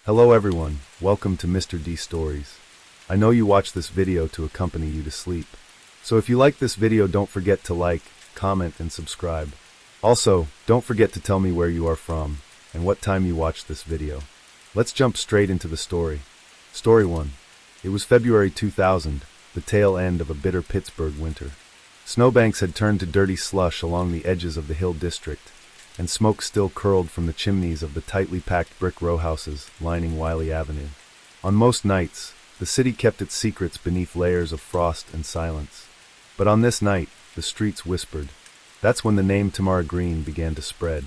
Hello everyone, welcome to Mr. D Stories. I know you watch this video to accompany you to sleep. So if you like this video, don't forget to like, comment, and subscribe. Also, don't forget to tell me where you are from and what time you watched this video. Let's jump straight into the story. Story 1. It was February 2000, the tail end of a bitter Pittsburgh winter. Snowbanks had turned to dirty slush along the edges of the Hill District, and smoke still curled from the chimneys of the tightly packed brick row houses lining Wiley Avenue. On most nights, the city kept its secrets beneath layers of frost and silence. But on this night, the streets whispered. That's when the name Tamara Green began to spread.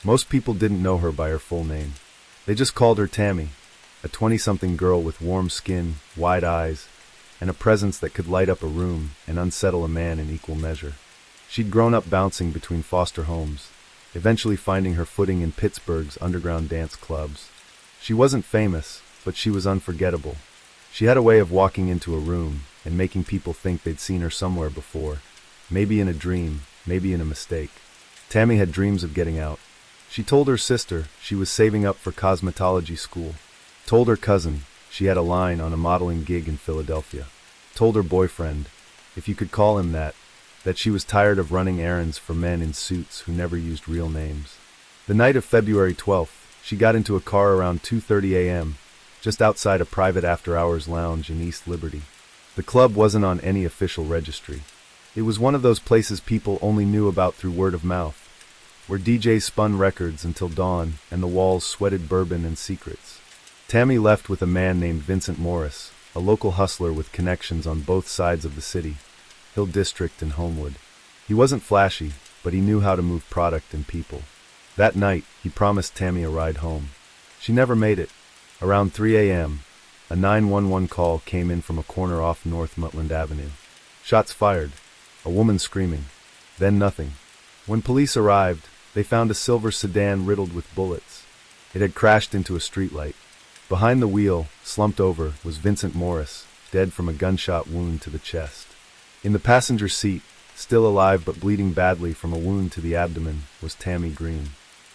Most people didn't know her by her full name. They just called her Tammy, a 20-something girl with warm skin, wide eyes, and a presence that could light up a room and unsettle a man in equal measure. She'd grown up bouncing between foster homes, eventually finding her footing in Pittsburgh's underground dance clubs. She wasn't famous, but she was unforgettable. She had a way of walking into a room and making people think they'd seen her somewhere before, maybe in a dream, maybe in a mistake. Tammy had dreams of getting out. She told her sister she was saving up for cosmetology school, told her cousin she had a line on a modeling gig in Philadelphia, told her boyfriend, if you could call him that she was tired of running errands for men in suits who never used real names. The night of February 12th, she got into a car around 2:30 a.m., just outside a private after-hours lounge in East Liberty. The club wasn't on any official registry. It was one of those places people only knew about through word of mouth, where DJs spun records until dawn and the walls sweated bourbon and secrets. Tammy left with a man named Vincent Morris, a local hustler with connections on both sides of the city, Hill District and Homewood. He wasn't flashy, but he knew how to move product and people. That night, he promised Tammy a ride home. She never made it. Around 3 a.m., a 911 call came in from a corner off North Mutland Avenue. Shots fired, a woman screaming, then nothing. When police arrived, they found a silver sedan riddled with bullets. It had crashed into a streetlight. Behind the wheel, slumped over, was Vincent Morris, dead from a gunshot wound to the chest. In the passenger seat, still alive but bleeding badly from a wound to the abdomen, was Tammy Green.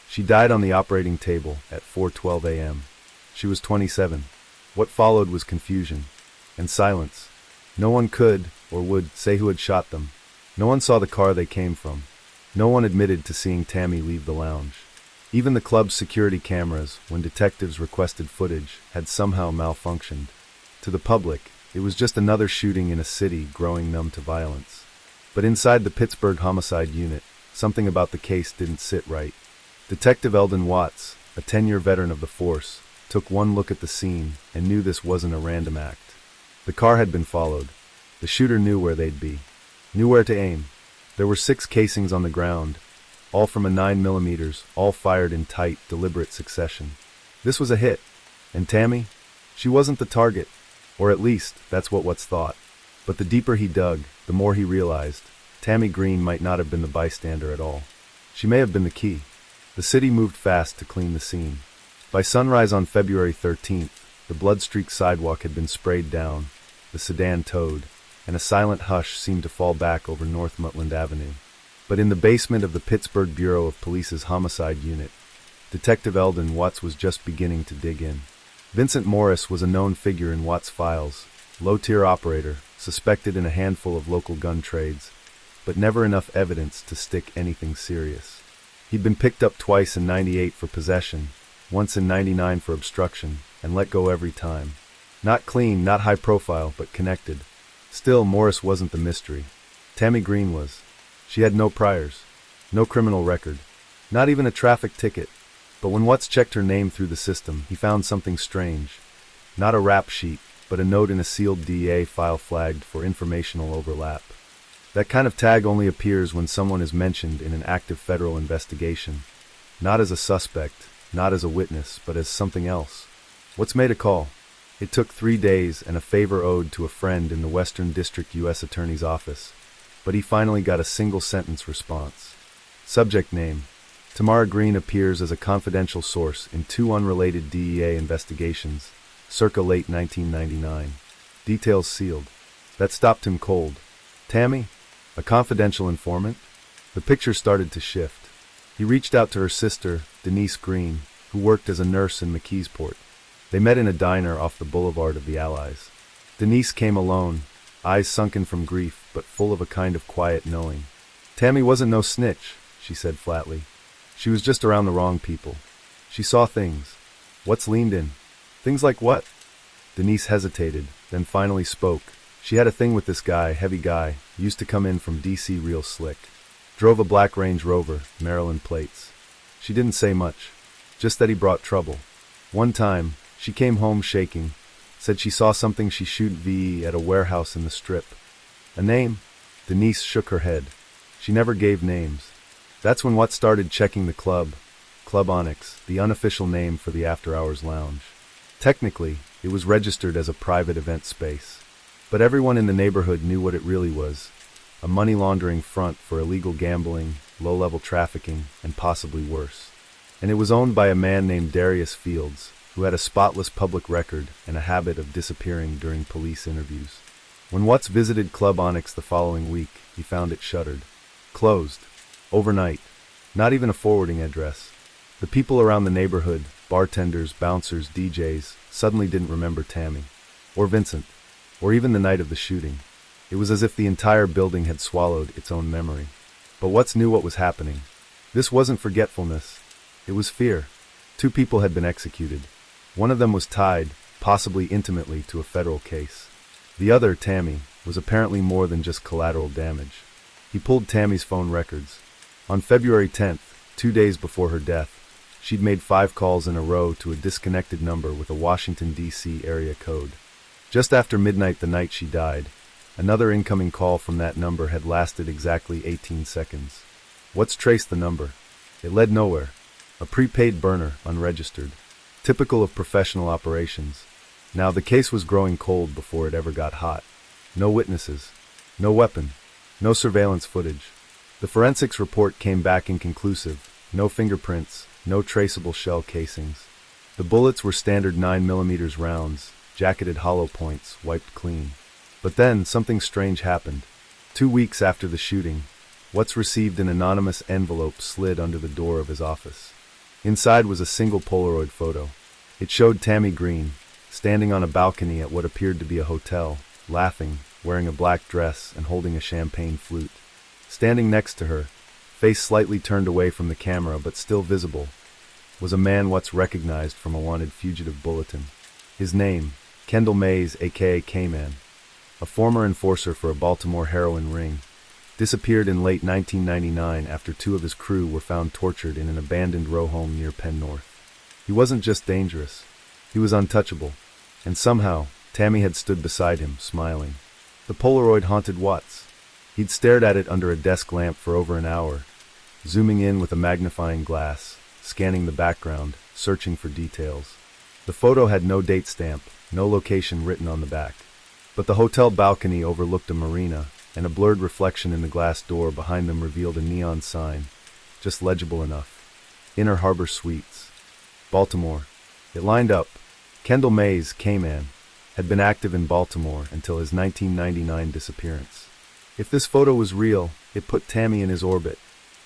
She died on the operating table at 4:12 a.m. She was 27. What followed was confusion and silence. No one could, or would, say who had shot them. No one saw the car they came from. No one admitted to seeing Tammy leave the lounge. Even the club's security cameras, when detectives requested footage, had somehow malfunctioned. To the public, it was just another shooting in a city growing numb to violence. But inside the Pittsburgh Homicide Unit, something about the case didn't sit right. Detective Eldon Watts, a 10-year veteran of the force, took one look at the scene and knew this wasn't a random act. The car had been followed. The shooter knew where they'd be, knew where to aim. There were 6 casings on the ground, all from a 9mm, all fired in tight, deliberate succession. This was a hit. And Tammy? She wasn't the target. Or at least, that's what Watts thought. But the deeper he dug, the more he realized, Tammy Green might not have been the bystander at all. She may have been the key. The city moved fast to clean the scene. By sunrise on February 13th, the blood-streaked sidewalk had been sprayed down, the sedan towed, and a silent hush seemed to fall back over North Mutland Avenue. But in the basement of the Pittsburgh Bureau of Police's Homicide Unit, Detective Eldon Watts was just beginning to dig in. Vincent Morris was a known figure in Watts' files, low-tier operator, suspected in a handful of local gun trades, but never enough evidence to stick anything serious. He'd been picked up twice in '98 for possession, once in '99 for obstruction, and let go every time. Not clean, not high profile, but connected. Still, Morris wasn't the mystery. Tammy Green was. She had no priors, no criminal record, not even a traffic ticket. But when Watts checked her name through the system, he found something strange. Not a rap sheet, but a note in a sealed DA file flagged for informational overlap. That kind of tag only appears when someone is mentioned in an active federal investigation. Not as a suspect, not as a witness, but as something else. Watts made a call. It took 3 days and a favor owed to a friend in the Western District U.S. Attorney's Office, but he finally got a single-sentence response. Subject name: Tamara Green appears as a confidential source in 2 unrelated DEA investigations, circa late 1999. Details sealed. That stopped him cold. Tammy? A confidential informant? The picture started to shift. He reached out to her sister, Denise Green, who worked as a nurse in McKeesport. They met in a diner off the Boulevard of the Allies. Denise came alone, eyes sunken from grief, but full of a kind of quiet knowing. Tammy wasn't no snitch, she said flatly. She was just around the wrong people. She saw things. What's leaned in? Things like what? Denise hesitated, then finally spoke. She had a thing with this guy, heavy guy, used to come in from D.C. real slick. Drove a black Range Rover, Maryland plates. She didn't say much, just that he brought trouble. One time, she came home shaking, said she saw something she shoot V at a warehouse in the Strip. A name? Denise shook her head. She never gave names. That's when Watts started checking the club, Club Onyx, the unofficial name for the after-hours lounge. Technically, it was registered as a private event space. But everyone in the neighborhood knew what it really was, a money laundering front for illegal gambling, low-level trafficking, and possibly worse. And it was owned by a man named Darius Fields, who had a spotless public record and a habit of disappearing during police interviews. When Watts visited Club Onyx the following week, he found it shuttered. Closed. Overnight. Not even a forwarding address. The people around the neighborhood, bartenders, bouncers, DJs, suddenly didn't remember Tammy. Or Vincent. Or even the night of the shooting. It was as if the entire building had swallowed its own memory. But Watts knew what was happening. This wasn't forgetfulness. It was fear. 2 people had been executed. One of them was tied, possibly intimately, to a federal case. The other, Tammy, was apparently more than just collateral damage. He pulled Tammy's phone records. On February 10th, 2 days before her death, she'd made 5 calls in a row to a disconnected number with a Washington, D.C. area code. Just after midnight the night she died, another incoming call from that number had lasted exactly 18 seconds. Watts traced the number. It led nowhere. A prepaid burner, unregistered. Typical of professional operations. Now the case was growing cold before it ever got hot. No witnesses. No weapon. No surveillance footage. The forensics report came back inconclusive. No fingerprints. No traceable shell casings. The bullets were standard 9mm rounds, jacketed hollow points, wiped clean. But then, something strange happened. 2 weeks after the shooting, Watts received an anonymous envelope slid under the door of his office. Inside was a single Polaroid photo. It showed Tammy Green, standing on a balcony at what appeared to be a hotel, laughing, wearing a black dress and holding a champagne flute. Standing next to her, face slightly turned away from the camera but still visible, was a man Watts recognized from a wanted fugitive bulletin. His name, Kendall Mays, a.k.a. K-Man, a former enforcer for a Baltimore heroin ring, disappeared in late 1999 after 2 of his crew were found tortured in an abandoned row home near Penn North. He wasn't just dangerous, he was untouchable, and somehow, Tammy had stood beside him, smiling. The Polaroid haunted Watts. He'd stared at it under a desk lamp for over an hour, zooming in with a magnifying glass, scanning the background, searching for details. The photo had no date stamp, no location written on the back. But the hotel balcony overlooked a marina, and a blurred reflection in the glass door behind them revealed a neon sign, just legible enough. Inner Harbor Suites. Baltimore. It lined up. Kendall Mays, K-Man, had been active in Baltimore until his 1999 disappearance. If this photo was real, it put Tammy in his orbit,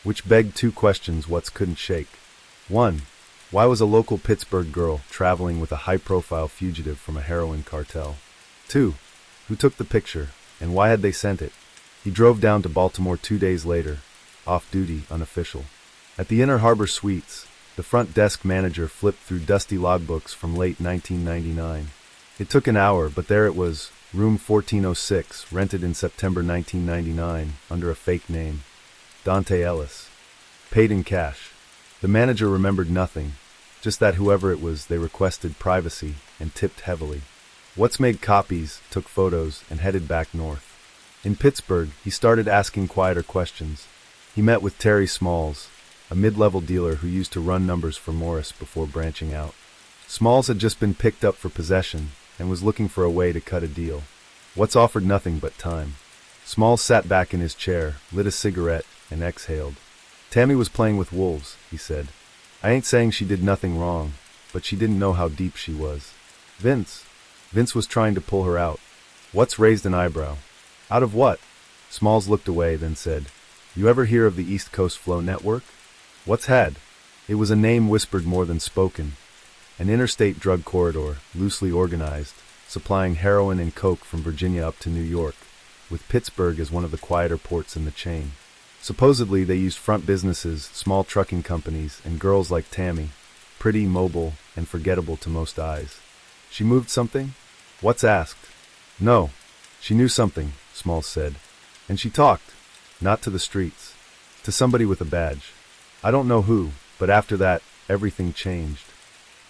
which begged 2 questions Watts couldn't shake. 1. Why was a local Pittsburgh girl traveling with a high-profile fugitive from a heroin cartel? 2. Who took the picture, and why had they sent it? He drove down to Baltimore 2 days later, off-duty, unofficial. At the Inner Harbor Suites, the front desk manager flipped through dusty logbooks from late 1999. It took an hour, but there it was, room 1406, rented in September 1999, under a fake name. Dante Ellis. Paid in cash. The manager remembered nothing, just that whoever it was, they requested privacy and tipped heavily. Watts made copies, took photos, and headed back north. In Pittsburgh, he started asking quieter questions. He met with Terry Smalls, a mid-level dealer who used to run numbers for Morris before branching out. Smalls had just been picked up for possession and was looking for a way to cut a deal. Watts offered nothing but time. Smalls sat back in his chair, lit a cigarette, and exhaled. Tammy was playing with wolves, he said. I ain't saying she did nothing wrong, but she didn't know how deep she was. Vince was trying to pull her out. Watts raised an eyebrow. Out of what? Smalls looked away, then said, You ever hear of the East Coast Flow Network? Watts had. It was a name whispered more than spoken, an interstate drug corridor, loosely organized, supplying heroin and coke from Virginia up to New York, with Pittsburgh as one of the quieter ports in the chain. Supposedly, they used front businesses, small trucking companies, and girls like Tammy, pretty, mobile, and forgettable to most eyes. She moved something? Watts asked. No. She knew something, Smalls said. And she talked. Not to the streets. To somebody with a badge. I don't know who, but after that, everything changed.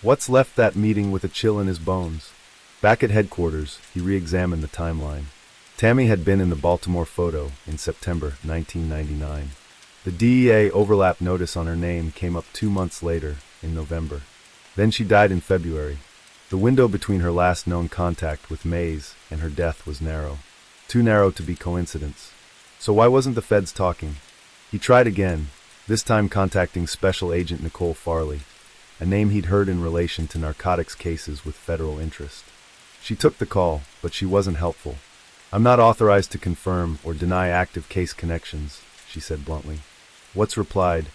Watts left that meeting with a chill in his bones. Back at headquarters, he re-examined the timeline. Tammy had been in the Baltimore photo in September 1999. The DEA overlap notice on her name came up 2 months later, in November. Then she died in February. The window between her last known contact with Mays and her death was narrow. Too narrow to be coincidence. So why wasn't the feds talking? He tried again, this time contacting Special Agent Nicole Farley, a name he'd heard in relation to narcotics cases with federal interest. She took the call, but she wasn't helpful. I'm not authorized to confirm or deny active case connections, she said bluntly. Watts replied,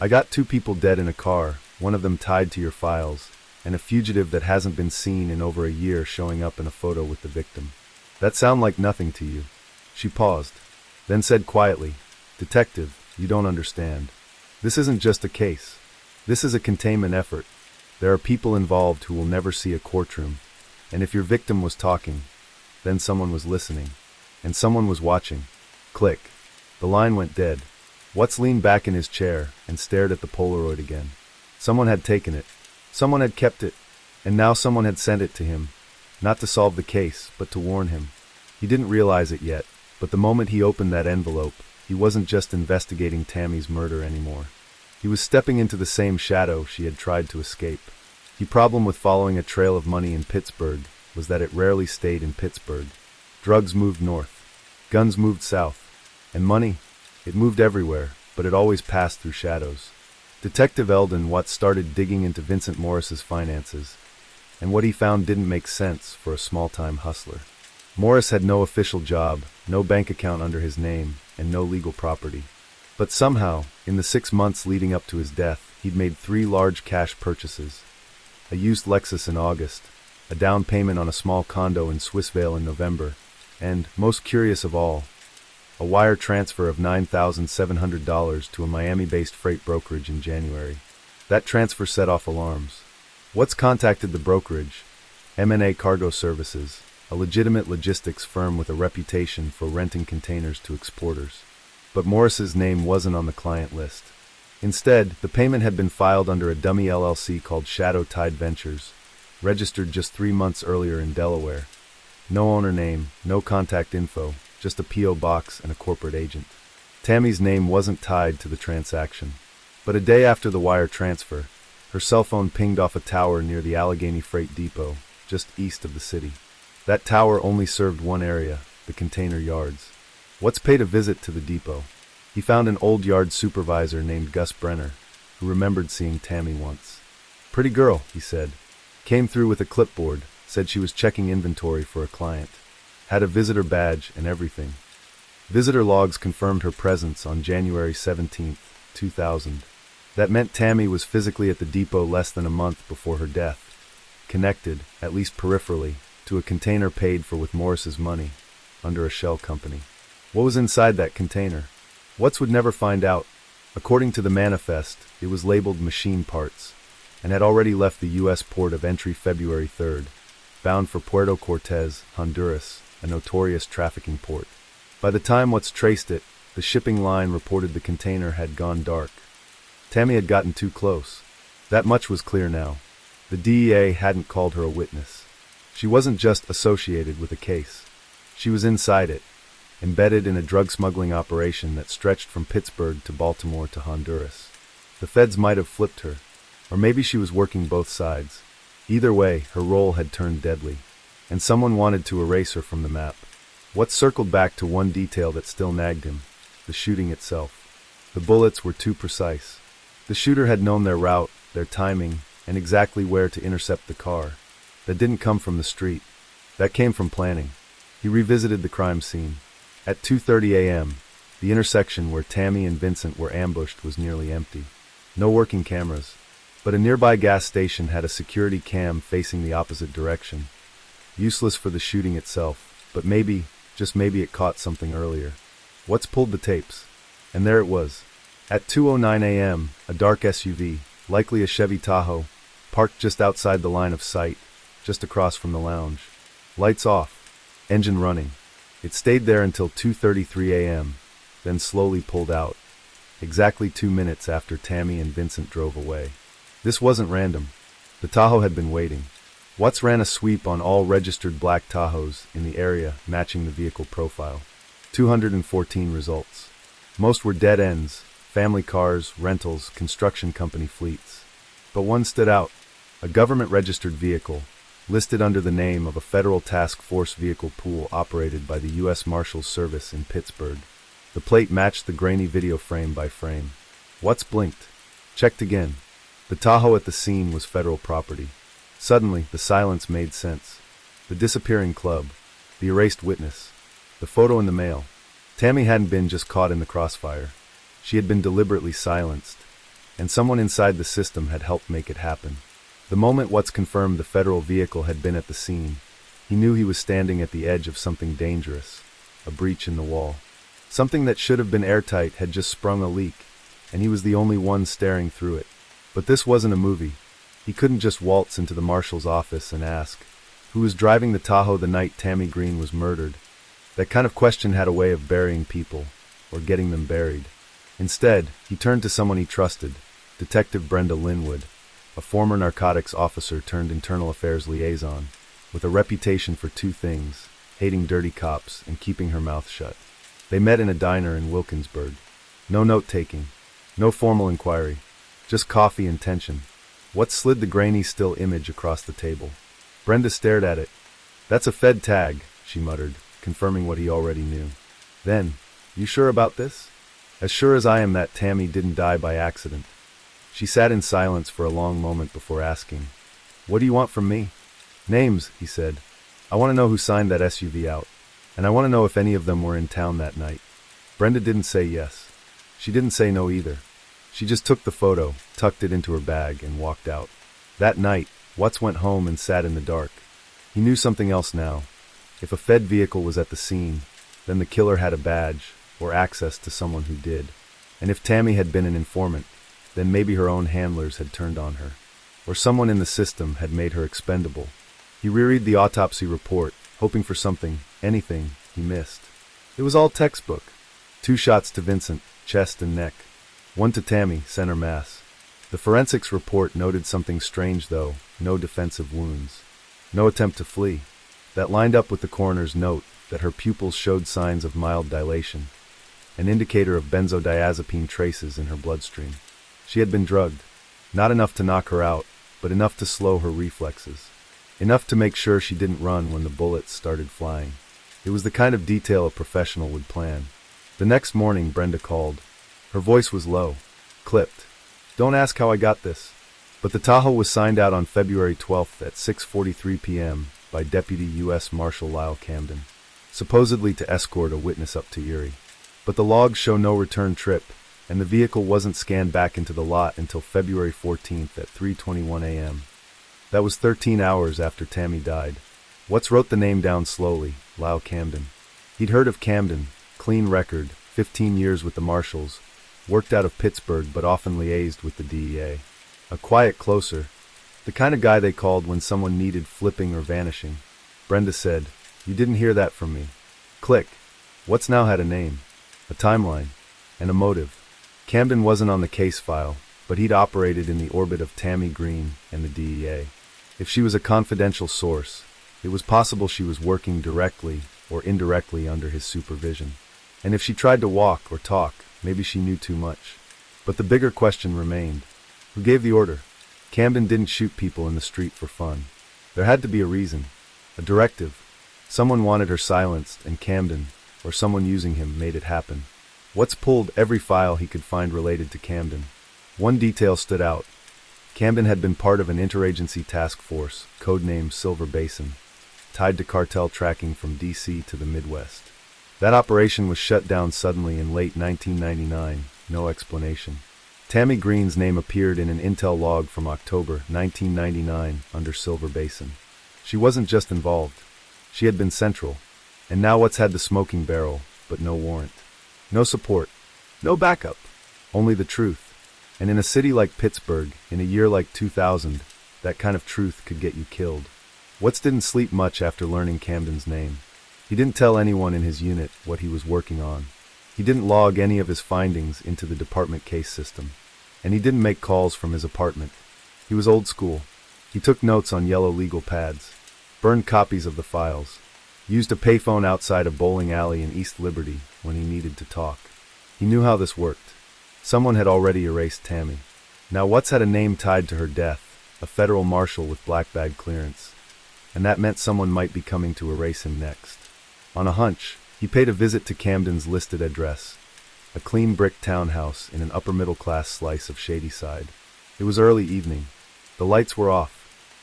I got 2 people dead in a car, one of them tied to your files, and a fugitive that hasn't been seen in over a year showing up in a photo with the victim. That sound like nothing to you? She paused, then said quietly, Detective, you don't understand. This isn't just a case. This is a containment effort. There are people involved who will never see a courtroom, and if your victim was talking, then someone was listening, and someone was watching. Click. The line went dead. Watts leaned back in his chair and stared at the Polaroid again. Someone had taken it. Someone had kept it. And now someone had sent it to him. Not to solve the case, but to warn him. He didn't realize it yet, but the moment he opened that envelope, he wasn't just investigating Tammy's murder anymore. He was stepping into the same shadow she had tried to escape. The problem with following a trail of money in Pittsburgh was that it rarely stayed in Pittsburgh. Drugs moved north. Guns moved south. And money? It moved everywhere, but it always passed through shadows. Detective Eldon Watts started digging into Vincent Morris's finances, and what he found didn't make sense for a small-time hustler. Morris had no official job, no bank account under his name, and no legal property. But somehow, in the 6 months leading up to his death, he'd made 3 large cash purchases. A used Lexus in August, a down payment on a small condo in Swissvale in November, and, most curious of all, a wire transfer of $9,700 to a Miami-based freight brokerage in January. That transfer set off alarms. Watts contacted the brokerage, M&A Cargo Services, a legitimate logistics firm with a reputation for renting containers to exporters. But Morris's name wasn't on the client list. Instead, the payment had been filed under a dummy LLC called Shadow Tide Ventures, registered just 3 months earlier in Delaware. No owner name, no contact info, just a P.O. box and a corporate agent. Tammy's name wasn't tied to the transaction. But a day after the wire transfer, her cell phone pinged off a tower near the Allegheny Freight Depot, just east of the city. That tower only served one area, the container yards. Watts paid a visit to the depot. He found an old yard supervisor named Gus Brenner, who remembered seeing Tammy once. Pretty girl, he said. Came through with a clipboard, said she was checking inventory for a client. Had a visitor badge and everything. Visitor logs confirmed her presence on January 17, 2000. That meant Tammy was physically at the depot less than a month before her death, connected, at least peripherally, to a container paid for with Morris's money, under a shell company. What was inside that container? Watts would never find out. According to the manifest, it was labeled machine parts, and had already left the U.S. port of entry February 3rd, bound for Puerto Cortez, Honduras, a notorious trafficking port. By the time Watts traced it, the shipping line reported the container had gone dark. Tammy had gotten too close. That much was clear now. The DEA hadn't called her a witness. She wasn't just associated with a case. She was inside it, embedded in a drug smuggling operation that stretched from Pittsburgh to Baltimore to Honduras. The feds might have flipped her, or maybe she was working both sides. Either way, her role had turned deadly, and someone wanted to erase her from the map. Watts circled back to one detail that still nagged him, the shooting itself. The bullets were too precise. The shooter had known their route, their timing, and exactly where to intercept the car. That didn't come from the street. That came from planning. He revisited the crime scene. At 2:30 a.m., the intersection where Tammy and Vincent were ambushed was nearly empty. No working cameras. But a nearby gas station had a security cam facing the opposite direction. Useless for the shooting itself, but maybe, just maybe it caught something earlier. What's pulled the tapes? And there it was. At 2:09 a.m., a dark SUV, likely a Chevy Tahoe, parked just outside the line of sight, just across from the lounge. Lights off. Engine running. It stayed there until 2:33 a.m., then slowly pulled out. Exactly 2 minutes after Tammy and Vincent drove away. This wasn't random. The Tahoe had been waiting. Watts ran a sweep on all registered black Tahoes in the area matching the vehicle profile. 214 results. Most were dead ends, family cars, rentals, construction company fleets. But one stood out. A government-registered vehicle, listed under the name of a federal task force vehicle pool operated by the U.S. Marshals Service in Pittsburgh. The plate matched the grainy video frame by frame. Watts blinked. Checked again. The Tahoe at the scene was federal property. Suddenly, the silence made sense. The disappearing club, the erased witness, the photo in the mail. Tammy hadn't been just caught in the crossfire. She had been deliberately silenced, and someone inside the system had helped make it happen. The moment Watts confirmed the federal vehicle had been at the scene, he knew he was standing at the edge of something dangerous, a breach in the wall. Something that should have been airtight had just sprung a leak, and he was the only one staring through it. But this wasn't a movie. He couldn't just waltz into the marshal's office and ask, who was driving the Tahoe the night Tammy Green was murdered? That kind of question had a way of burying people, or getting them buried. Instead, he turned to someone he trusted, Detective Brenda Linwood, a former narcotics officer turned internal affairs liaison, with a reputation for two things, hating dirty cops and keeping her mouth shut. They met in a diner in Wilkinsburg. No note-taking, no formal inquiry, just coffee and tension. Watts slid the grainy still image across the table. Brenda stared at it. "That's a Fed tag," she muttered, confirming what he already knew. Then, "You sure about this?" "As sure as I am that Tammy didn't die by accident." She sat in silence for a long moment before asking, "What do you want from me?" "Names," he said. "I want to know who signed that SUV out. And I want to know if any of them were in town that night." Brenda didn't say yes. She didn't say no either. She just took the photo, tucked it into her bag, and walked out. That night, Watts went home and sat in the dark. He knew something else now. If a Fed vehicle was at the scene, then the killer had a badge, or access to someone who did. And if Tammy had been an informant, then maybe her own handlers had turned on her. Or someone in the system had made her expendable. He reread the autopsy report, hoping for something, anything, he missed. It was all textbook. 2 shots to Vincent, chest and neck. 1 to Tammy, center mass. The forensics report noted something strange though, no defensive wounds. No attempt to flee. That lined up with the coroner's note that her pupils showed signs of mild dilation, an indicator of benzodiazepine traces in her bloodstream. She had been drugged. Not enough to knock her out, but enough to slow her reflexes. Enough to make sure she didn't run when the bullets started flying. It was the kind of detail a professional would plan. The next morning, Brenda called. Her voice was low, clipped. "Don't ask how I got this." But the Tahoe was signed out on February 12th at 6:43 p.m. by Deputy U.S. Marshal Lyle Camden, supposedly to escort a witness up to Erie. But the logs show no return trip, and the vehicle wasn't scanned back into the lot until February 14th at 3:21 a.m. That was 13 hours after Tammy died. Watts wrote the name down slowly, Lyle Camden. He'd heard of Camden, clean record, 15 years with the Marshals, worked out of Pittsburgh but often liaised with the DEA. A quiet closer, the kind of guy they called when someone needed flipping or vanishing. Brenda said, "You didn't hear that from me." Click. Watts now had a name, a timeline, and a motive. Camden wasn't on the case file, but he'd operated in the orbit of Tammy Green and the DEA. If she was a confidential source, it was possible she was working directly or indirectly under his supervision. And if she tried to walk or talk, maybe she knew too much. But the bigger question remained. Who gave the order? Camden didn't shoot people in the street for fun. There had to be a reason, a directive. Someone wanted her silenced, and Camden, or someone using him, made it happen. Watts pulled every file he could find related to Camden. One detail stood out. Camden had been part of an interagency task force, codenamed Silver Basin, tied to cartel tracking from D.C. to the Midwest. That operation was shut down suddenly in late 1999, no explanation. Tammy Green's name appeared in an intel log from October 1999 under Silver Basin. She wasn't just involved. She had been central. And now what's had the smoking barrel, but no warrant? No support. No backup. Only the truth. And in a city like Pittsburgh, in a year like 2000, that kind of truth could get you killed. Watts didn't sleep much after learning Camden's name. He didn't tell anyone in his unit what he was working on. He didn't log any of his findings into the department case system. And he didn't make calls from his apartment. He was old school. He took notes on yellow legal pads, burned copies of the files, used a payphone outside a bowling alley in East Liberty when he needed to talk. He knew how this worked. Someone had already erased Tammy. Now Watts had a name tied to her death, a federal marshal with black bag clearance. And that meant someone might be coming to erase him next. On a hunch, he paid a visit to Camden's listed address, a clean brick townhouse in an upper-middle-class slice of Shadyside. It was early evening. The lights were off.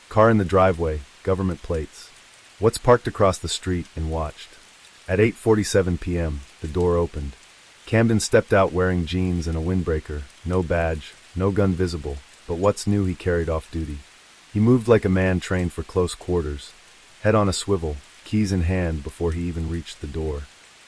Car in the driveway, government plates. Watts parked across the street and watched. At 8:47 p.m., the door opened. Camden stepped out wearing jeans and a windbreaker, no badge, no gun visible, but Watts knew he carried off duty. He moved like a man trained for close quarters, head on a swivel, keys in hand before he even reached the door.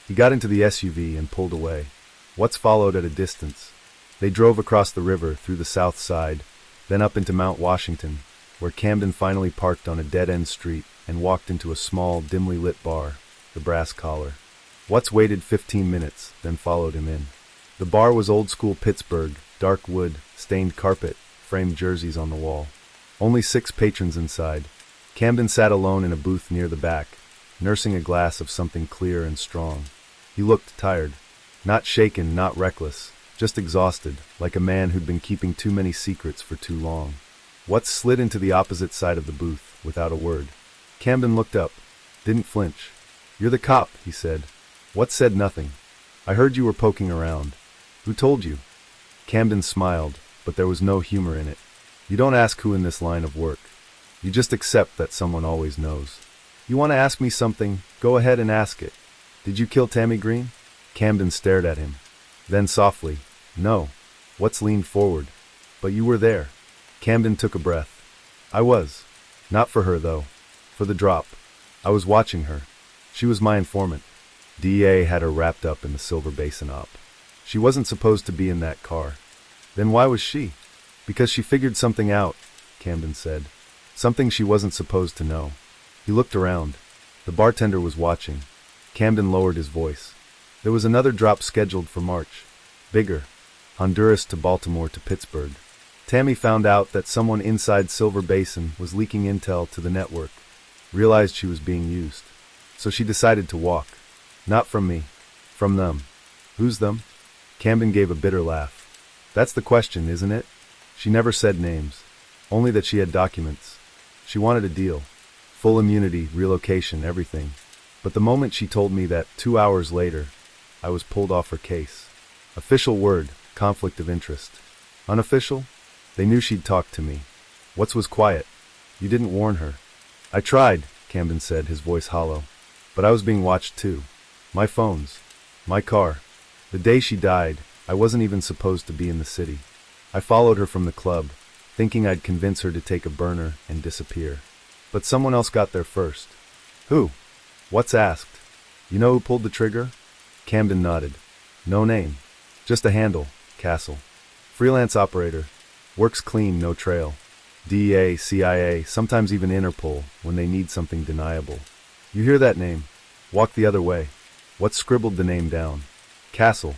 He got into the SUV and pulled away. Watts followed at a distance. They drove across the river through the south side, then up into Mount Washington, where Camden finally parked on a dead-end street and walked into a small, dimly lit bar, the Brass Collar. Watts waited 15 minutes, then followed him in. The bar was old-school Pittsburgh, dark wood, stained carpet, framed jerseys on the wall. Only 6 patrons inside. Camden sat alone in a booth near the back, nursing a glass of something clear and strong. He looked tired. Not shaken, not reckless, just exhausted, like a man who'd been keeping too many secrets for too long. Watts slid into the opposite side of the booth, without a word. Camden looked up. Didn't flinch. "You're the cop," he said. Watts said nothing. "I heard you were poking around. Who told you?" Camden smiled, but there was no humor in it. "You don't ask who in this line of work. You just accept that someone always knows. You want to ask me something? Go ahead and ask it. Did you kill Tammy Green?" Camden stared at him. Then softly, "No." Watts leaned forward. "But you were there." Camden took a breath. "I was. Not for her, though. For the drop. I was watching her. She was my informant. DEA had her wrapped up in the Silver Basin op. She wasn't supposed to be in that car." "Then why was she?" "Because she figured something out," Camden said. "Something she wasn't supposed to know." He looked around. The bartender was watching. Camden lowered his voice. There was another drop scheduled for March. Bigger. Honduras to Baltimore to Pittsburgh. Tammy found out that someone inside Silver Basin was leaking intel to the network. Realized she was being used. So she decided to walk. Not from me. From them. Who's them? Camden gave a bitter laugh. That's the question, isn't it? She never said names. Only that she had documents. She wanted a deal. Full immunity, relocation, everything. But the moment she told me that 2 hours later, I was pulled off her case. Official word, conflict of interest. Unofficial? They knew she'd talk to me. Watts was quiet. You didn't warn her. I tried, Camden said, his voice hollow. But I was being watched too. My phones. My car. The day she died, I wasn't even supposed to be in the city. I followed her from the club, thinking I'd convince her to take a burner and disappear. But someone else got there first. Who? Watts asked. You know who pulled the trigger? Camden nodded. No name. Just a handle. Castle. Freelance operator. Works clean, no trail. DEA, CIA, sometimes even Interpol, when they need something deniable. You hear that name? Walk the other way. Watts scribbled the name down. Castle.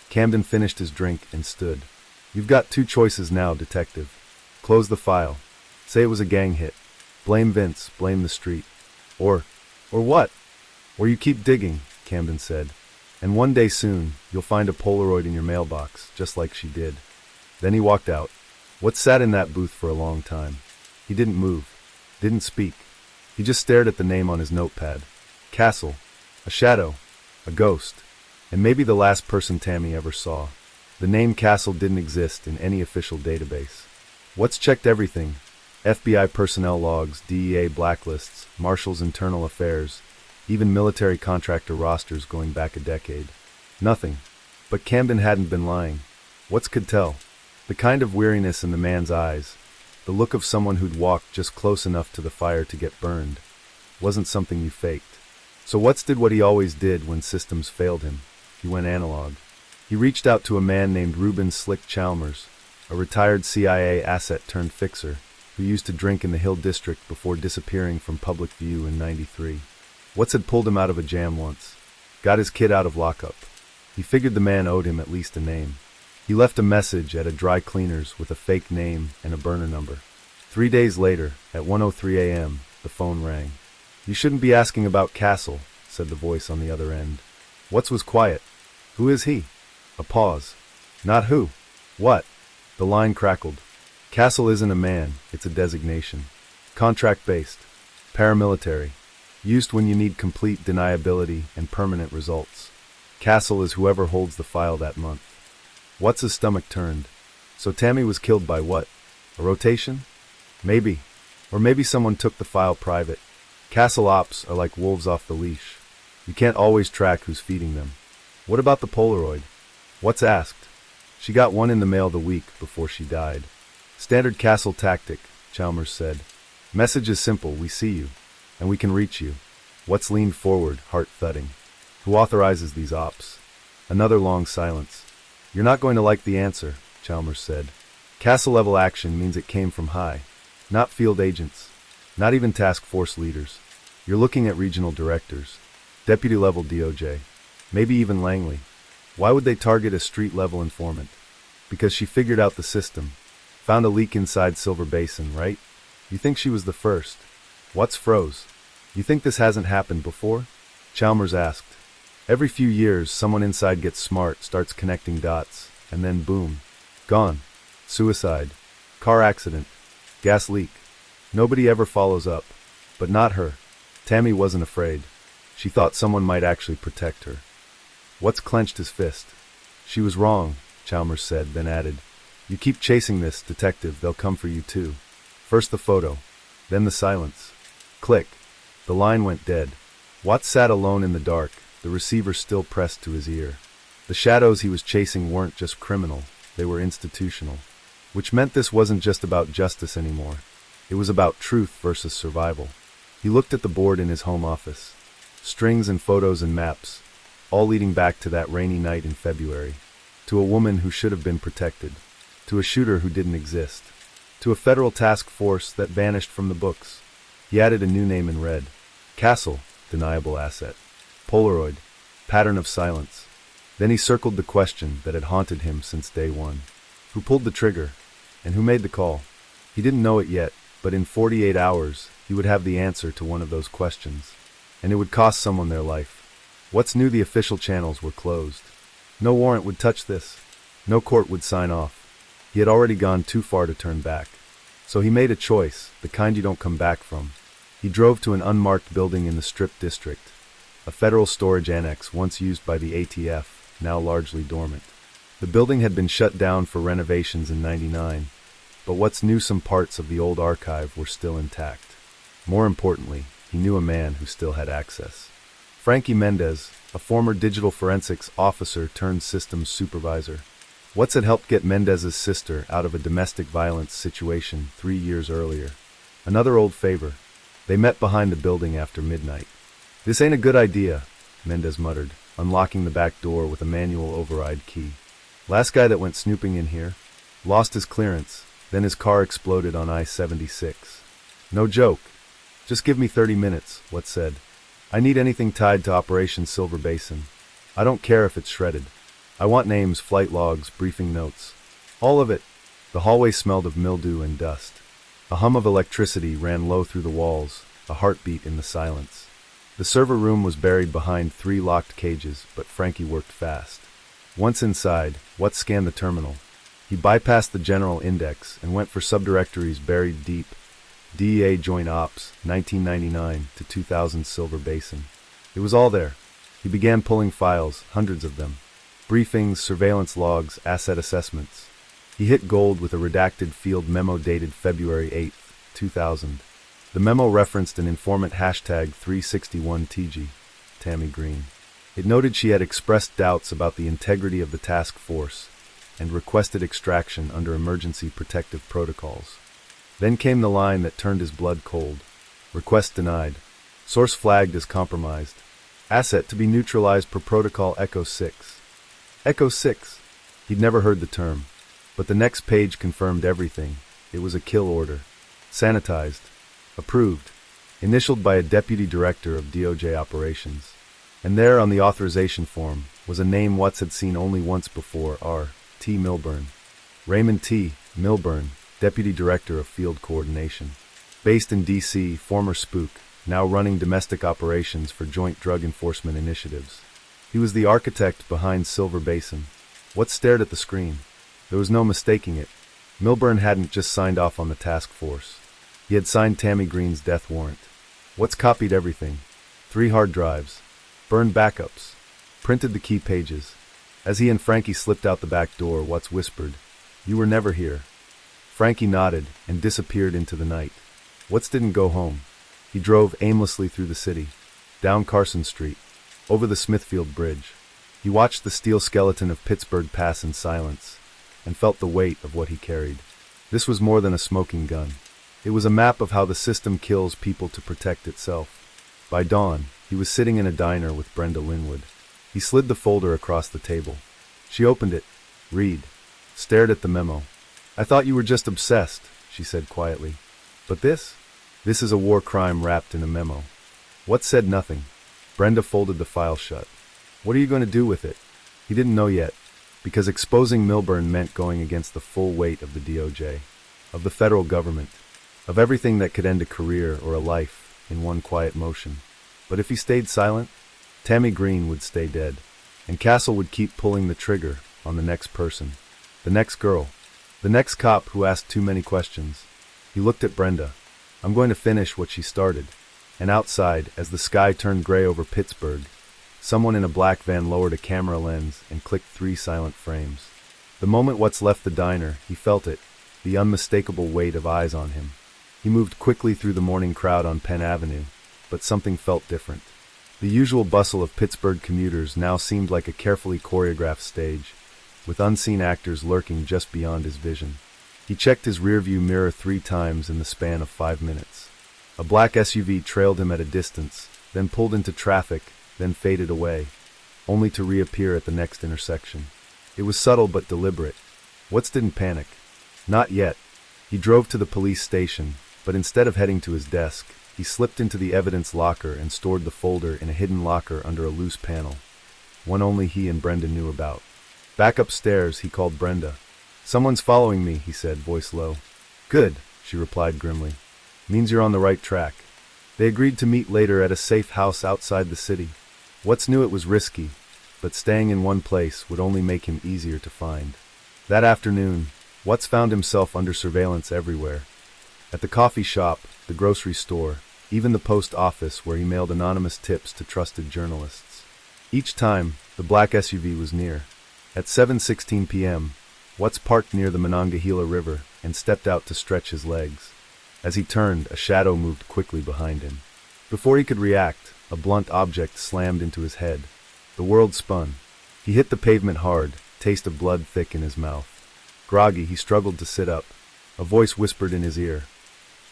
Camden finished his drink and stood. You've got 2 choices now, detective. Close the file. Say it was a gang hit. Blame Vince, blame the street. Or what? Or you keep digging, Camden said. And one day soon, you'll find a Polaroid in your mailbox, just like she did. Then he walked out. Watts sat in that booth for a long time. He didn't move. Didn't speak. He just stared at the name on his notepad. Castle. A shadow. A ghost. And maybe the last person Tammy ever saw. The name Castle didn't exist in any official database. Watts checked everything. FBI personnel logs, DEA blacklists, Marshals' internal affairs, even military contractor rosters going back a decade. Nothing. But Camden hadn't been lying. Watts could tell. The kind of weariness in the man's eyes, the look of someone who'd walked just close enough to the fire to get burned, wasn't something you faked. So Watts did what he always did when systems failed him. He went analog. He reached out to a man named Reuben Slick Chalmers, a retired CIA asset-turned-fixer, who used to drink in the Hill District before disappearing from public view in '93. Watts had pulled him out of a jam once, got his kid out of lockup. He figured the man owed him at least a name. He left a message at a dry cleaner's with a fake name and a burner number. 3 days later, at 1:03 a.m., the phone rang. "You shouldn't be asking about Castle," said the voice on the other end. Watts was quiet. "Who is he?" A pause. "Not who. What?" The line crackled. "Castle isn't a man, it's a designation. Contract-based. Paramilitary. Used when you need complete deniability and permanent results. Castle is whoever holds the file that month." Watts' stomach turned. So Tammy was killed by what? A rotation? Maybe. Or maybe someone took the file private. Castle ops are like wolves off the leash. You can't always track who's feeding them. What about the Polaroid? Watts asked. "She got one in the mail the week before she died." "Standard Castle tactic," Chalmers said. "Message is simple, we see you, and we can reach you." Watts leaned forward, heart thudding. "Who authorizes these ops?" Another long silence. "You're not going to like the answer," Chalmers said. "Castle-level action means it came from high. Not field agents. Not even task force leaders. You're looking at regional directors. Deputy-level DOJ. Maybe even Langley. Why would they target a street-level informant? Because she figured out the system. Found a leak inside Silver Basin, right? You think she was the first?" Watts froze. "You think this hasn't happened before?" Chalmers asked. "Every few years, someone inside gets smart, starts connecting dots, and then boom. Gone. Suicide. Car accident. Gas leak. Nobody ever follows up. But not her." Tammy wasn't afraid. She thought someone might actually protect her. Watts clenched his fist. "She was wrong," Chalmers said, then added, "You keep chasing this, detective, they'll come for you too." First the photo, then the silence. Click. The line went dead. Watts sat alone in the dark, the receiver still pressed to his ear. The shadows he was chasing weren't just criminal, they were institutional. Which meant this wasn't just about justice anymore. It was about truth versus survival. He looked at the board in his home office. Strings and photos and maps, all leading back to that rainy night in February. To a woman who should have been protected. To a shooter who didn't exist. To a federal task force that vanished from the books. He added a new name in red. Castle, deniable asset. Polaroid, pattern of silence. Then he circled the question that had haunted him since day one. Who pulled the trigger? And who made the call? He didn't know it yet, but in 48 hours, he would have the answer to one of those questions. And it would cost someone their life. Watts knew the official channels were closed. No warrant would touch this. No court would sign off. He had already gone too far to turn back. So he made a choice, the kind you don't come back from. He drove to an unmarked building in the Strip District, a federal storage annex once used by the ATF, now largely dormant. The building had been shut down for renovations in '99, but Watts knew some parts of the old archive were still intact. More importantly, he knew a man who still had access. Frankie Mendez, a former digital forensics officer turned systems supervisor. Watts had helped get Mendez's sister out of a domestic violence situation 3 years earlier. Another old favor. They met behind the building after midnight. "This ain't a good idea," Mendez muttered, unlocking the back door with a manual override key. "Last guy that went snooping in here lost his clearance, then his car exploded on I-76. No joke. Just give me 30 minutes, Watts said. I need anything tied to Operation Silver Basin. I don't care if it's shredded. I want names, flight logs, briefing notes. All of it." The hallway smelled of mildew and dust. A hum of electricity ran low through the walls, a heartbeat in the silence. The server room was buried behind 3 locked cages, but Frankie worked fast. Once inside, Watts scanned the terminal. He bypassed the general index and went for subdirectories buried deep. DEA Joint Ops, 1999 to 2000 Silver Basin. It was all there. He began pulling files, hundreds of them. Briefings, surveillance logs, asset assessments. He hit gold with a redacted field memo dated February 8, 2000. The memo referenced an informant hashtag 361TG, Tammy Green. It noted she had expressed doubts about the integrity of the task force, and requested extraction under emergency protective protocols. Then came the line that turned his blood cold. Request denied. Source flagged as compromised. Asset to be neutralized per protocol Echo 6. Echo 6. He'd never heard the term. But the next page confirmed everything. It was a kill order. Sanitized. Approved. Initialed by a deputy director of DOJ operations. And there on the authorization form was a name Watts had seen only once before, R. T. Milburn. Raymond T. Milburn, Deputy Director of Field Coordination. Based in D.C., former spook, now running domestic operations for joint drug enforcement initiatives. He was the architect behind Silver Basin. Watts stared at the screen. There was no mistaking it. Milburn hadn't just signed off on the task force. He had signed Tammy Green's death warrant. Watts copied everything. 3 hard drives. Burned backups. Printed the key pages. As he and Frankie slipped out the back door, Watts whispered, "You were never here." Frankie nodded and disappeared into the night. Watts didn't go home. He drove aimlessly through the city, down Carson Street, over the Smithfield Bridge. He watched the steel skeleton of Pittsburgh pass in silence, and felt the weight of what he carried. This was more than a smoking gun. It was a map of how the system kills people to protect itself. By dawn, he was sitting in a diner with Brenda Linwood. He slid the folder across the table. She opened it, read, stared at the memo. "I thought you were just obsessed," she said quietly. "But this? This is a war crime wrapped in a memo." Watts said nothing. Brenda folded the file shut. "What are you going to do with it?" He didn't know yet, because exposing Milburn meant going against the full weight of the DOJ, of the federal government, of everything that could end a career or a life in one quiet motion. But if he stayed silent, Tammy Green would stay dead, and Castle would keep pulling the trigger on the next person, the next girl, the next cop who asked too many questions. He looked at Brenda. "I'm going to finish what she started." And outside, as the sky turned gray over Pittsburgh, someone in a black van lowered a camera lens and clicked 3 silent frames. The moment Watts left the diner, he felt it, the unmistakable weight of eyes on him. He moved quickly through the morning crowd on Penn Avenue, but something felt different. The usual bustle of Pittsburgh commuters now seemed like a carefully choreographed stage, with unseen actors lurking just beyond his vision. He checked his rearview mirror 3 times in the span of 5 minutes. A black SUV trailed him at a distance, then pulled into traffic, then faded away, only to reappear at the next intersection. It was subtle but deliberate. Watts didn't panic. Not yet. He drove to the police station, but instead of heading to his desk, he slipped into the evidence locker and stored the folder in a hidden locker under a loose panel, one only he and Brenda knew about. Back upstairs, he called Brenda. "Someone's following me," he said, voice low. "Good," she replied grimly. "Means you're on the right track." They agreed to meet later at a safe house outside the city. Watts knew it was risky, but staying in one place would only make him easier to find. That afternoon, Watts found himself under surveillance everywhere. At the coffee shop, the grocery store, even the post office where he mailed anonymous tips to trusted journalists. Each time, the black SUV was near. At 7:16 p.m., Watts parked near the Monongahela River and stepped out to stretch his legs. As he turned, a shadow moved quickly behind him. Before he could react, a blunt object slammed into his head. The world spun. He hit the pavement hard, taste of blood thick in his mouth. Groggy, he struggled to sit up. A voice whispered in his ear,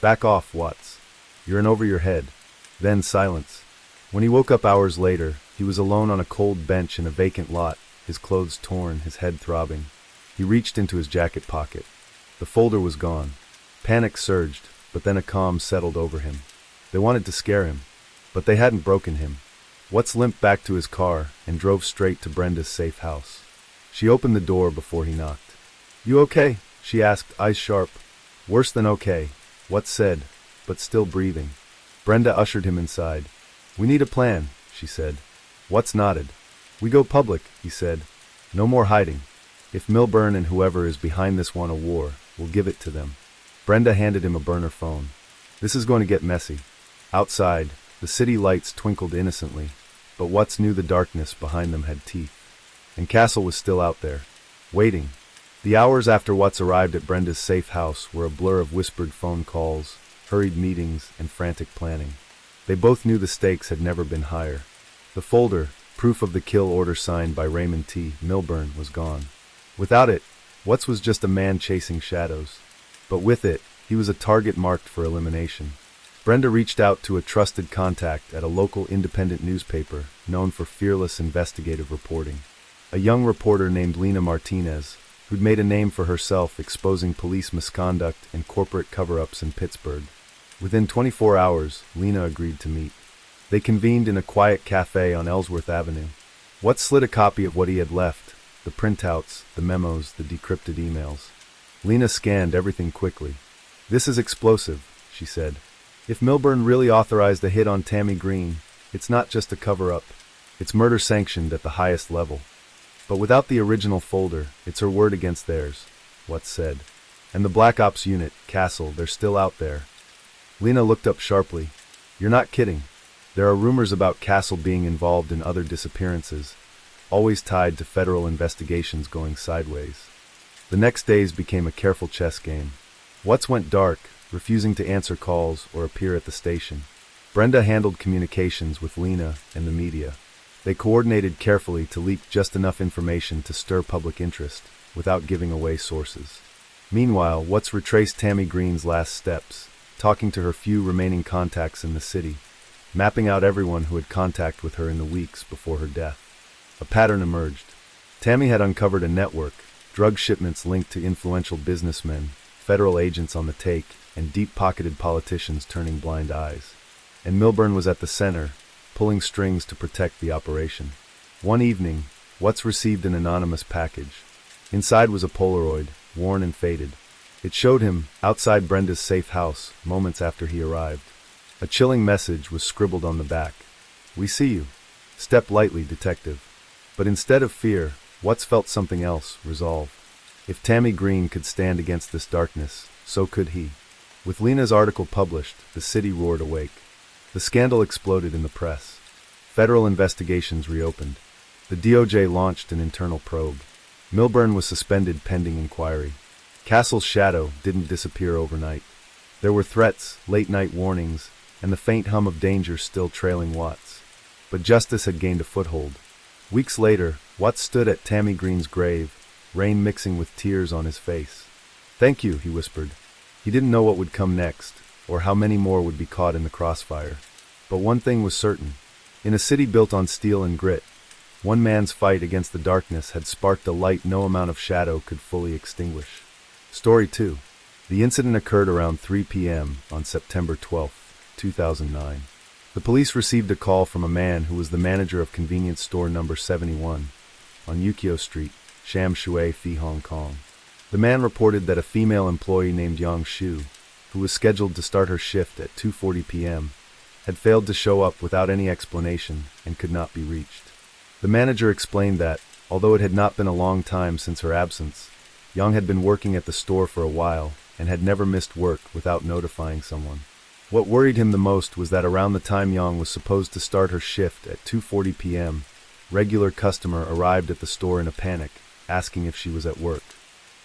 "Back off, Watts. You're in over your head." Then silence. When he woke up hours later, he was alone on a cold bench in a vacant lot, his clothes torn, his head throbbing. He reached into his jacket pocket. The folder was gone. Panic surged, but then a calm settled over him. They wanted to scare him, but they hadn't broken him. Watts limped back to his car and drove straight to Brenda's safe house. She opened the door before he knocked. "You okay?" she asked, eyes sharp. "Worse than okay," Watts said, but still breathing. Brenda ushered him inside. "We need a plan," she said. Watts nodded. "We go public," he said. "No more hiding. If Milburn and whoever is behind this want a war, we'll give it to them." Brenda handed him a burner phone. "This is going to get messy." Outside, the city lights twinkled innocently, but Watts knew the darkness behind them had teeth. And Castle was still out there, waiting. The hours after Watts arrived at Brenda's safe house were a blur of whispered phone calls, hurried meetings, and frantic planning. They both knew the stakes had never been higher. The folder, proof of the kill order signed by Raymond T. Milburn, was gone. Without it, Watts was just a man chasing shadows. But with it, he was a target marked for elimination. Brenda reached out to a trusted contact at a local independent newspaper known for fearless investigative reporting. A young reporter named Lena Martinez, who'd made a name for herself exposing police misconduct and corporate cover-ups in Pittsburgh. Within 24 hours, Lena agreed to meet. They convened in a quiet cafe on Ellsworth Avenue. Watts slid a copy of what he had left, the printouts, the memos, the decrypted emails. Lena scanned everything quickly. "This is explosive," she said. "If Milburn really authorized a hit on Tammy Green, it's not just a cover-up. It's murder sanctioned at the highest level." "But without the original folder, it's her word against theirs," Watts said. "And the Black Ops unit, Castle, they're still out there." Lena looked up sharply. "You're not kidding. There are rumors about Castle being involved in other disappearances, always tied to federal investigations going sideways." The next days became a careful chess game. Watts went dark, refusing to answer calls or appear at the station. Brenda handled communications with Lena and the media. They coordinated carefully to leak just enough information to stir public interest, without giving away sources. Meanwhile, Watts retraced Tammy Green's last steps, talking to her few remaining contacts in the city, mapping out everyone who had contact with her in the weeks before her death. A pattern emerged. Tammy had uncovered a network, drug shipments linked to influential businessmen, federal agents on the take, and deep-pocketed politicians turning blind eyes. And Milburn was at the center, pulling strings to protect the operation. One evening, Watts received an anonymous package. Inside was a Polaroid, worn and faded. It showed him, outside Brenda's safe house, moments after he arrived. A chilling message was scribbled on the back. "We see you. Step lightly, detective." But instead of fear, Watts felt something else, resolve. If Tammy Green could stand against this darkness, so could he. With Lena's article published, the city roared awake. The scandal exploded in the press. Federal investigations reopened. The DOJ launched an internal probe. Milburn was suspended pending inquiry. Castle's shadow didn't disappear overnight. There were threats, late-night warnings, and the faint hum of danger still trailing Watts. But justice had gained a foothold. Weeks later, Watts stood at Tammy Green's grave, rain mixing with tears on his face. "Thank you," he whispered. He didn't know what would come next, or how many more would be caught in the crossfire. But one thing was certain. In a city built on steel and grit, one man's fight against the darkness had sparked a light no amount of shadow could fully extinguish. Story 2. The incident occurred around 3 p.m. on September 12, 2009. The police received a call from a man who was the manager of convenience store number 71 on Yukio Street, Sham Shui, Phi, Hong Kong. The man reported that a female employee named Yang Shu, who was scheduled to start her shift at 2:40 p.m., had failed to show up without any explanation and could not be reached. The manager explained that, although it had not been a long time since her absence, Yang had been working at the store for a while and had never missed work without notifying someone. What worried him the most was that around the time Yang was supposed to start her shift at 2:40 p.m., regular customer arrived at the store in a panic, asking if she was at work.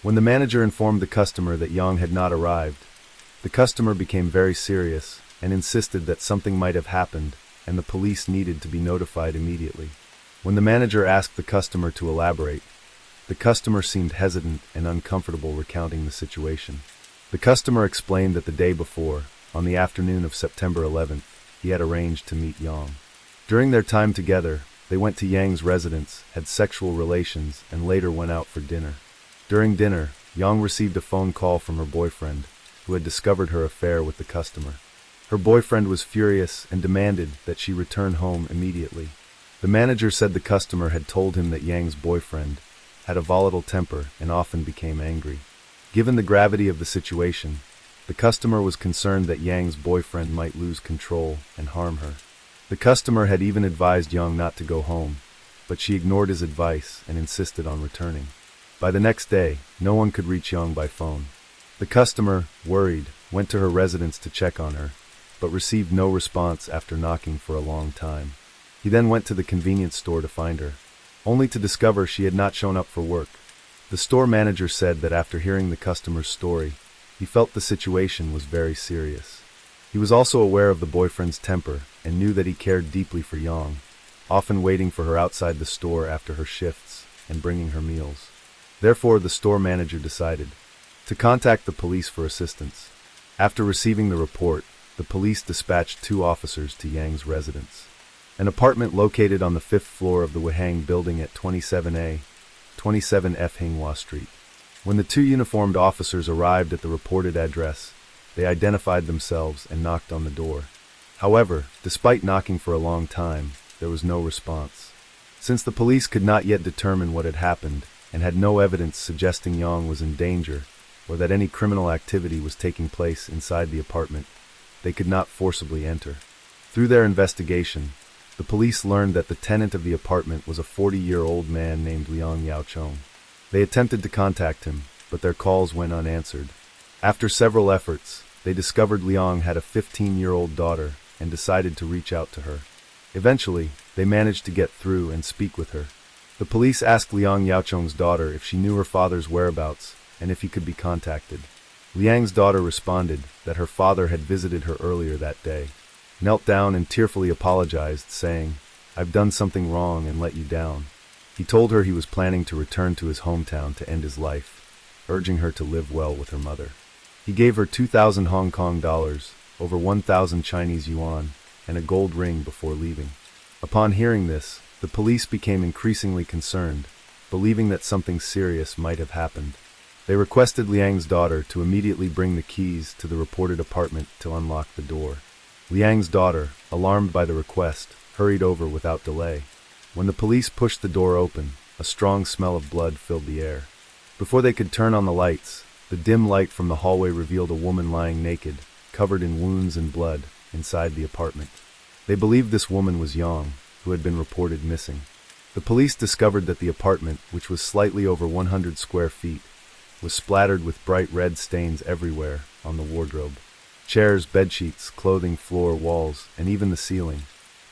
When the manager informed the customer that Yang had not arrived, the customer became very serious and insisted that something might have happened and the police needed to be notified immediately. When the manager asked the customer to elaborate, the customer seemed hesitant and uncomfortable recounting the situation. The customer explained that the day before, on the afternoon of September 11th, he had arranged to meet Yang. During their time together, they went to Yang's residence, had sexual relations, and later went out for dinner. During dinner, Yang received a phone call from her boyfriend, who had discovered her affair with the customer. Her boyfriend was furious and demanded that she return home immediately. The manager said the customer had told him that Yang's boyfriend had a volatile temper and often became angry. Given the gravity of the situation, the customer was concerned that Yang's boyfriend might lose control and harm her. The customer had even advised Yang not to go home, but she ignored his advice and insisted on returning. By the next day, no one could reach Yang by phone. The customer, worried, went to her residence to check on her, but received no response after knocking for a long time. He then went to the convenience store to find her, only to discover she had not shown up for work. The store manager said that after hearing the customer's story, he felt the situation was very serious. He was also aware of the boyfriend's temper and knew that he cared deeply for Yang, often waiting for her outside the store after her shifts and bringing her meals. Therefore, the store manager decided to contact the police for assistance. After receiving the report, the police dispatched 2 officers to Yang's residence, an apartment located on the 5th floor of the Weihang building at 27A, 27F Hinghua Street. When the 2 uniformed officers arrived at the reported address, they identified themselves and knocked on the door. However, despite knocking for a long time, there was no response. Since the police could not yet determine what had happened and had no evidence suggesting Yang was in danger or that any criminal activity was taking place inside the apartment, they could not forcibly enter. Through their investigation, the police learned that the tenant of the apartment was a 40-year-old man named Liang Yaochong. They attempted to contact him, but their calls went unanswered. After several efforts, they discovered Liang had a 15-year-old daughter and decided to reach out to her. Eventually, they managed to get through and speak with her. The police asked Liang Yaochong's daughter if she knew her father's whereabouts and if he could be contacted. Liang's daughter responded that her father had visited her earlier that day, knelt down and tearfully apologized, saying, "I've done something wrong and let you down." He told her he was planning to return to his hometown to end his life, urging her to live well with her mother. He gave her 2,000 Hong Kong dollars, over 1,000 Chinese yuan, and a gold ring before leaving. Upon hearing this, the police became increasingly concerned, believing that something serious might have happened. They requested Liang's daughter to immediately bring the keys to the reported apartment to unlock the door. Liang's daughter, alarmed by the request, hurried over without delay. When the police pushed the door open, a strong smell of blood filled the air. Before they could turn on the lights, the dim light from the hallway revealed a woman lying naked, covered in wounds and blood, inside the apartment. They believed this woman was Yang, who had been reported missing. The police discovered that the apartment, which was slightly over 100 square feet, was splattered with bright red stains everywhere on the wardrobe. Chairs, bedsheets, clothing, floor, walls, and even the ceiling.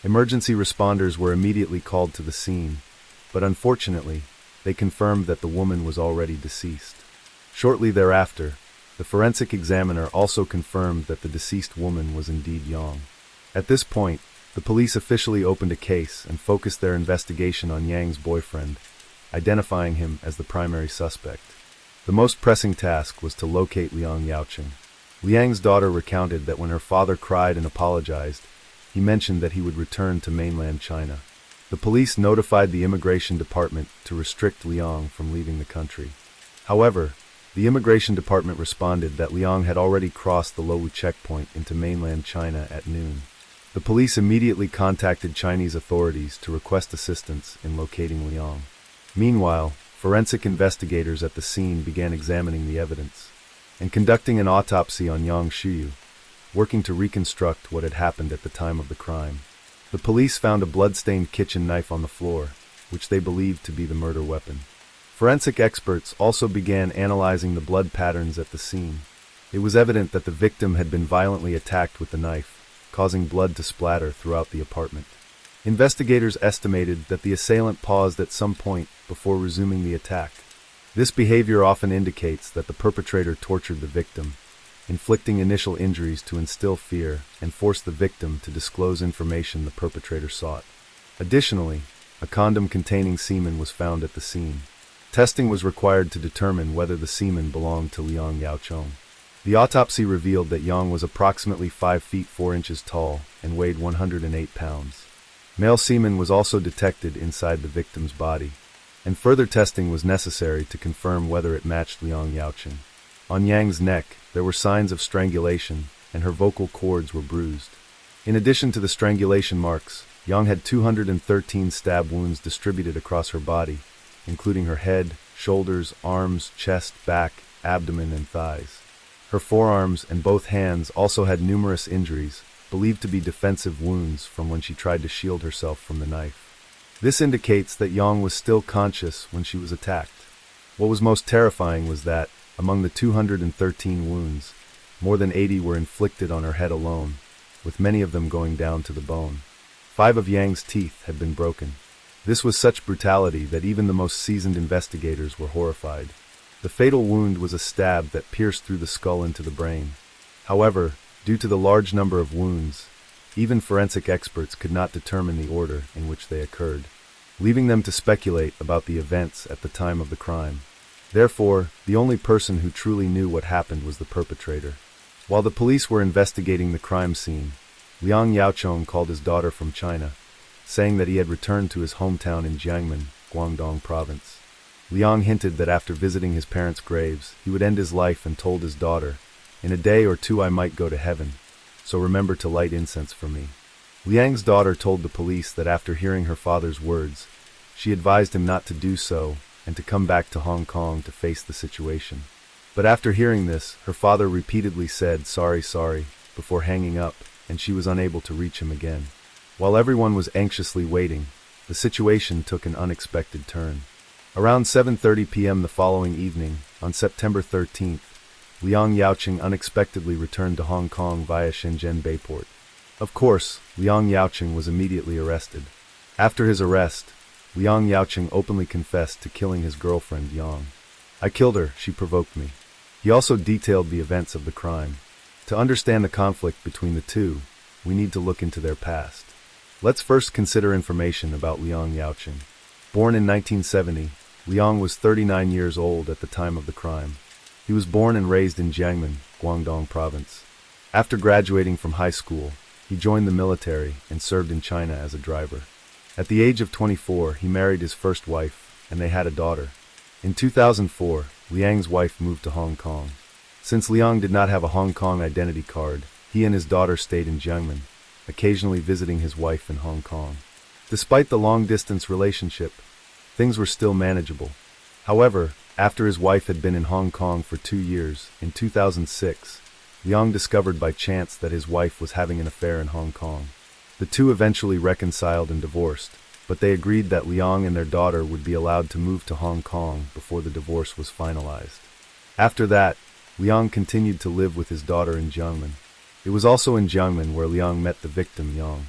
Emergency responders were immediately called to the scene, but unfortunately, they confirmed that the woman was already deceased. Shortly thereafter, the forensic examiner also confirmed that the deceased woman was indeed Yang. At this point, the police officially opened a case and focused their investigation on Yang's boyfriend, identifying him as the primary suspect. The most pressing task was to locate Liang Yaocheng. Liang's daughter recounted that when her father cried and apologized, he mentioned that he would return to mainland China. The police notified the immigration department to restrict Liang from leaving the country. However, the immigration department responded that Liang had already crossed the Lowu checkpoint into mainland China at noon. The police immediately contacted Chinese authorities to request assistance in locating Liang. Meanwhile, forensic investigators at the scene began examining the evidence and conducting an autopsy on Yang Shuyu, working to reconstruct what had happened at the time of the crime. The police found a blood-stained kitchen knife on the floor, which they believed to be the murder weapon. Forensic experts also began analyzing the blood patterns at the scene. It was evident that the victim had been violently attacked with the knife, causing blood to splatter throughout the apartment. Investigators estimated that the assailant paused at some point before resuming the attack. This behavior often indicates that the perpetrator tortured the victim, inflicting initial injuries to instill fear and force the victim to disclose information the perpetrator sought. Additionally, a condom containing semen was found at the scene. Testing was required to determine whether the semen belonged to Liang Yaocheng. The autopsy revealed that Yang was approximately 5 feet 4 inches tall and weighed 108 pounds. Male semen was also detected inside the victim's body, and further testing was necessary to confirm whether it matched Liang Yaocheng. On Yang's neck, there were signs of strangulation, and her vocal cords were bruised. In addition to the strangulation marks, Yang had 213 stab wounds distributed across her body, including her head, shoulders, arms, chest, back, abdomen, and thighs. Her forearms and both hands also had numerous injuries, believed to be defensive wounds from when she tried to shield herself from the knife. This indicates that Yang was still conscious when she was attacked. What was most terrifying was that, among the 213 wounds, more than 80 were inflicted on her head alone, with many of them going down to the bone. 5 of Yang's teeth had been broken. This was such brutality that even the most seasoned investigators were horrified. The fatal wound was a stab that pierced through the skull into the brain. However, due to the large number of wounds, even forensic experts could not determine the order in which they occurred, leaving them to speculate about the events at the time of the crime. Therefore, the only person who truly knew what happened was the perpetrator. While the police were investigating the crime scene, Liang Yaocheng called his daughter from China, saying that he had returned to his hometown in Jiangmen, Guangdong province. Liang hinted that after visiting his parents' graves, he would end his life and told his daughter, "In a day or two I might go to heaven, so remember to light incense for me." Liang's daughter told the police that after hearing her father's words, she advised him not to do so and to come back to Hong Kong to face the situation. But after hearing this, her father repeatedly said sorry before hanging up, and she was unable to reach him again. While everyone was anxiously waiting, the situation took an unexpected turn. Around 7:30 p.m. the following evening, on September 13th, Liang Yaocheng unexpectedly returned to Hong Kong via Shenzhen Bayport. Of course, Liang Yaocheng was immediately arrested. After his arrest, Liang Yaocheng openly confessed to killing his girlfriend Yang. "I killed her, she provoked me." He also detailed the events of the crime. To understand the conflict between the two, we need to look into their past. Let's first consider information about Liang Yaocheng. Born in 1970, Liang was 39 years old at the time of the crime. He was born and raised in Jiangmen, Guangdong province. After graduating from high school, he joined the military and served in China as a driver. At the age of 24, he married his first wife, and they had a daughter. In 2004, Liang's wife moved to Hong Kong. Since Liang did not have a Hong Kong identity card, he and his daughter stayed in Jiangmen, occasionally visiting his wife in Hong Kong. Despite the long-distance relationship, things were still manageable. However, after his wife had been in Hong Kong for 2 years, in 2006, Liang discovered by chance that his wife was having an affair in Hong Kong. The two eventually reconciled and divorced, but they agreed that Liang and their daughter would be allowed to move to Hong Kong before the divorce was finalized. After that, Liang continued to live with his daughter in Jiangmen. It was also in Jiangmen where Liang met the victim Yang.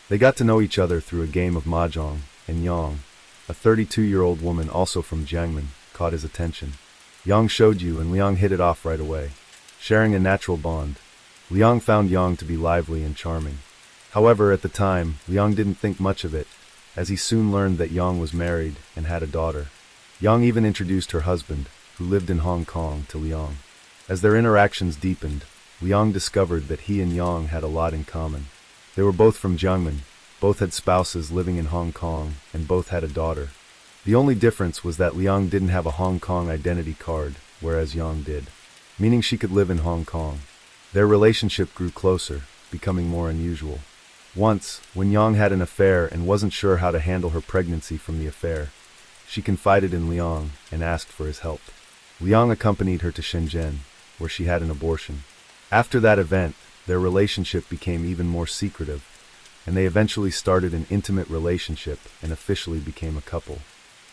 They got to know each other through a game of mahjong, and Yang, a 32-year-old woman also from Jiangmen, caught his attention. Yang showed you and Liang hit it off right away. Sharing a natural bond, Liang found Yang to be lively and charming. However, at the time, Liang didn't think much of it, as he soon learned that Yang was married and had a daughter. Yang even introduced her husband, who lived in Hong Kong, to Liang. As their interactions deepened, Liang discovered that he and Yang had a lot in common. They were both from Jiangmen, both had spouses living in Hong Kong, and both had a daughter. The only difference was that Liang didn't have a Hong Kong identity card, whereas Yang did, meaning she could live in Hong Kong. Their relationship grew closer, becoming more unusual. Once, when Yang had an affair and wasn't sure how to handle her pregnancy from the affair, she confided in Liang and asked for his help. Liang accompanied her to Shenzhen, where she had an abortion. After that event, their relationship became even more secretive, and they eventually started an intimate relationship and officially became a couple.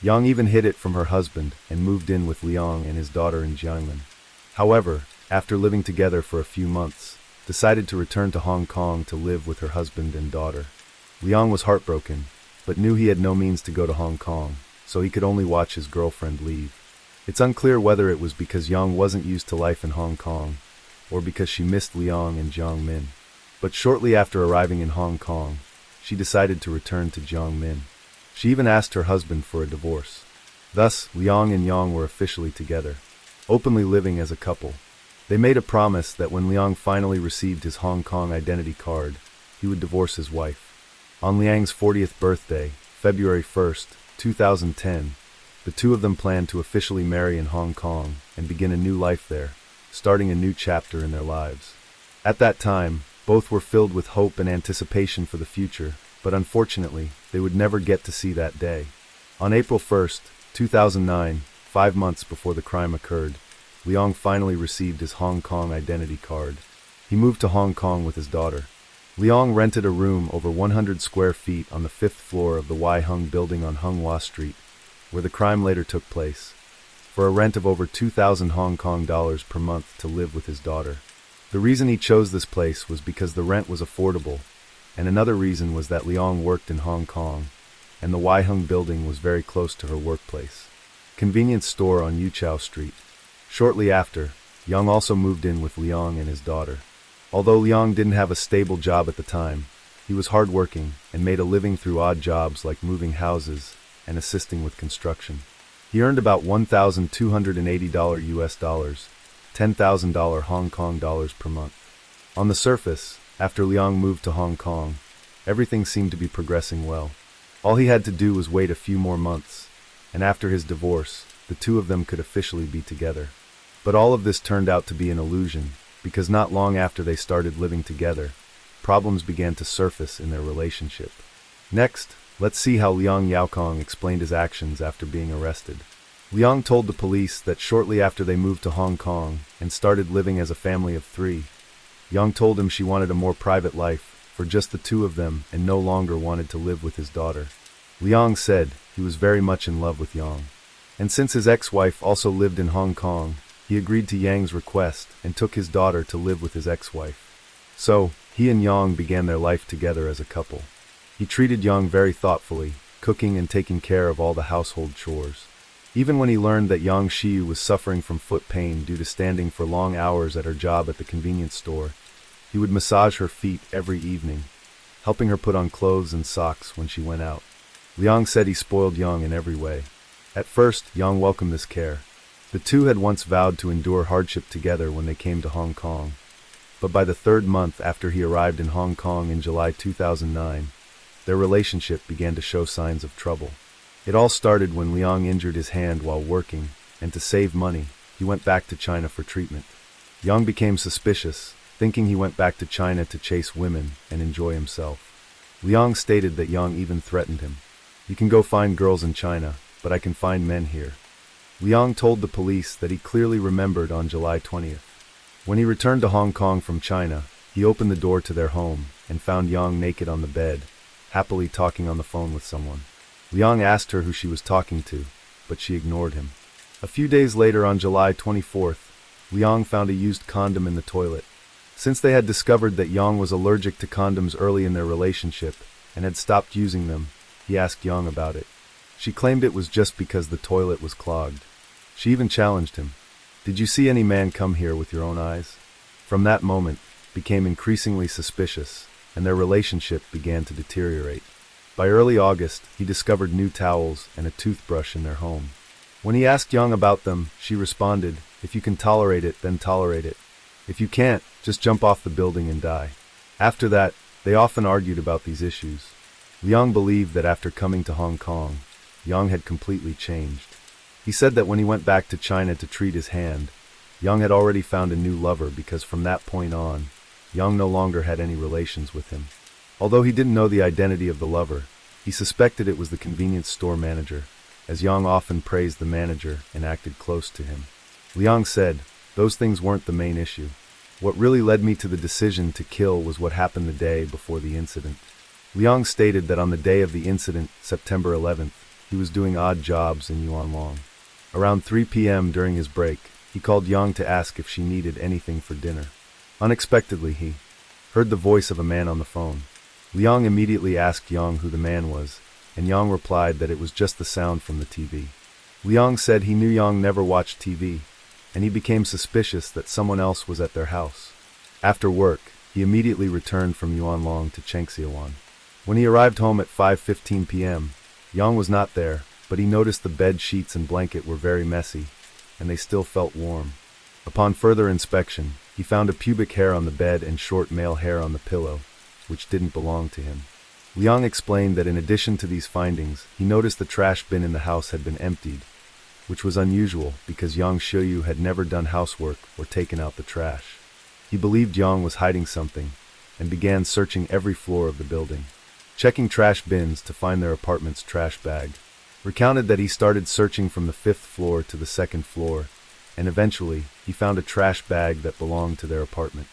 Yang even hid it from her husband and moved in with Liang and his daughter in Jiangmen. However, after living together for a few months, decided to return to Hong Kong to live with her husband and daughter. Liang was heartbroken, but knew he had no means to go to Hong Kong, so he could only watch his girlfriend leave. It's unclear whether it was because Yang wasn't used to life in Hong Kong, or because she missed Liang and Jiangmen. But shortly after arriving in Hong Kong, she decided to return to Jiangmen. She even asked her husband for a divorce. Thus, Liang and Yang were officially together, openly living as a couple. They made a promise that when Liang finally received his Hong Kong identity card, he would divorce his wife. On Liang's 40th birthday, February 1st, 2010, the two of them planned to officially marry in Hong Kong and begin a new life there, starting a new chapter in their lives. At that time, both were filled with hope and anticipation for the future, but unfortunately, they would never get to see that day. On April 1st, 2009, 5 months before the crime occurred, Liang finally received his Hong Kong identity card. He moved to Hong Kong with his daughter. Liang rented a room over 100 square feet on the 5th floor of the Wai Hung building on Hung Hua Street, where the crime later took place, for a rent of over 2,000 Hong Kong dollars per month to live with his daughter. The reason he chose this place was because the rent was affordable, and another reason was that Liang worked in Hong Kong, and the Wai Hung building was very close to her workplace. Convenience store on Yuchao Street. Shortly after, Yang also moved in with Liang and his daughter. Although Liang didn't have a stable job at the time, he was hardworking and made a living through odd jobs like moving houses and assisting with construction. He earned about $1,280 US dollars, $10,000 Hong Kong dollars per month. On the surface, after Liang moved to Hong Kong, everything seemed to be progressing well. All he had to do was wait a few more months, and after his divorce, the two of them could officially be together. But all of this turned out to be an illusion, because not long after they started living together, problems began to surface in their relationship. Next, let's see how Liang Yaokong explained his actions after being arrested. Liang told the police that shortly after they moved to Hong Kong and started living as a family of 3, Yang told him she wanted a more private life for just the two of them and no longer wanted to live with his daughter. Liang said he was very much in love with Yang. And since his ex-wife also lived in Hong Kong, he agreed to Yang's request and took his daughter to live with his ex-wife. So, he and Yang began their life together as a couple. He treated Yang very thoughtfully, cooking and taking care of all the household chores. Even when he learned that Yang Shiyu was suffering from foot pain due to standing for long hours at her job at the convenience store, he would massage her feet every evening, helping her put on clothes and socks when she went out. Liang said he spoiled Yang in every way. At first, Yang welcomed this care. The two had once vowed to endure hardship together when they came to Hong Kong. But by the 3rd month after he arrived in Hong Kong in July 2009, their relationship began to show signs of trouble. It all started when Liang injured his hand while working, and to save money, he went back to China for treatment. Yang became suspicious, thinking he went back to China to chase women and enjoy himself. Liang stated that Yang even threatened him. "You can go find girls in China, but I can find men here." Liang told the police that he clearly remembered on July 20th. When he returned to Hong Kong from China, he opened the door to their home and found Yang naked on the bed, happily talking on the phone with someone. Liang asked her who she was talking to, but she ignored him. A few days later on July 24th, Liang found a used condom in the toilet. Since they had discovered that Yang was allergic to condoms early in their relationship and had stopped using them, he asked Yang about it. She claimed it was just because the toilet was clogged. She even challenged him. "Did you see any man come here with your own eyes?" From that moment, became increasingly suspicious, and their relationship began to deteriorate. By early August, he discovered new towels and a toothbrush in their home. When he asked Yang about them, she responded, "If you can tolerate it, then tolerate it. If you can't, just jump off the building and die." After that, they often argued about these issues. Liang believed that after coming to Hong Kong, Yang had completely changed. He said that when he went back to China to treat his hand, Yang had already found a new lover because from that point on, Yang no longer had any relations with him. Although he didn't know the identity of the lover, he suspected it was the convenience store manager, as Yang often praised the manager and acted close to him. Liang said, "Those things weren't the main issue. What really led me to the decision to kill was what happened the day before the incident." Liang stated that on the day of the incident, September 11th, he was doing odd jobs in Yuanlong. Around 3 p.m. during his break, he called Yang to ask if she needed anything for dinner. Unexpectedly, he heard the voice of a man on the phone. Liang immediately asked Yang who the man was, and Yang replied that it was just the sound from the TV. Liang said he knew Yang never watched TV, and he became suspicious that someone else was at their house. After work, he immediately returned from Yuanlong to Chengxiawan. When he arrived home at 5:15 p.m., Yang was not there, but he noticed the bed sheets and blanket were very messy, and they still felt warm. Upon further inspection, he found a pubic hair on the bed and short male hair on the pillow, which didn't belong to him. Liang explained that in addition to these findings, he noticed the trash bin in the house had been emptied, which was unusual because Yang Shiyu had never done housework or taken out the trash. He believed Yang was hiding something, and began searching every floor of the building, checking trash bins to find their apartment's trash bag. Recounted that he started searching from the 5th floor to the 2nd floor, and eventually, he found a trash bag that belonged to their apartment.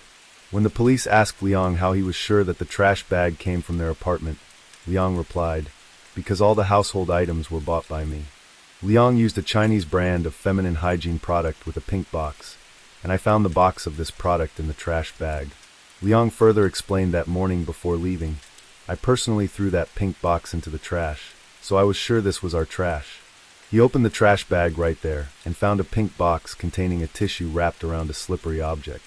When the police asked Liang how he was sure that the trash bag came from their apartment, Liang replied, "Because all the household items were bought by me." Liang used a Chinese brand of feminine hygiene product with a pink box, and I found the box of this product in the trash bag. Liang further explained that morning before leaving, "I personally threw that pink box into the trash, so I was sure this was our trash." He opened the trash bag right there and found a pink box containing a tissue wrapped around a slippery object.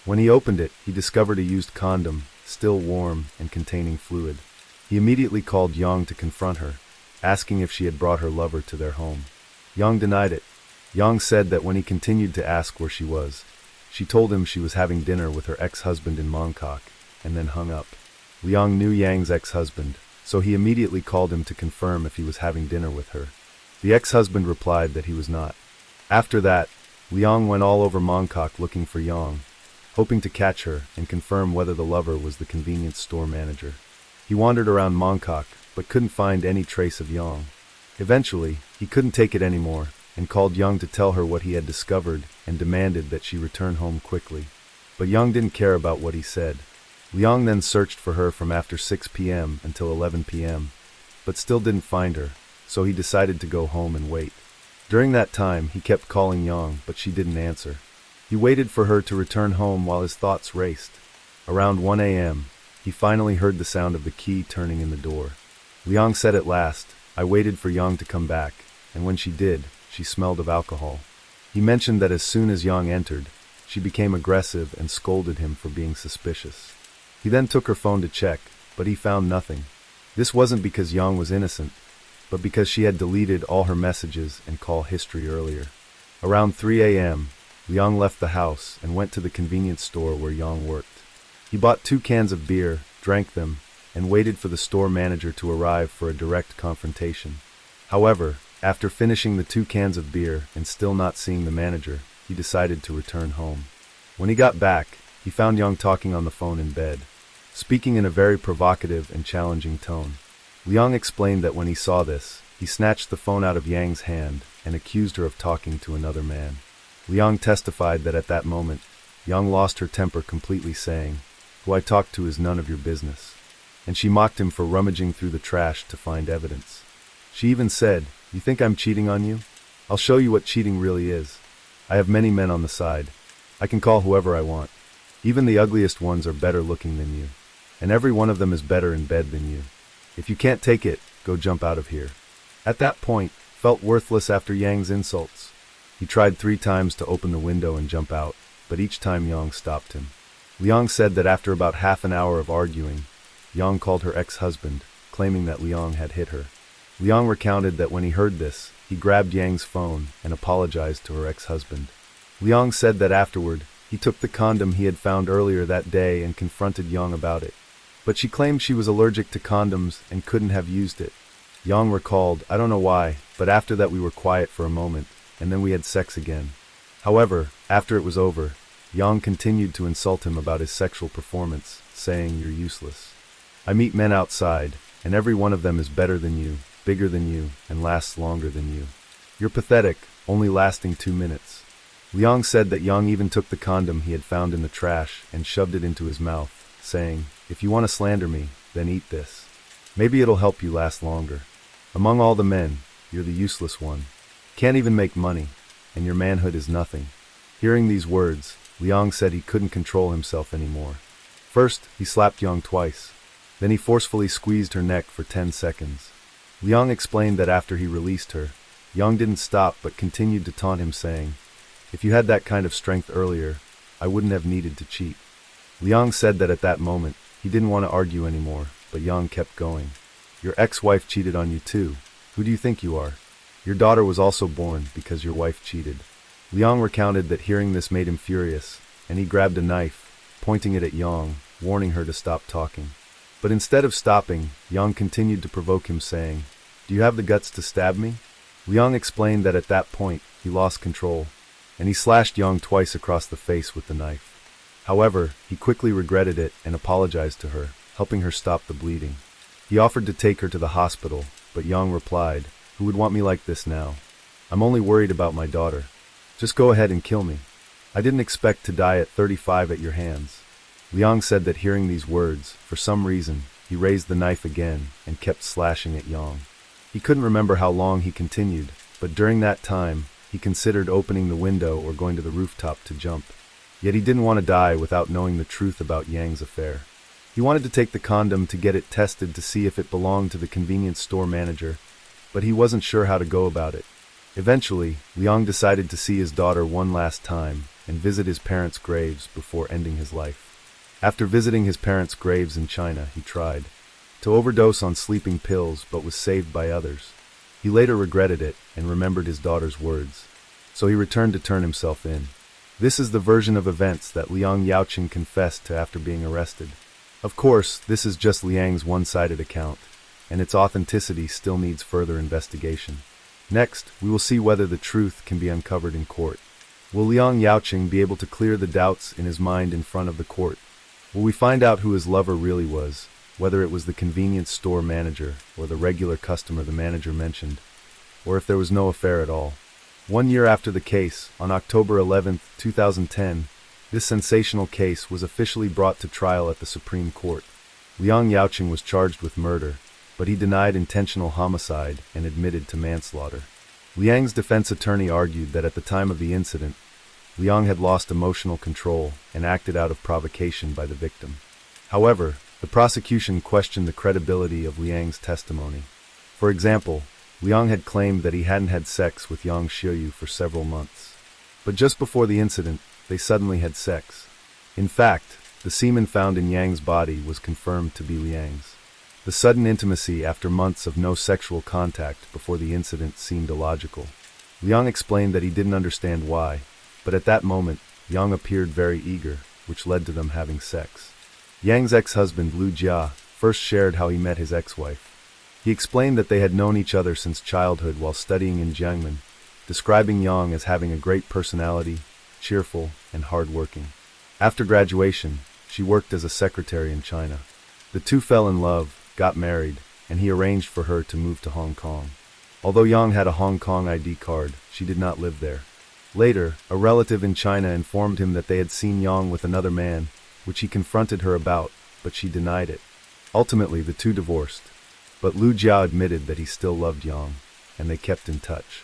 When he opened it, he discovered a used condom, still warm and containing fluid. He immediately called Yang to confront her, asking if she had brought her lover to their home. Yang denied it. Yang said that when he continued to ask where she was, she told him she was having dinner with her ex-husband in Bangkok, and then hung up. Liang knew Yang's ex-husband, so he immediately called him to confirm if he was having dinner with her. The ex-husband replied that he was not. After that, Liang went all over Bangkok looking for Yang, hoping to catch her and confirm whether the lover was the convenience store manager. He wandered around Bangkok, but couldn't find any trace of Yang. Eventually, he couldn't take it anymore, and called Yang to tell her what he had discovered and demanded that she return home quickly. But Yang didn't care about what he said. Liang then searched for her from after 6 p.m. until 11 p.m., but still didn't find her, so he decided to go home and wait. During that time, he kept calling Yang, but she didn't answer. He waited for her to return home while his thoughts raced. Around 1 a.m., he finally heard the sound of the key turning in the door. Liang said at last, "I waited for Yang to come back, and when she did, she smelled of alcohol." He mentioned that as soon as Yang entered, she became aggressive and scolded him for being suspicious. He then took her phone to check, but he found nothing. This wasn't because Yang was innocent, but because she had deleted all her messages and call history earlier. Around 3 a.m., Liang left the house and went to the convenience store where Yang worked. He bought 2 cans of beer, drank them, and waited for the store manager to arrive for a direct confrontation. However, after finishing the 2 cans of beer and still not seeing the manager, he decided to return home. When he got back, he found Yang talking on the phone in bed, speaking in a very provocative and challenging tone. Liang explained that when he saw this, he snatched the phone out of Yang's hand and accused her of talking to another man. Liang testified that at that moment, Yang lost her temper completely, saying, "Who I talk to is none of your business." And she mocked him for rummaging through the trash to find evidence. She even said, "You think I'm cheating on you? I'll show you what cheating really is. I have many men on the side. I can call whoever I want. Even the ugliest ones are better looking than you. And every one of them is better in bed than you. If you can't take it, go jump out of here." At that point, felt worthless after Yang's insults. He tried 3 times to open the window and jump out, but each time Yang stopped him. Liang said that after about half an hour of arguing, Yang called her ex-husband, claiming that Liang had hit her. Liang recounted that when he heard this, he grabbed Yang's phone and apologized to her ex-husband. Liang said that afterward, he took the condom he had found earlier that day and confronted Yang about it. But she claimed she was allergic to condoms and couldn't have used it. Yang recalled, "I don't know why, but after that we were quiet for a moment, and then we had sex again." However, after it was over, Yang continued to insult him about his sexual performance, saying, "You're useless. I meet men outside, and every one of them is better than you, bigger than you, and lasts longer than you. You're pathetic, only lasting 2 minutes. Liang said that Yang even took the condom he had found in the trash and shoved it into his mouth, saying, "If you want to slander me, then eat this. Maybe it'll help you last longer. Among all the men, you're the useless one. Can't even make money, and your manhood is nothing." Hearing these words, Liang said he couldn't control himself anymore. First, he slapped Yang twice. Then he forcefully squeezed her neck for 10 seconds. Liang explained that after he released her, Yang didn't stop but continued to taunt him, saying, "If you had that kind of strength earlier, I wouldn't have needed to cheat." Liang said that at that moment, he didn't want to argue anymore, but Yang kept going. "Your ex-wife cheated on you too. Who do you think you are? Your daughter was also born because your wife cheated." Liang recounted that hearing this made him furious, and he grabbed a knife, pointing it at Yang, warning her to stop talking. But instead of stopping, Yang continued to provoke him, saying, "Do you have the guts to stab me?" Liang explained that at that point, he lost control, and he slashed Yang twice across the face with the knife. However, he quickly regretted it and apologized to her, helping her stop the bleeding. He offered to take her to the hospital, but Yang replied, "Who would want me like this now? I'm only worried about my daughter. Just go ahead and kill me. I didn't expect to die at 35 at your hands." Liang said that hearing these words, for some reason, he raised the knife again and kept slashing at Yang. He couldn't remember how long he continued, but during that time, he considered opening the window or going to the rooftop to jump. Yet he didn't want to die without knowing the truth about Yang's affair. He wanted to take the condom to get it tested to see if it belonged to the convenience store manager, but he wasn't sure how to go about it. Eventually, Liang decided to see his daughter one last time and visit his parents' graves before ending his life. After visiting his parents' graves in China, he tried to overdose on sleeping pills but was saved by others. He later regretted it and remembered his daughter's words. So he returned to turn himself in. This is the version of events that Liang Yaoqing confessed to after being arrested. Of course, this is just Liang's one-sided account, and its authenticity still needs further investigation. Next, we will see whether the truth can be uncovered in court. Will Liang Yaoqing be able to clear the doubts in his mind in front of the court? Will we find out who his lover really was, whether it was the convenience store manager or the regular customer the manager mentioned, or if there was no affair at all? 1 year after the case, on October 11, 2010, this sensational case was officially brought to trial at the Supreme Court. Liang Yaoqing was charged with murder, but he denied intentional homicide and admitted to manslaughter. Liang's defense attorney argued that at the time of the incident, Liang had lost emotional control and acted out of provocation by the victim. However, the prosecution questioned the credibility of Liang's testimony. For example, Liang had claimed that he hadn't had sex with Yang Xiaoyu for several months. But just before the incident, they suddenly had sex. In fact, the semen found in Yang's body was confirmed to be Liang's. The sudden intimacy after months of no sexual contact before the incident seemed illogical. Liang explained that he didn't understand why, but at that moment, Yang appeared very eager, which led to them having sex. Yang's ex-husband Lu Jia first shared how he met his ex-wife. He explained that they had known each other since childhood while studying in Jiangmen, describing Yang as having a great personality, cheerful, and hardworking. After graduation, she worked as a secretary in China. The two fell in love, got married, and he arranged for her to move to Hong Kong. Although Yang had a Hong Kong ID card, she did not live there. Later, a relative in China informed him that they had seen Yang with another man, which he confronted her about, but she denied it. Ultimately, the two divorced. But Lu Jia admitted that he still loved Yang, and they kept in touch.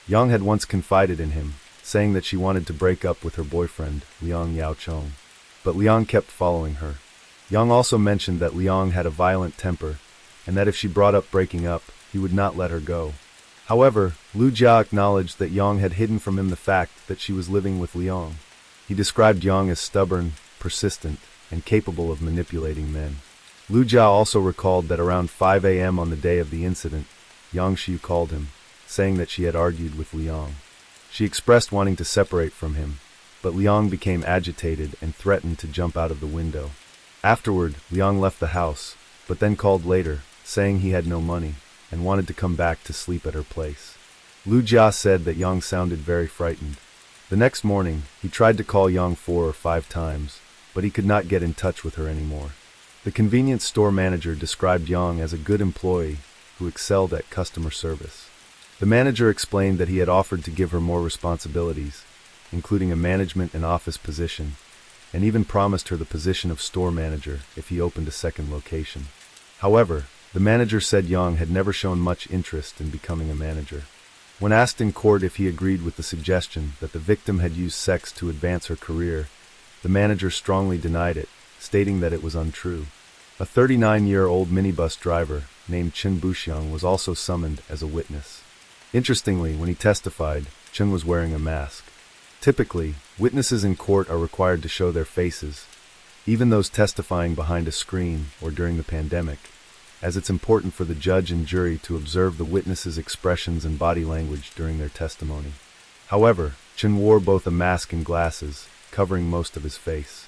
Yang had once confided in him, saying that she wanted to break up with her boyfriend, Liang Yaoqing. But Liang kept following her. Yang also mentioned that Liang had a violent temper, and that if she brought up breaking up, he would not let her go. However, Lu Jia acknowledged that Yang had hidden from him the fact that she was living with Liang. He described Yang as stubborn, persistent, and capable of manipulating men. Lu Jia also recalled that around 5 a.m. on the day of the incident, Yang Xiu called him, saying that she had argued with Liang. She expressed wanting to separate from him, but Liang became agitated and threatened to jump out of the window. Afterward, Liang left the house, but then called later, saying he had no money, and wanted to come back to sleep at her place. Lu Jia said that Yang sounded very frightened. The next morning, he tried to call Yang 4 or 5 times, but he could not get in touch with her anymore. The convenience store manager described Yang as a good employee who excelled at customer service. The manager explained that he had offered to give her more responsibilities, including a management and office position, and even promised her the position of store manager if he opened a second location. However, the manager said Yang had never shown much interest in becoming a manager. When asked in court if he agreed with the suggestion that the victim had used sex to advance her career, the manager strongly denied it, stating that it was untrue. A 39-year-old minibus driver named Chen Buxiang was also summoned as a witness. Interestingly, when he testified, Chen was wearing a mask. Typically, witnesses in court are required to show their faces, even those testifying behind a screen or during the pandemic, as it's important for the judge and jury to observe the witnesses' expressions and body language during their testimony. However, Chen wore both a mask and glasses, covering most of his face.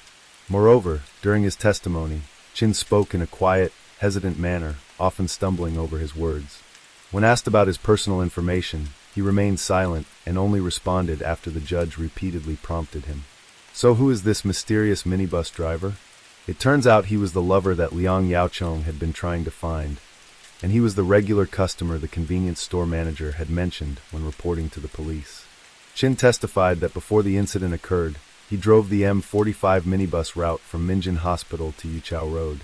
Moreover, during his testimony, Chen spoke in a quiet, hesitant manner, often stumbling over his words. When asked about his personal information, he remained silent and only responded after the judge repeatedly prompted him. So who is this mysterious minibus driver? It turns out he was the lover that Liang Yaoqing had been trying to find, and he was the regular customer the convenience store manager had mentioned when reporting to the police. Chen testified that before the incident occurred, he drove the M45 minibus route from Minjin Hospital to Yuchao Road.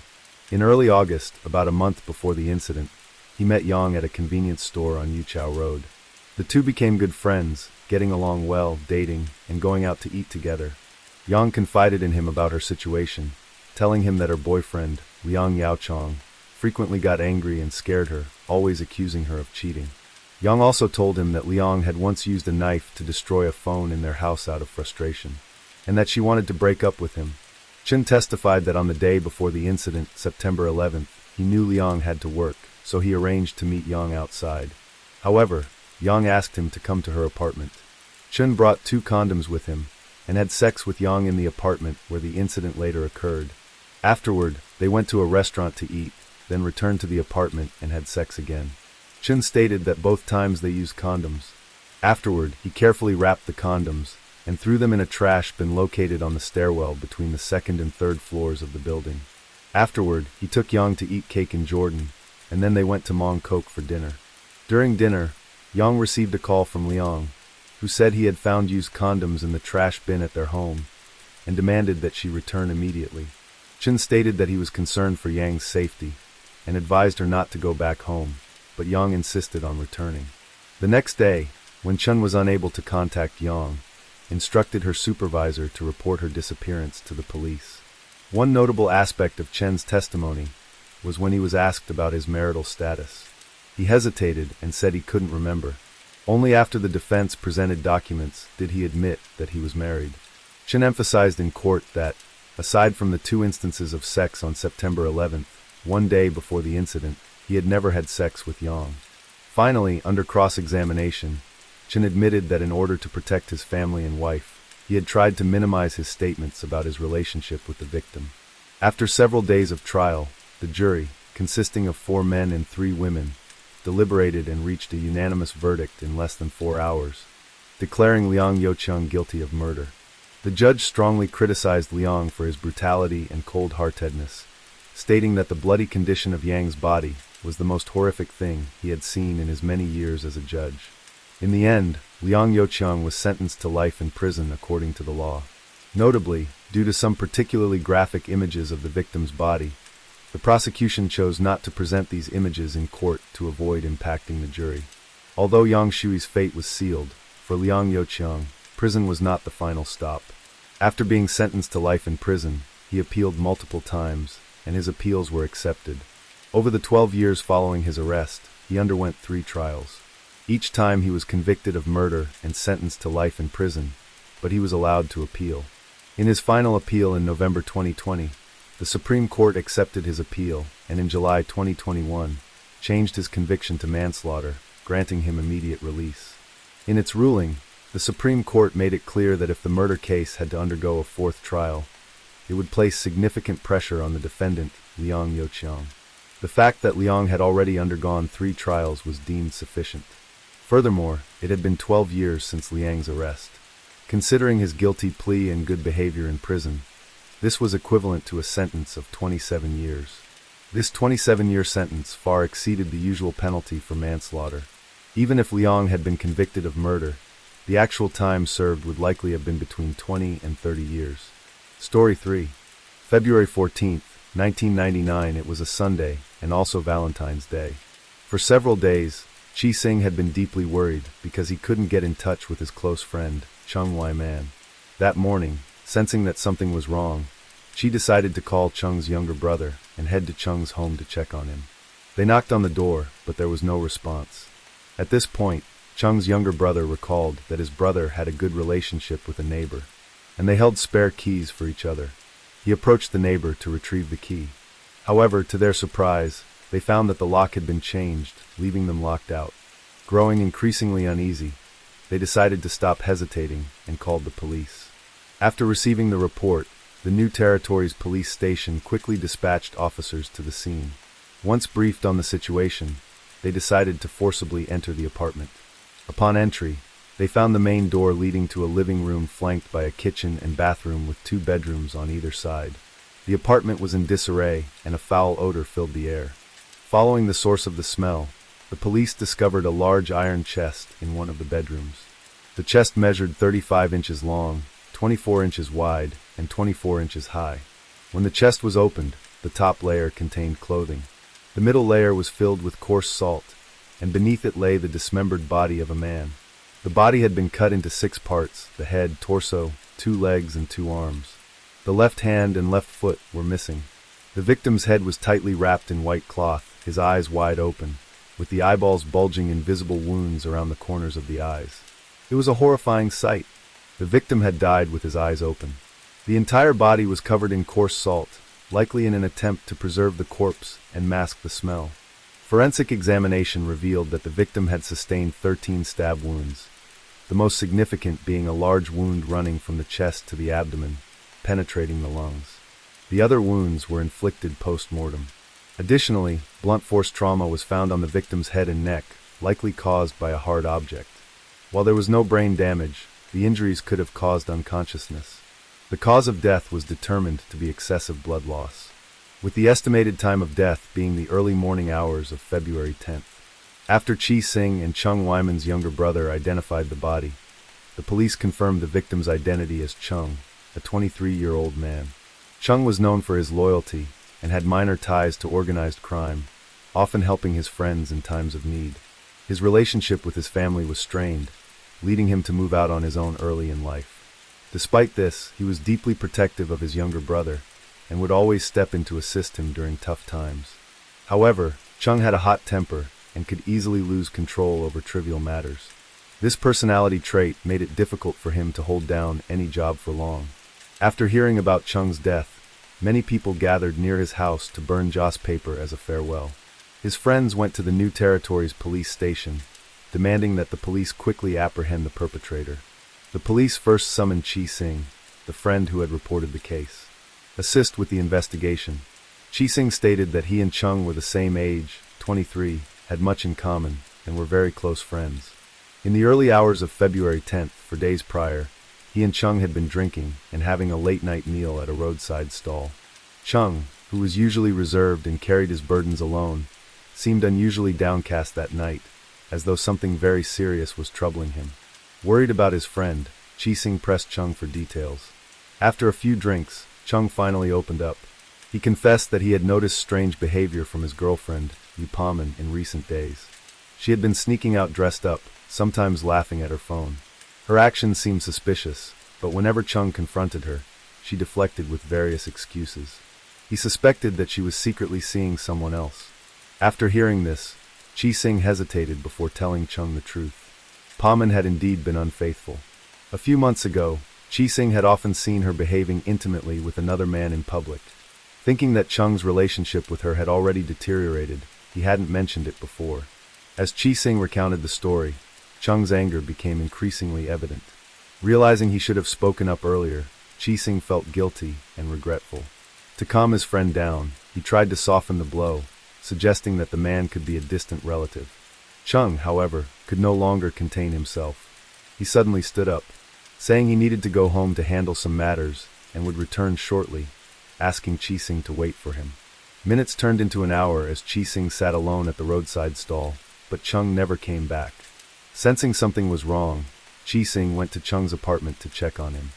In early August, about a month before the incident, he met Yang at a convenience store on Yuchao Road. The two became good friends, getting along well, dating, and going out to eat together. Yang confided in him about her situation, telling him that her boyfriend, Liang Yaoqing, frequently got angry and scared her, always accusing her of cheating. Yang also told him that Liang had once used a knife to destroy a phone in their house out of frustration, and that she wanted to break up with him. Chen testified that on the day before the incident, September 11th, he knew Liang had to work, so he arranged to meet Yang outside. However, Yang asked him to come to her apartment. Chun brought 2 condoms with him and had sex with Yang in the apartment where the incident later occurred. Afterward, they went to a restaurant to eat, then returned to the apartment and had sex again. Chun stated that both times they used condoms. Afterward, he carefully wrapped the condoms and threw them in a trash bin located on the stairwell between the 2nd and 3rd floors of the building. Afterward, he took Yang to eat cake in Jordan, and then they went to Mong Kok for dinner. During dinner, Yang received a call from Liang, who said he had found used condoms in the trash bin at their home, and demanded that she return immediately. Chun stated that he was concerned for Yang's safety, and advised her not to go back home, but Yang insisted on returning. The next day, when Chun was unable to contact Yang, instructed her supervisor to report her disappearance to the police. One notable aspect of Chen's testimony was when he was asked about his marital status. He hesitated and said he couldn't remember. Only after the defense presented documents did he admit that he was married. Chen emphasized in court that, aside from the 2 instances of sex on September 11th, one day before the incident, he had never had sex with Yang. Finally, under cross-examination, Chen admitted that in order to protect his family and wife, he had tried to minimize his statements about his relationship with the victim. After several days of trial, the jury, consisting of 4 men and 3 women, deliberated and reached a unanimous verdict in less than 4 hours, declaring Liang Youcheng guilty of murder. The judge strongly criticized Liang for his brutality and cold-heartedness, stating that the bloody condition of Yang's body was the most horrific thing he had seen in his many years as a judge. In the end, Liang Youcheng was sentenced to life in prison according to the law. Notably, due to some particularly graphic images of the victim's body, the prosecution chose not to present these images in court to avoid impacting the jury. Although Yang Shui's fate was sealed, for Liang Youcheng, prison was not the final stop. After being sentenced to life in prison, he appealed multiple times, and his appeals were accepted. Over the 12 years following his arrest, he underwent 3 trials. Each time he was convicted of murder and sentenced to life in prison, but he was allowed to appeal. In his final appeal in November 2020, the Supreme Court accepted his appeal and in July 2021 changed his conviction to manslaughter, granting him immediate release. In its ruling, the Supreme Court made it clear that if the murder case had to undergo a 4th trial, it would place significant pressure on the defendant, Liang Youcheng. The fact that Liang had already undergone 3 trials was deemed sufficient. Furthermore, it had been 12 years since Liang's arrest. Considering his guilty plea and good behavior in prison, this was equivalent to a sentence of 27 years. This 27-year sentence far exceeded the usual penalty for manslaughter. Even if Liang had been convicted of murder, the actual time served would likely have been between 20 and 30 years. Story 3. February 14th, 1999. It was a Sunday, and also Valentine's Day. For several days, Chi Sing had been deeply worried because he couldn't get in touch with his close friend, Chung Wai-man. That morning, sensing that something was wrong, Chi decided to call Chung's younger brother and head to Chung's home to check on him. They knocked on the door, but there was no response. At this point, Chung's younger brother recalled that his brother had a good relationship with a neighbor, and they held spare keys for each other. He approached the neighbor to retrieve the key. However, to their surprise, they found that the lock had been changed, leaving them locked out. Growing increasingly uneasy, they decided to stop hesitating and called the police. After receiving the report, the New Territories police station quickly dispatched officers to the scene. Once briefed on the situation, they decided to forcibly enter the apartment. Upon entry, they found the main door leading to a living room flanked by a kitchen and bathroom with 2 bedrooms on either side. The apartment was in disarray, and a foul odor filled the air. Following the source of the smell, the police discovered a large iron chest in one of the bedrooms. The chest measured 35 inches long, 24 inches wide, and 24 inches high. When the chest was opened, the top layer contained clothing. The middle layer was filled with coarse salt, and beneath it lay the dismembered body of a man. The body had been cut into 6 parts: the head, torso, 2 legs, and 2 arms. The left hand and left foot were missing. The victim's head was tightly wrapped in white cloth, his eyes wide open, with the eyeballs bulging in visible wounds around the corners of the eyes. It was a horrifying sight. The victim had died with his eyes open. The entire body was covered in coarse salt, likely in an attempt to preserve the corpse and mask the smell. Forensic examination revealed that the victim had sustained 13 stab wounds, the most significant being a large wound running from the chest to the abdomen, penetrating the lungs. The other wounds were inflicted post-mortem. Additionally, blunt force trauma was found on the victim's head and neck, likely caused by a hard object. While there was no brain damage, the injuries could have caused unconsciousness. The cause of death was determined to be excessive blood loss, with the estimated time of death being the early morning hours of February 10th. After Chi Sing and Chung Wyman's younger brother identified the body, the police confirmed the victim's identity as Chung, a 23-year-old man. Chung was known for his loyalty and had minor ties to organized crime, often helping his friends in times of need. His relationship with his family was strained, leading him to move out on his own early in life. Despite this, he was deeply protective of his younger brother and would always step in to assist him during tough times. However, Chung had a hot temper and could easily lose control over trivial matters. This personality trait made it difficult for him to hold down any job for long. After hearing about Chung's death, many people gathered near his house to burn joss paper as a farewell. His friends went to the New Territories police station, demanding that the police quickly apprehend the perpetrator. The police first summoned Chi Sing, the friend who had reported the case, assist with the investigation. Chi Sing stated that he and Chung were the same age, 23, had much in common, and were very close friends. In the early hours of February 10th, for days prior, he and Chung had been drinking and having a late-night meal at a roadside stall. Chung, who was usually reserved and carried his burdens alone, seemed unusually downcast that night, as though something very serious was troubling him. Worried about his friend, Chi Sing pressed Chung for details. After a few drinks, Chung finally opened up. He confessed that he had noticed strange behavior from his girlfriend, Yu Paman, in recent days. She had been sneaking out dressed up, sometimes laughing at her phone. Her actions seemed suspicious, but whenever Chung confronted her, she deflected with various excuses. He suspected that she was secretly seeing someone else. After hearing this, Chi Sing hesitated before telling Chung the truth. Paman had indeed been unfaithful. A few months ago, Chi Sing had often seen her behaving intimately with another man in public. Thinking that Chung's relationship with her had already deteriorated, he hadn't mentioned it before. As Chi Sing recounted the story, Chung's anger became increasingly evident. Realizing he should have spoken up earlier, Chi Sing felt guilty and regretful. To calm his friend down, he tried to soften the blow, suggesting that the man could be a distant relative. Chung, however, could no longer contain himself. He suddenly stood up, saying he needed to go home to handle some matters and would return shortly, asking Chi Sing to wait for him. Minutes turned into an hour as Chi Sing sat alone at the roadside stall, but Chung never came back. Sensing something was wrong, Chi Sing went to Chung's apartment to check on him.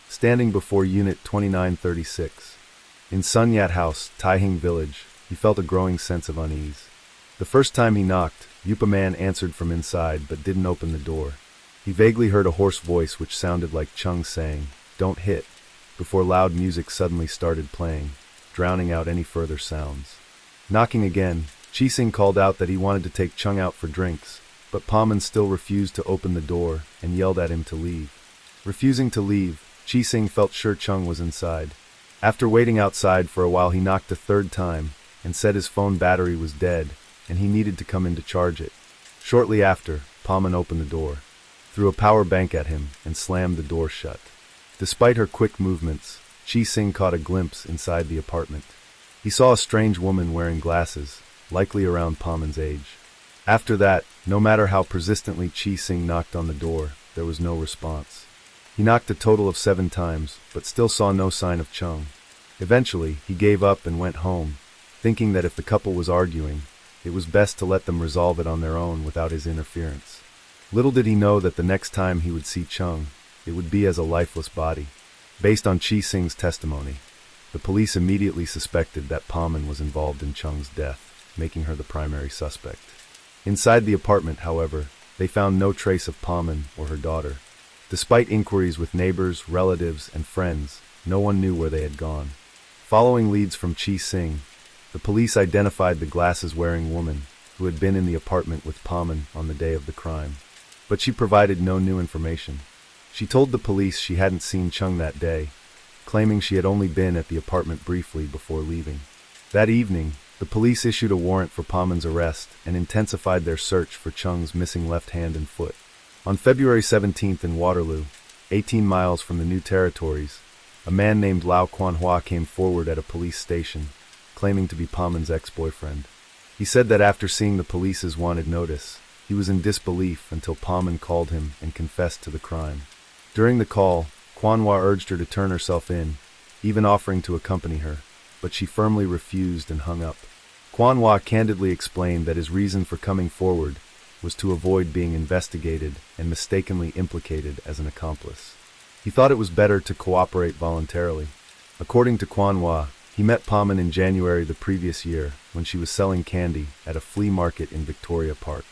Standing before Unit 2936, in Sun Yat House, Taihing Village, he felt a growing sense of unease. The first time he knocked, Yupa Man answered from inside but didn't open the door. He vaguely heard a hoarse voice which sounded like Chung saying, "Don't hit," before loud music suddenly started playing, drowning out any further sounds. Knocking again, Chi Sing called out that he wanted to take Chung out for drinks, but Paman still refused to open the door and yelled at him to leave. Refusing to leave, Chi Sing felt sure Chung was inside. After waiting outside for a while, he knocked a third time and said his phone battery was dead and he needed to come in to charge it. Shortly after, Paman opened the door, threw a power bank at him, and slammed the door shut. Despite her quick movements, Chi Sing caught a glimpse inside the apartment. He saw a strange woman wearing glasses, likely around Paman's age. After that, no matter how persistently Chi Sing knocked on the door, there was no response. He knocked a total of 7 times, but still saw no sign of Chung. Eventually, he gave up and went home, thinking that if the couple was arguing, it was best to let them resolve it on their own without his interference. Little did he know that the next time he would see Chung, it would be as a lifeless body. Based on Chi Sing's testimony, the police immediately suspected that Paman was involved in Chung's death, making her the primary suspect. Inside the apartment, however, they found no trace of Paman or her daughter. Despite inquiries with neighbors, relatives, and friends, no one knew where they had gone. Following leads from Chi Sing, the police identified the glasses-wearing woman who had been in the apartment with Paman on the day of the crime. But she provided no new information. She told the police she hadn't seen Chung that day, claiming she had only been at the apartment briefly before leaving. That evening, The police issued a warrant for Pauman's arrest and intensified their search for Chung's missing left hand and foot. On February 17th in Waterloo, 18 miles from the New Territories, a man named Lau Quanhua came forward at a police station, claiming to be Pauman's ex-boyfriend. He said that after seeing the police's wanted notice, he was in disbelief until Pauman called him and confessed to the crime. During the call, Quanhua urged her to turn herself in, even offering to accompany her, but she firmly refused and hung up. Quanhua candidly explained that his reason for coming forward was to avoid being investigated and mistakenly implicated as an accomplice. He thought it was better to cooperate voluntarily. According to Quanhua, he met Pauman in January the previous year when she was selling candy at a flea market in Victoria Park.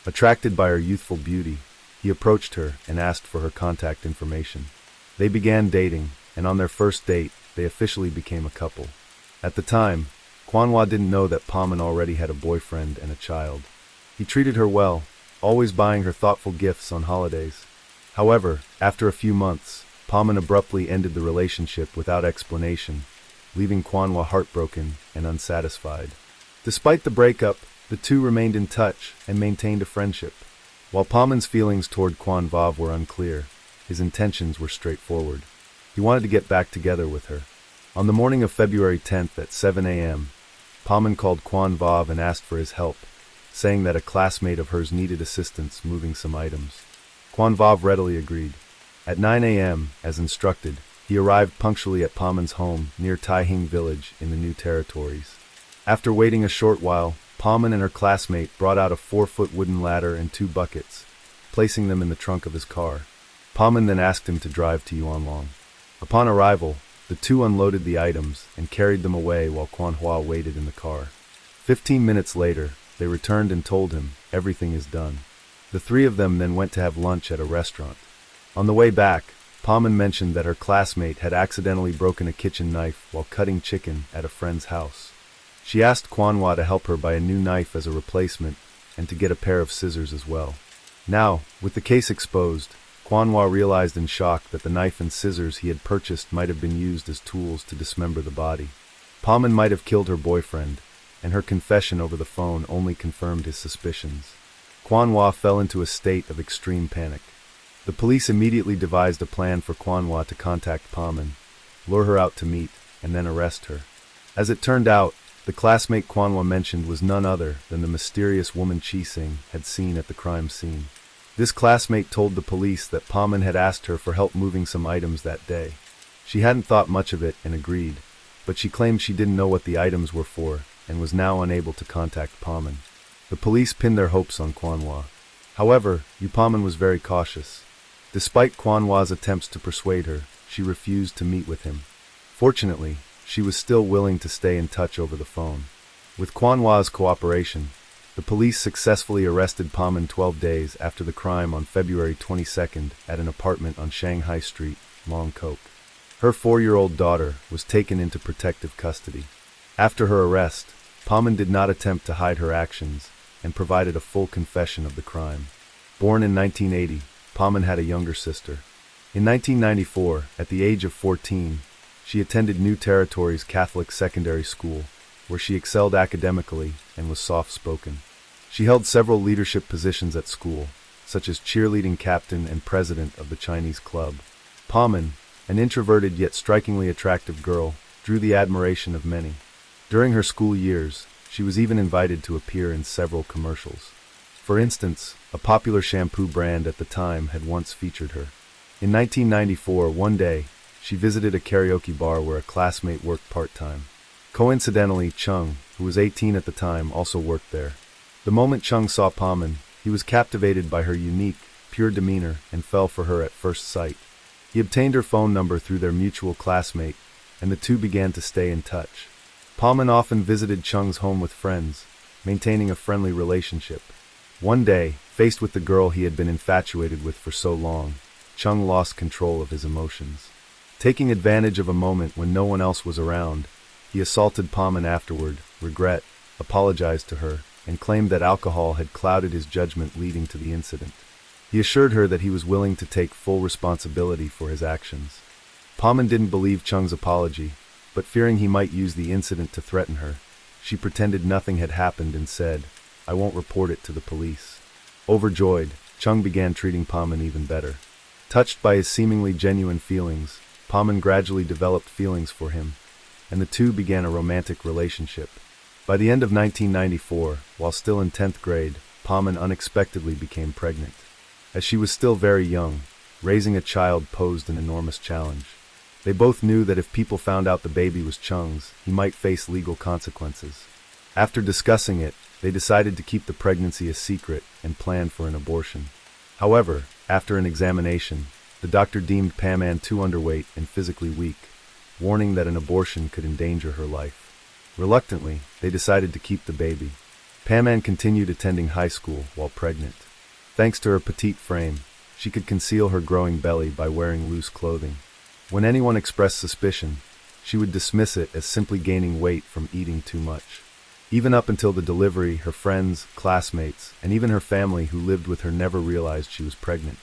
Attracted by her youthful beauty, he approached her and asked for her contact information. They began dating, and on their first date, they officially became a couple. At the time, Quanhua didn't know that Pauman already had a boyfriend and a child. He treated her well, always buying her thoughtful gifts on holidays. However, after a few months, Pauman abruptly ended the relationship without explanation, leaving Quanhua heartbroken and unsatisfied. Despite the breakup, the two remained in touch and maintained a friendship. While Pauman's feelings toward Quanhua were unclear, his intentions were straightforward. He wanted to get back together with her. On the morning of February 10th at 7 a.m., Pauman called Quanhua and asked for his help, saying that a classmate of hers needed assistance moving some items. Quanhua readily agreed. At 9 a.m., as instructed, he arrived punctually at Pauman's home near Tai Hing village in the New Territories. After waiting a short while, Pauman and her classmate brought out a 4-foot wooden ladder and 2 buckets, placing them in the trunk of his car. Pauman then asked him to drive to Yuanlong. Upon arrival, the two unloaded the items and carried them away while Quanhua waited in the car. 15 minutes later, they returned and told him, "Everything is done." The three of them then went to have lunch at a restaurant. On the way back, Pauman mentioned that her classmate had accidentally broken a kitchen knife while cutting chicken at a friend's house. She asked Quanhua to help her buy a new knife as a replacement and to get a pair of scissors as well. Now, with the case exposed, Quanhua realized in shock that the knife and scissors he had purchased might have been used as tools to dismember the body. Pauman might have killed her boyfriend, and her confession over the phone only confirmed his suspicions. Quanhua fell into a state of extreme panic. The police immediately devised a plan for Quanhua to contact Pauman, lure her out to meet, and then arrest her. As it turned out, the classmate Quanhua mentioned was none other than the mysterious woman Chi-Sing had seen at the crime scene. This classmate told the police that Pauman had asked her for help moving some items that day. She hadn't thought much of it and agreed, but she claimed she didn't know what the items were for and was now unable to contact Pauman. The police pinned their hopes on Quanhua. However, Pauman was very cautious. Despite Quanhua's attempts to persuade her, she refused to meet with him. Fortunately, she was still willing to stay in touch over the phone. With Quanhua's cooperation, the police successfully arrested Pauman 12 days after the crime on February 22nd at an apartment on Shanghai Street, Long Kok. Her 4-year-old daughter was taken into protective custody. After her arrest, Pauman did not attempt to hide her actions and provided a full confession of the crime. Born in 1980, Pauman had a younger sister. In 1994, at the age of 14, she attended New Territories Catholic Secondary School, where she excelled academically and was soft-spoken. She held several leadership positions at school, such as cheerleading captain and president of the Chinese club. Pauman, an introverted yet strikingly attractive girl, drew the admiration of many. During her school years, she was even invited to appear in several commercials. For instance, a popular shampoo brand at the time had once featured her. In 1994, one day, she visited a karaoke bar where a classmate worked part-time. Coincidentally, Chung, who was 18 at the time, also worked there. The moment Chung saw Pauman, he was captivated by her unique, pure demeanor and fell for her at first sight. He obtained her phone number through their mutual classmate, and the two began to stay in touch. Pauman often visited Chung's home with friends, maintaining a friendly relationship. One day, faced with the girl he had been infatuated with for so long, Chung lost control of his emotions. Taking advantage of a moment when no one else was around, he assaulted Pauman afterward, apologized to her, and claimed that alcohol had clouded his judgment leading to the incident. He assured her that he was willing to take full responsibility for his actions. Pauman didn't believe Chung's apology, but fearing he might use the incident to threaten her, she pretended nothing had happened and said, "I won't report it to the police." Overjoyed, Chung began treating Paman even better. Touched by his seemingly genuine feelings, Paman gradually developed feelings for him, and the two began a romantic relationship. By the end of 1994, while still in 10th grade, Paman unexpectedly became pregnant. As she was still very young, raising a child posed an enormous challenge. They both knew that if people found out the baby was Chung's, he might face legal consequences. After discussing it, they decided to keep the pregnancy a secret and planned for an abortion. However, after an examination, the doctor deemed Paman too underweight and physically weak, warning that an abortion could endanger her life. Reluctantly, they decided to keep the baby. Paman continued attending high school while pregnant. Thanks to her petite frame, she could conceal her growing belly by wearing loose clothing. When anyone expressed suspicion, she would dismiss it as simply gaining weight from eating too much. Even up until the delivery, her friends, classmates, and even her family who lived with her never realized she was pregnant.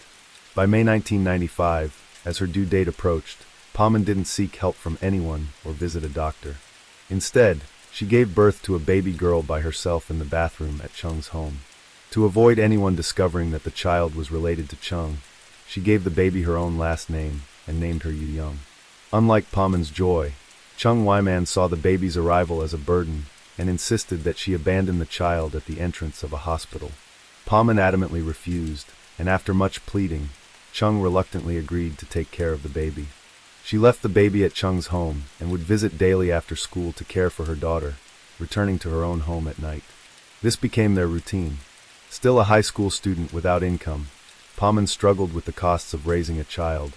By May 1995, as her due date approached, Paman didn't seek help from anyone or visit a doctor. Instead, she gave birth to a baby girl by herself in the bathroom at Chung's home. To avoid anyone discovering that the child was related to Chung, she gave the baby her own last name and named her Yu Young. Unlike Paman's joy, Chung Wyman saw the baby's arrival as a burden and insisted that she abandon the child at the entrance of a hospital. Paman adamantly refused, and after much pleading, Chung reluctantly agreed to take care of the baby. She left the baby at Chung's home and would visit daily after school to care for her daughter, returning to her own home at night. This became their routine. Still a high school student without income, Paman struggled with the costs of raising a child,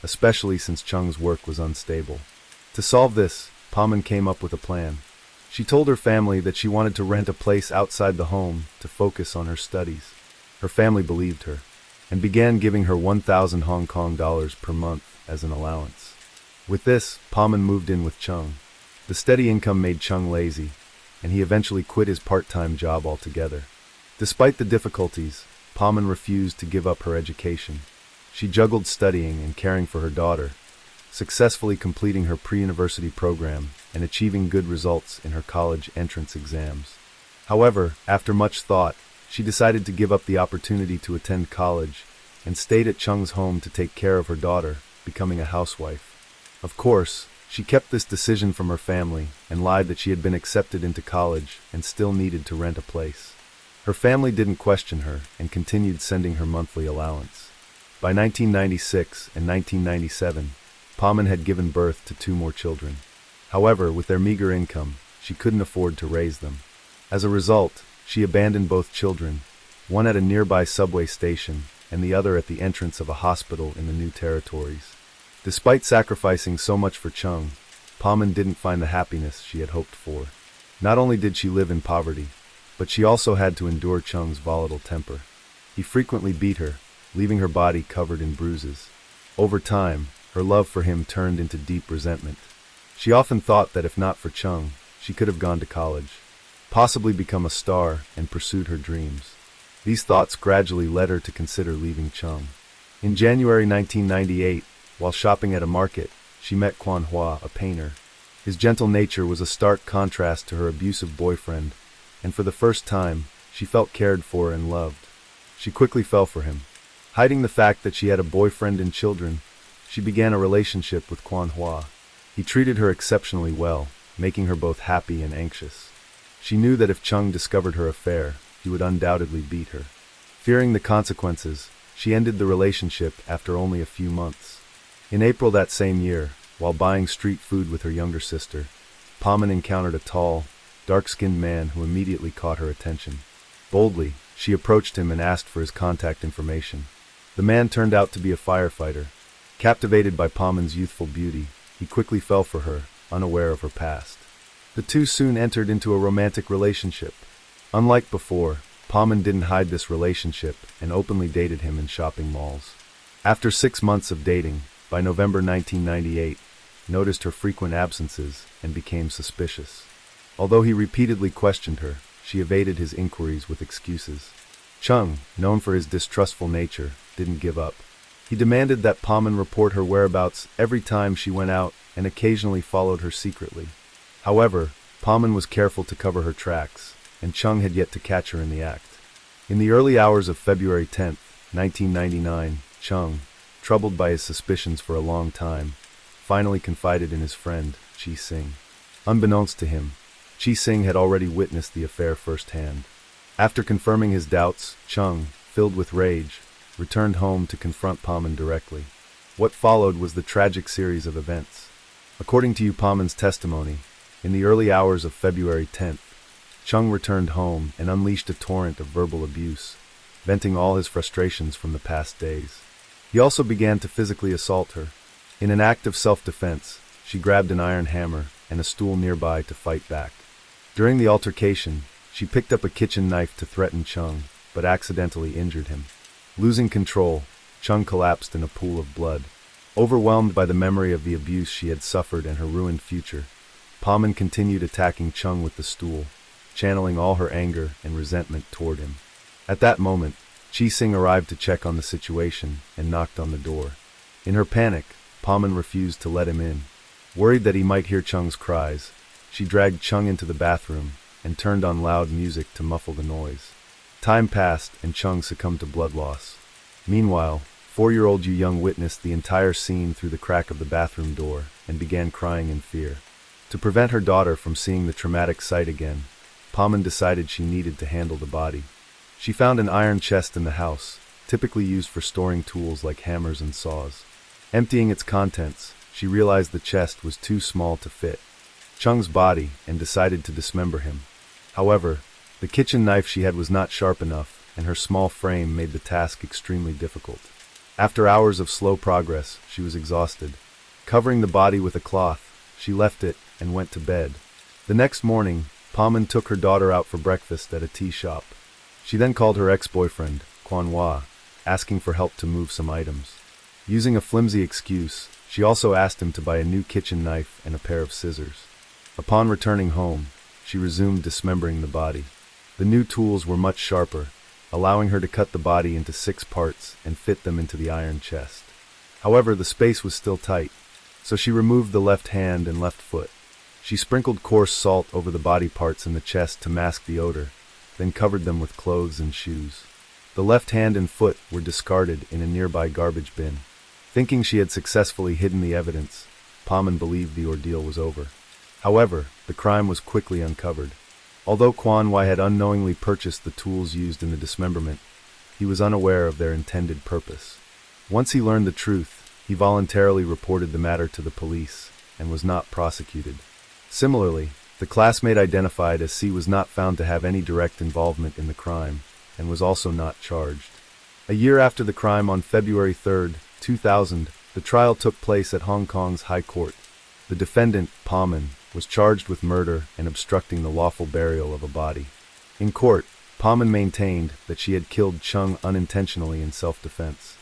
especially since Chung's work was unstable. To solve this, Paman came up with a plan. She told her family that she wanted to rent a place outside the home to focus on her studies. Her family believed her, and began giving her 1,000 Hong Kong dollars per month as an allowance. With this, Paman moved in with Chung. The steady income made Chung lazy, and he eventually quit his part-time job altogether. Despite the difficulties, Paman refused to give up her education. She juggled studying and caring for her daughter, successfully completing her pre-university program and achieving good results in her college entrance exams. However, after much thought, she decided to give up the opportunity to attend college and stayed at Chung's home to take care of her daughter, becoming a housewife. Of course, she kept this decision from her family and lied that she had been accepted into college and still needed to rent a place. Her family didn't question her and continued sending her monthly allowance. By 1996 and 1997, Paman had given birth to 2 more children. However, with their meager income, she couldn't afford to raise them. As a result, she abandoned both children, one at a nearby subway station and the other at the entrance of a hospital in the New Territories. Despite sacrificing so much for Chung, Paman didn't find the happiness she had hoped for. Not only did she live in poverty, but she also had to endure Chung's volatile temper. He frequently beat her, leaving her body covered in bruises. Over time, her love for him turned into deep resentment. She often thought that if not for Chung, she could have gone to college, possibly become a star, and pursued her dreams. These thoughts gradually led her to consider leaving Chung. In January 1998, while shopping at a market, she met Quan Hua, a painter. His gentle nature was a stark contrast to her abusive boyfriend, and for the first time, she felt cared for and loved. She quickly fell for him. Hiding the fact that she had a boyfriend and children, she began a relationship with Quan Hua. He treated her exceptionally well, making her both happy and anxious. She knew that if Chung discovered her affair, he would undoubtedly beat her. Fearing the consequences, she ended the relationship after only a few months. In April that same year, while buying street food with her younger sister, Paman encountered a tall, dark-skinned man who immediately caught her attention. Boldly, she approached him and asked for his contact information. The man turned out to be a firefighter. Captivated by Paman's youthful beauty, he quickly fell for her, unaware of her past. The two soon entered into a romantic relationship. Unlike before, Paman didn't hide this relationship and openly dated him in shopping malls. After 6 months of dating, by November 1998, noticed her frequent absences and became suspicious. Although he repeatedly questioned her, she evaded his inquiries with excuses. Chung, known for his distrustful nature, didn't give up. He demanded that Paman report her whereabouts every time she went out and occasionally followed her secretly. However, Paman was careful to cover her tracks, and Chung had yet to catch her in the act. In the early hours of February 10, 1999, Chung, troubled by his suspicions for a long time, finally confided in his friend, Chi Sing. Unbeknownst to him, Chi Sing had already witnessed the affair firsthand. After confirming his doubts, Chung, filled with rage, returned home to confront Paman directly. What followed was the tragic series of events. According to Paman's testimony, in the early hours of February 10th, Chung returned home and unleashed a torrent of verbal abuse, venting all his frustrations from the past days. He also began to physically assault her. In an act of self-defense, she grabbed an iron hammer and a stool nearby to fight back. During the altercation, she picked up a kitchen knife to threaten Chung, but accidentally injured him. Losing control, Chung collapsed in a pool of blood. Overwhelmed by the memory of the abuse she had suffered and her ruined future, Paman continued attacking Chung with the stool, channeling all her anger and resentment toward him. At that moment, Chi Sing arrived to check on the situation and knocked on the door. In her panic, Paman refused to let him in. Worried that he might hear Chung's cries, she dragged Chung into the bathroom and turned on loud music to muffle the noise. Time passed and Chung succumbed to blood loss. Meanwhile, 4-year-old Yu Young witnessed the entire scene through the crack of the bathroom door and began crying in fear. To prevent her daughter from seeing the traumatic sight again, Paman decided she needed to handle the body. She found an iron chest in the house, typically used for storing tools like hammers and saws. Emptying its contents, she realized the chest was too small to fit Chung's body and decided to dismember him. However, the kitchen knife she had was not sharp enough, and her small frame made the task extremely difficult. After hours of slow progress, she was exhausted. Covering the body with a cloth, she left it and went to bed. The next morning, Paman took her daughter out for breakfast at a tea shop. She then called her ex-boyfriend, Quan Hua, asking for help to move some items. Using a flimsy excuse, she also asked him to buy a new kitchen knife and a pair of scissors. Upon returning home, she resumed dismembering the body. The new tools were much sharper, allowing her to cut the body into 6 parts and fit them into the iron chest. However, the space was still tight, so she removed the left hand and left foot. She sprinkled coarse salt over the body parts in the chest to mask the odor, then covered them with clothes and shoes. The left hand and foot were discarded in a nearby garbage bin. Thinking she had successfully hidden the evidence, Paman believed the ordeal was over. However, the crime was quickly uncovered. Although Quan Hua had unknowingly purchased the tools used in the dismemberment, he was unaware of their intended purpose. Once he learned the truth, he voluntarily reported the matter to the police and was not prosecuted. Similarly, the classmate identified as C was not found to have any direct involvement in the crime and was also not charged. A year after the crime, on February 3, 2000, the trial took place at Hong Kong's High Court. The defendant, Paman, was charged with murder and obstructing the lawful burial of a body. In court, Paman maintained that she had killed Chung unintentionally in self-defense,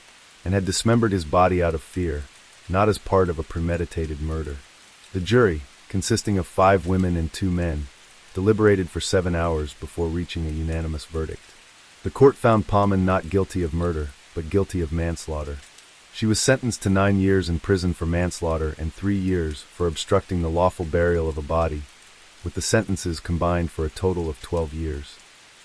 and had dismembered his body out of fear, not as part of a premeditated murder. The jury, consisting of 5 women and 2 men, deliberated for 7 hours before reaching a unanimous verdict. The court found Paman not guilty of murder, but guilty of manslaughter. She was sentenced to 9 years in prison for manslaughter and 3 years for obstructing the lawful burial of a body, with the sentences combined for a total of 12 years.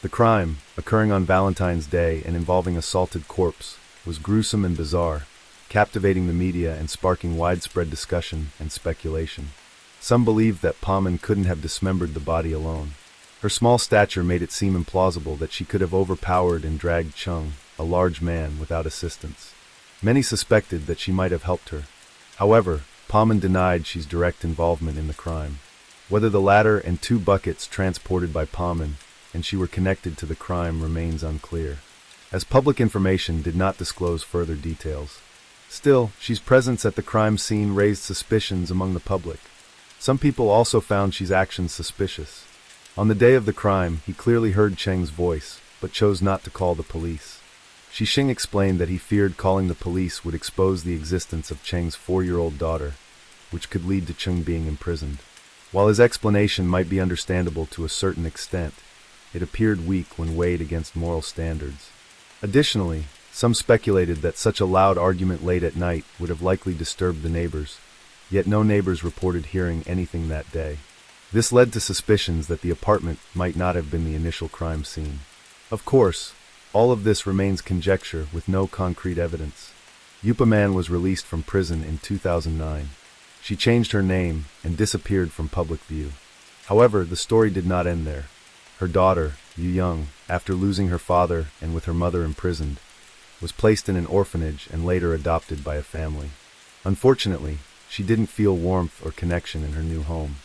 The crime, occurring on Valentine's Day and involving a salted corpse, was gruesome and bizarre, captivating the media and sparking widespread discussion and speculation. Some believed that Paman couldn't have dismembered the body alone. Her small stature made it seem implausible that she could have overpowered and dragged Chung, a large man, without assistance. Many suspected that she might have helped her. However, Paman denied she's direct involvement in the crime. Whether the latter and 2 buckets transported by Paman and she were connected to the crime remains unclear, as public information did not disclose further details. Still, she's presence at the crime scene raised suspicions among the public. Some people also found she's actions suspicious. On the day of the crime, he clearly heard Cheng's voice, but chose not to call the police. Chi Sing explained that he feared calling the police would expose the existence of Cheng's 4-year-old daughter, which could lead to Cheng being imprisoned. While his explanation might be understandable to a certain extent, it appeared weak when weighed against moral standards. Additionally, some speculated that such a loud argument late at night would have likely disturbed the neighbors, yet no neighbors reported hearing anything that day. This led to suspicions that the apartment might not have been the initial crime scene. Of course, all of this remains conjecture with no concrete evidence. Yupa Man was released from prison in 2009. She changed her name and disappeared from public view. However, the story did not end there. Her daughter, Yu Young, after losing her father and with her mother imprisoned, was placed in an orphanage and later adopted by a family. Unfortunately, she didn't feel warmth or connection in her new home.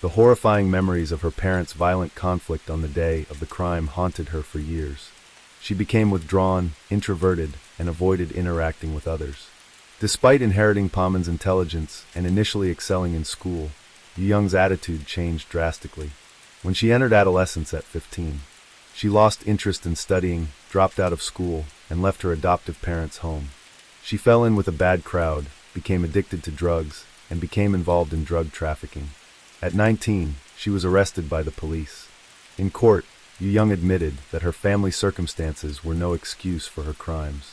The horrifying memories of her parents' violent conflict on the day of the crime haunted her for years. She became withdrawn, introverted, and avoided interacting with others. Despite inheriting Paman's intelligence and initially excelling in school, Yu Young's attitude changed drastically. When she entered adolescence at 15, she lost interest in studying, dropped out of school, and left her adoptive parents' home. She fell in with a bad crowd, became addicted to drugs, and became involved in drug trafficking. At 19, she was arrested by the police. In court, Yu Young admitted that her family circumstances were no excuse for her crimes.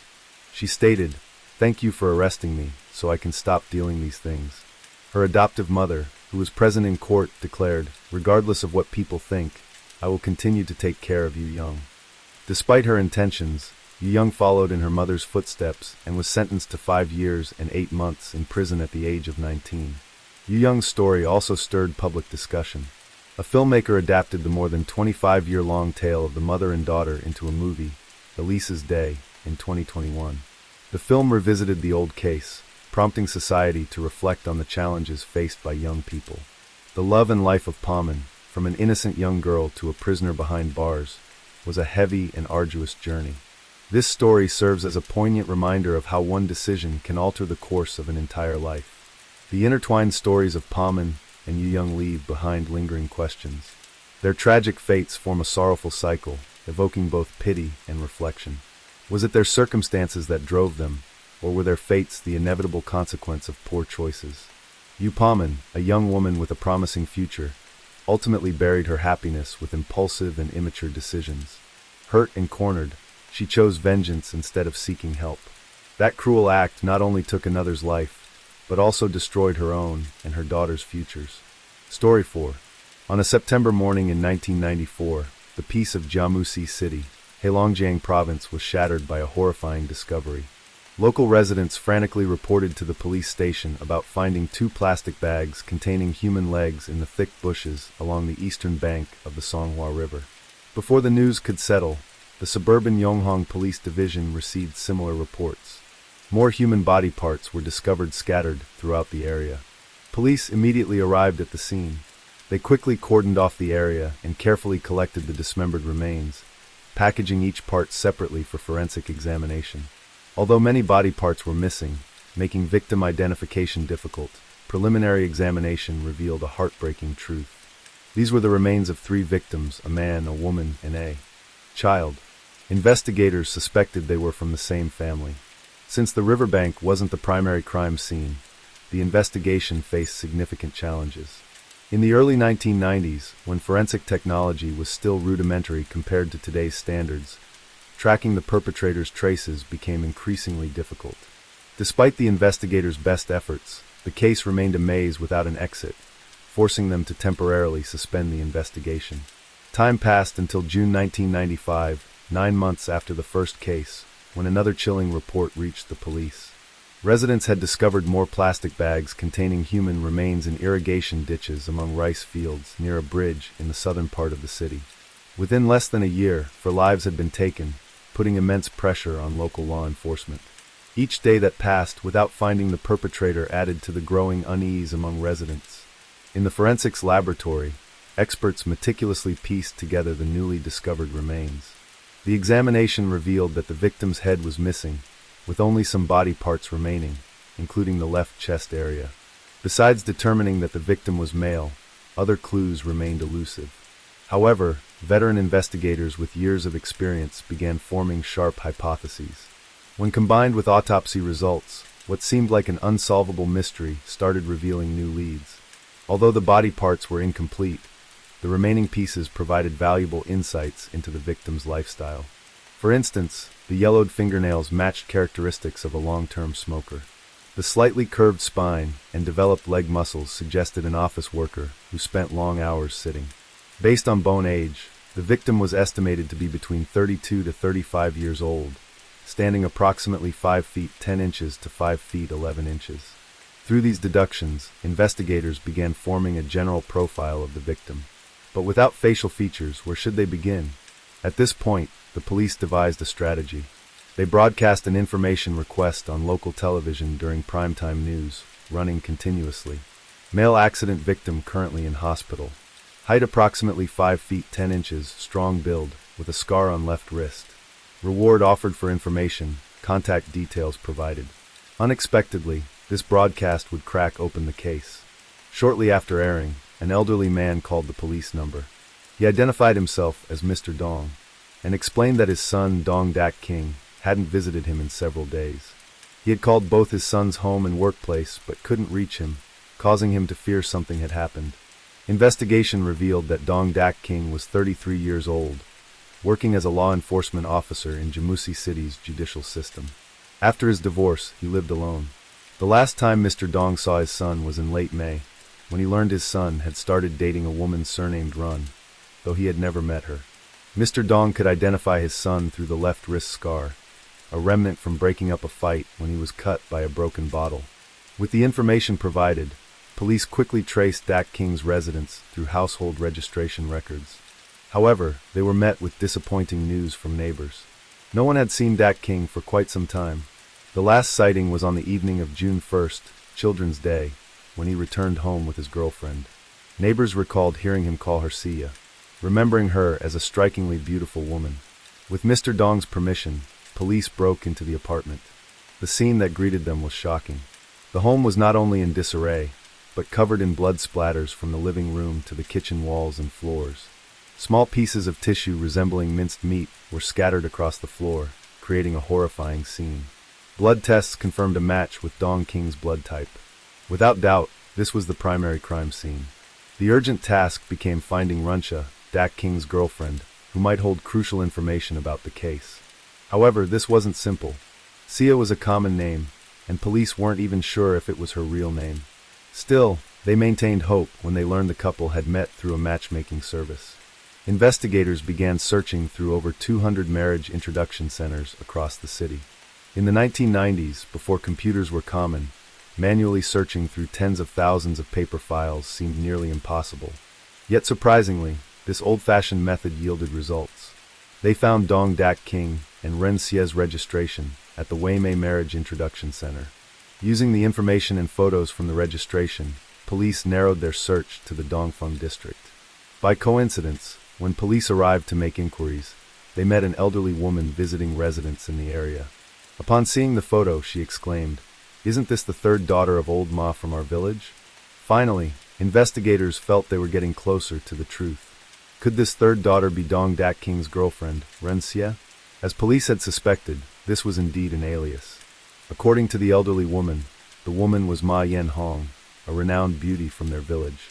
She stated, "Thank you for arresting me, so I can stop dealing these things." Her adoptive mother, who was present in court, declared, "Regardless of what people think, I will continue to take care of Yu Young." Despite her intentions, Yu Young followed in her mother's footsteps and was sentenced to 5 years and 8 months in prison at the age of 19. Yu Young's story also stirred public discussion. A filmmaker adapted the more than 25-year-long tale of the mother and daughter into a movie, Elise's Day, in 2021. The film revisited the old case, prompting society to reflect on the challenges faced by young people. The love and life of Paman, from an innocent young girl to a prisoner behind bars, was a heavy and arduous journey. This story serves as a poignant reminder of how one decision can alter the course of an entire life. The intertwined stories of Paman and Yu Young leave behind lingering questions. Their tragic fates form a sorrowful cycle, evoking both pity and reflection. Was it their circumstances that drove them, or were their fates the inevitable consequence of poor choices? Yu Paman, a young woman with a promising future, ultimately buried her happiness with impulsive and immature decisions. Hurt and cornered, she chose vengeance instead of seeking help. That cruel act not only took another's life, but also destroyed her own and her daughter's futures. Story 4. On a September morning in 1994, the peace of Jiamusi City, Heilongjiang Province, was shattered by a horrifying discovery. Local residents frantically reported to the police station about finding 2 plastic bags containing human legs in the thick bushes along the eastern bank of the Songhua River. Before the news could settle, the suburban Yonghong Police Division received similar reports. More human body parts were discovered scattered throughout the area. Police immediately arrived at the scene. They quickly cordoned off the area and carefully collected the dismembered remains, packaging each part separately for forensic examination. Although many body parts were missing, making victim identification difficult, preliminary examination revealed a heartbreaking truth. These were the remains of 3 victims, a man, a woman, and a child. Investigators suspected they were from the same family. Since the riverbank wasn't the primary crime scene, the investigation faced significant challenges. In the early 1990s, when forensic technology was still rudimentary compared to today's standards, tracking the perpetrator's traces became increasingly difficult. Despite the investigators' best efforts, the case remained a maze without an exit, forcing them to temporarily suspend the investigation. Time passed until June 1995, 9 months after the first case, when another chilling report reached the police. Residents had discovered more plastic bags containing human remains in irrigation ditches among rice fields near a bridge in the southern part of the city. Within less than a year, 4 lives had been taken, putting immense pressure on local law enforcement. Each day that passed without finding the perpetrator added to the growing unease among residents. In the forensics laboratory, experts meticulously pieced together the newly discovered remains. The examination revealed that the victim's head was missing, with only some body parts remaining, including the left chest area. Besides determining that the victim was male, other clues remained elusive. However, veteran investigators with years of experience began forming sharp hypotheses. When combined with autopsy results, what seemed like an unsolvable mystery started revealing new leads. Although the body parts were incomplete, the remaining pieces provided valuable insights into the victim's lifestyle. For instance, the yellowed fingernails matched characteristics of a long-term smoker. The slightly curved spine and developed leg muscles suggested an office worker who spent long hours sitting. Based on bone age, the victim was estimated to be between 32 to 35 years old, standing approximately 5 feet 10 inches to 5 feet 11 inches. Through these deductions, investigators began forming a general profile of the victim. But without facial features, where should they begin? At this point, the police devised a strategy. They broadcast an information request on local television during primetime news, running continuously. Male accident victim currently in hospital. Height approximately 5 feet 10 inches, strong build, with a scar on left wrist. Reward offered for information, contact details provided. Unexpectedly, this broadcast would crack open the case. Shortly after airing, an elderly man called the police number. He identified himself as Mr. Dong, and explained that his son, Dong Dak King, hadn't visited him in several days. He had called both his son's home and workplace, but couldn't reach him, causing him to fear something had happened. Investigation revealed that Dong Dak King was 33 years old, working as a law enforcement officer in Jammu City's judicial system. After his divorce, he lived alone. The last time Mr. Dong saw his son was in late May, when he learned his son had started dating a woman surnamed Run, though he had never met her. Mr. Dong could identify his son through the left wrist scar, a remnant from breaking up a fight when he was cut by a broken bottle. With the information provided, police quickly traced Dak King's residence through household registration records. However, they were met with disappointing news from neighbors. No one had seen Dak King for quite some time. The last sighting was on the evening of June 1st, Children's Day, when he returned home with his girlfriend. Neighbors recalled hearing him call her Sia, remembering her as a strikingly beautiful woman. With Mr. Dong's permission, police broke into the apartment. The scene that greeted them was shocking. The home was not only in disarray, but covered in blood splatters from the living room to the kitchen walls and floors. Small pieces of tissue resembling minced meat were scattered across the floor, creating a horrifying scene. Blood tests confirmed a match with Dong King's blood type. Without doubt, this was the primary crime scene. The urgent task became finding Runcha, Dak King's girlfriend, who might hold crucial information about the case. However, this wasn't simple. Sia was a common name, and police weren't even sure if it was her real name. Still, they maintained hope when they learned the couple had met through a matchmaking service. Investigators began searching through over 200 marriage introduction centers across the city. In the 1990s, before computers were common, manually searching through tens of thousands of paper files seemed nearly impossible. Yet surprisingly, this old-fashioned method yielded results. They found Dong Dak King and Ren Sia's registration at the Waimei Marriage Introduction Center. Using the information and photos from the registration, police narrowed their search to the Dongfeng district. By coincidence, when police arrived to make inquiries, they met an elderly woman visiting residents in the area. Upon seeing the photo, she exclaimed, "Isn't this the third daughter of old Ma from our village?" Finally, investigators felt they were getting closer to the truth. Could this third daughter be Dong Dak King's girlfriend, Ren Sia? As police had suspected, this was indeed an alias. According to the elderly woman, the woman was Ma Yen Hong, a renowned beauty from their village.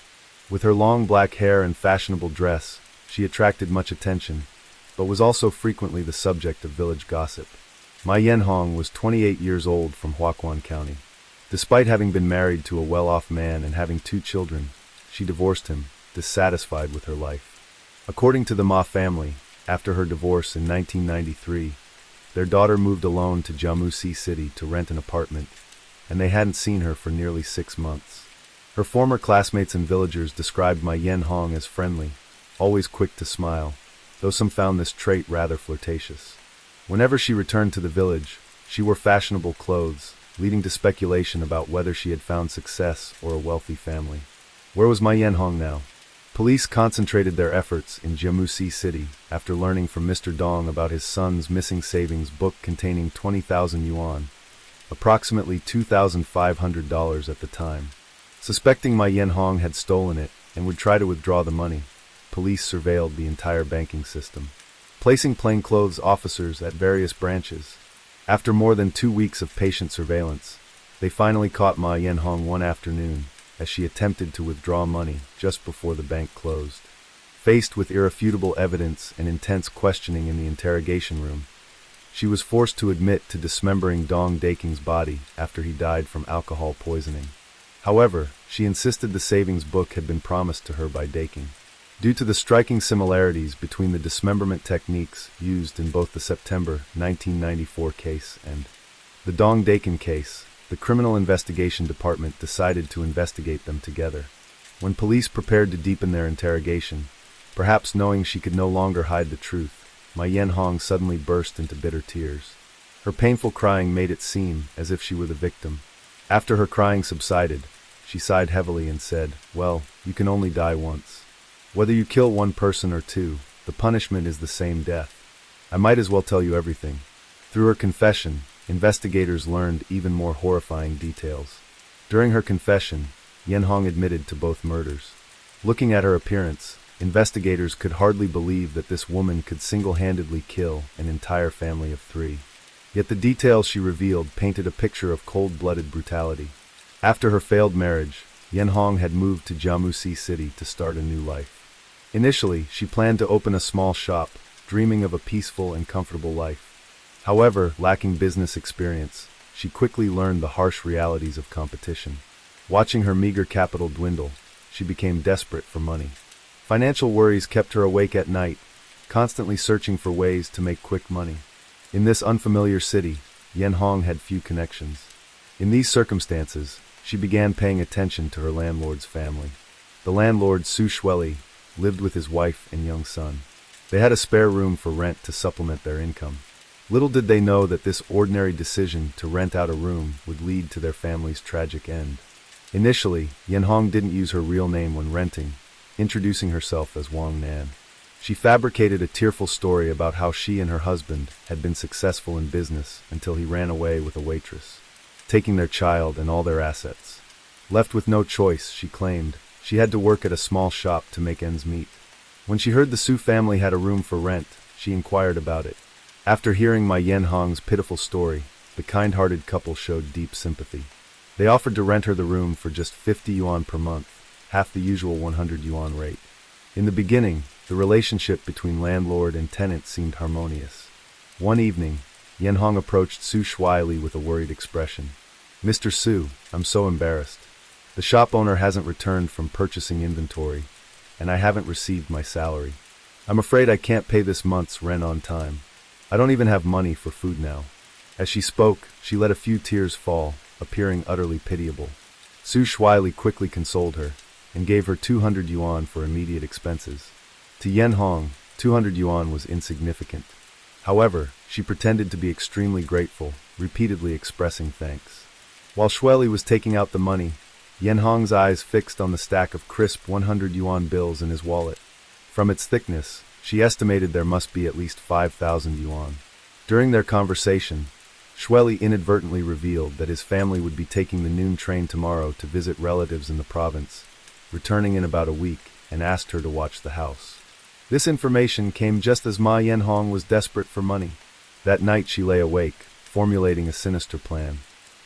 With her long black hair and fashionable dress, she attracted much attention, but was also frequently the subject of village gossip. Ma Yen Hong was 28 years old from Huaquan County. Despite having been married to a well-off man and having 2 children, she divorced him, dissatisfied with her life. According to the Ma family, after her divorce in 1993, their daughter moved alone to Jammu City to rent an apartment, and they hadn't seen her for nearly 6 months. Her former classmates and villagers described Ma Yen Hong as friendly, always quick to smile, though some found this trait rather flirtatious. Whenever she returned to the village, she wore fashionable clothes, leading to speculation about whether she had found success or a wealthy family. Where was Ma Yen Hong now? Police concentrated their efforts in Jammu City after learning from Mr. Dong about his son's missing savings book containing 20,000 yuan, approximately $2,500 at the time. Suspecting Ma Yen Hong had stolen it and would try to withdraw the money, police surveilled the entire banking system, placing plainclothes officers at various branches. After more than 2 weeks of patient surveillance, they finally caught Ma Yen Hong one afternoon as she attempted to withdraw money just before the bank closed. Faced with irrefutable evidence and intense questioning in the interrogation room, she was forced to admit to dismembering Dong Daking's body after he died from alcohol poisoning. However, she insisted the savings book had been promised to her by Daking. Due to the striking similarities between the dismemberment techniques used in both the September 1994 case and the Dong Daking case, the Criminal Investigation Department decided to investigate them together. When police prepared to deepen their interrogation, perhaps knowing she could no longer hide the truth, Ma Yen-hong suddenly burst into bitter tears. Her painful crying made it seem as if she were the victim. After her crying subsided, she sighed heavily and said, "Well, you can only die once. Whether you kill one person or two, the punishment is the same death. I might as well tell you everything." Through her confession, investigators learned even more horrifying details. During her confession, Yen-hong admitted to both murders. Looking at her appearance, investigators could hardly believe that this woman could single-handedly kill an entire family of 3. Yet the details she revealed painted a picture of cold-blooded brutality. After her failed marriage, Yen-hong had moved to Jammu City to start a new life. Initially, she planned to open a small shop, dreaming of a peaceful and comfortable life. However, lacking business experience, she quickly learned the harsh realities of competition. Watching her meager capital dwindle, she became desperate for money. Financial worries kept her awake at night, constantly searching for ways to make quick money. In this unfamiliar city, Yen-hong had few connections. In these circumstances, she began paying attention to her landlord's family. The landlord, Su Shueli, lived with his wife and young son. They had a spare room for rent to supplement their income. Little did they know that this ordinary decision to rent out a room would lead to their family's tragic end. Initially, Yen-hong didn't use her real name when renting, introducing herself as Wang Nan. She fabricated a tearful story about how she and her husband had been successful in business until he ran away with a waitress, taking their child and all their assets. Left with no choice, she claimed, she had to work at a small shop to make ends meet. When she heard the Su family had a room for rent, she inquired about it. After hearing Ma Yen-hong's pitiful story, the kind-hearted couple showed deep sympathy. They offered to rent her the room for just 50 yuan per month, half the usual 100 yuan rate. In the beginning, the relationship between landlord and tenant seemed harmonious. One evening, Yen-hong approached Su Shueli with a worried expression. "Mr. Su, I'm so embarrassed. The shop owner hasn't returned from purchasing inventory, and I haven't received my salary. I'm afraid I can't pay this month's rent on time. I don't even have money for food now." As she spoke, she let a few tears fall, appearing utterly pitiable. Su Shueli quickly consoled her, and gave her 200 yuan for immediate expenses. To Yen-hong, 200 yuan was insignificant. However, she pretended to be extremely grateful, repeatedly expressing thanks. While Shueli was taking out the money, Yen-hong's eyes fixed on the stack of crisp 100 yuan bills in his wallet. From its thickness, she estimated there must be at least 5,000 yuan. During their conversation, Shueli inadvertently revealed that his family would be taking the noon train tomorrow to visit relatives in the province, returning in about a week, and asked her to watch the house. This information came just as Ma Yen-hong was desperate for money. That night she lay awake, formulating a sinister plan.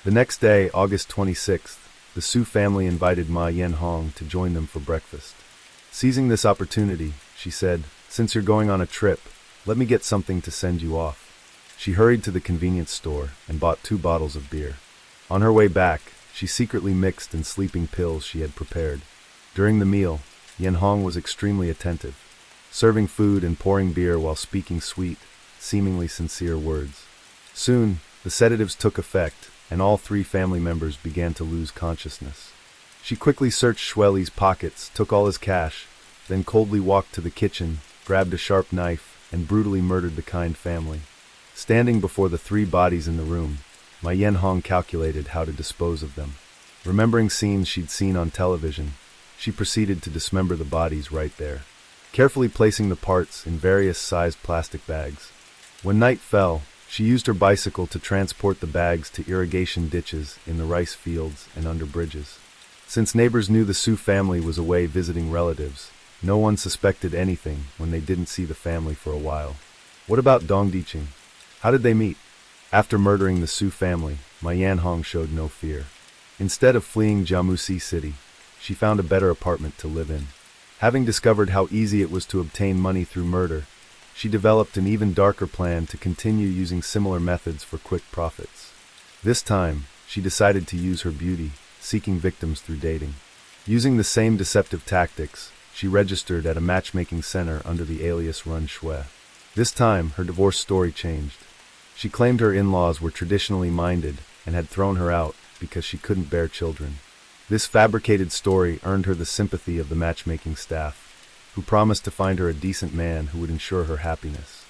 The next day, August 26th, the Su family invited Ma Yen-hong to join them for breakfast. Seizing this opportunity, she said, "Since you're going on a trip, let me get something to send you off." She hurried to the convenience store and bought 2 bottles of beer. On her way back, she secretly mixed in sleeping pills she had prepared. During the meal, Yen-hong was extremely attentive, serving food and pouring beer while speaking sweet, seemingly sincere words. Soon, the sedatives took effect, and all 3 family members began to lose consciousness. She quickly searched Shueli's pockets, took all his cash, then coldly walked to the kitchen, grabbed a sharp knife, and brutally murdered the kind family. Standing before the 3 bodies in the room, Ma Yen-hong calculated how to dispose of them. Remembering scenes she'd seen on television, she proceeded to dismember the bodies right there, carefully placing the parts in various sized plastic bags. When night fell, she used her bicycle to transport the bags to irrigation ditches in the rice fields and under bridges. Since neighbors knew the Su family was away visiting relatives, no one suspected anything when they didn't see the family for a while. What about Dong Diqing? How did they meet? After murdering the Su family, Ma Yen-hong showed no fear. Instead of fleeing Jammu City, she found a better apartment to live in. Having discovered how easy it was to obtain money through murder, she developed an even darker plan to continue using similar methods for quick profits. This time, she decided to use her beauty, seeking victims through dating. Using the same deceptive tactics, she registered at a matchmaking center under the alias Run Shui. This time, her divorce story changed. She claimed her in-laws were traditionally minded and had thrown her out because she couldn't bear children. This fabricated story earned her the sympathy of the matchmaking staff, who promised to find her a decent man who would ensure her happiness.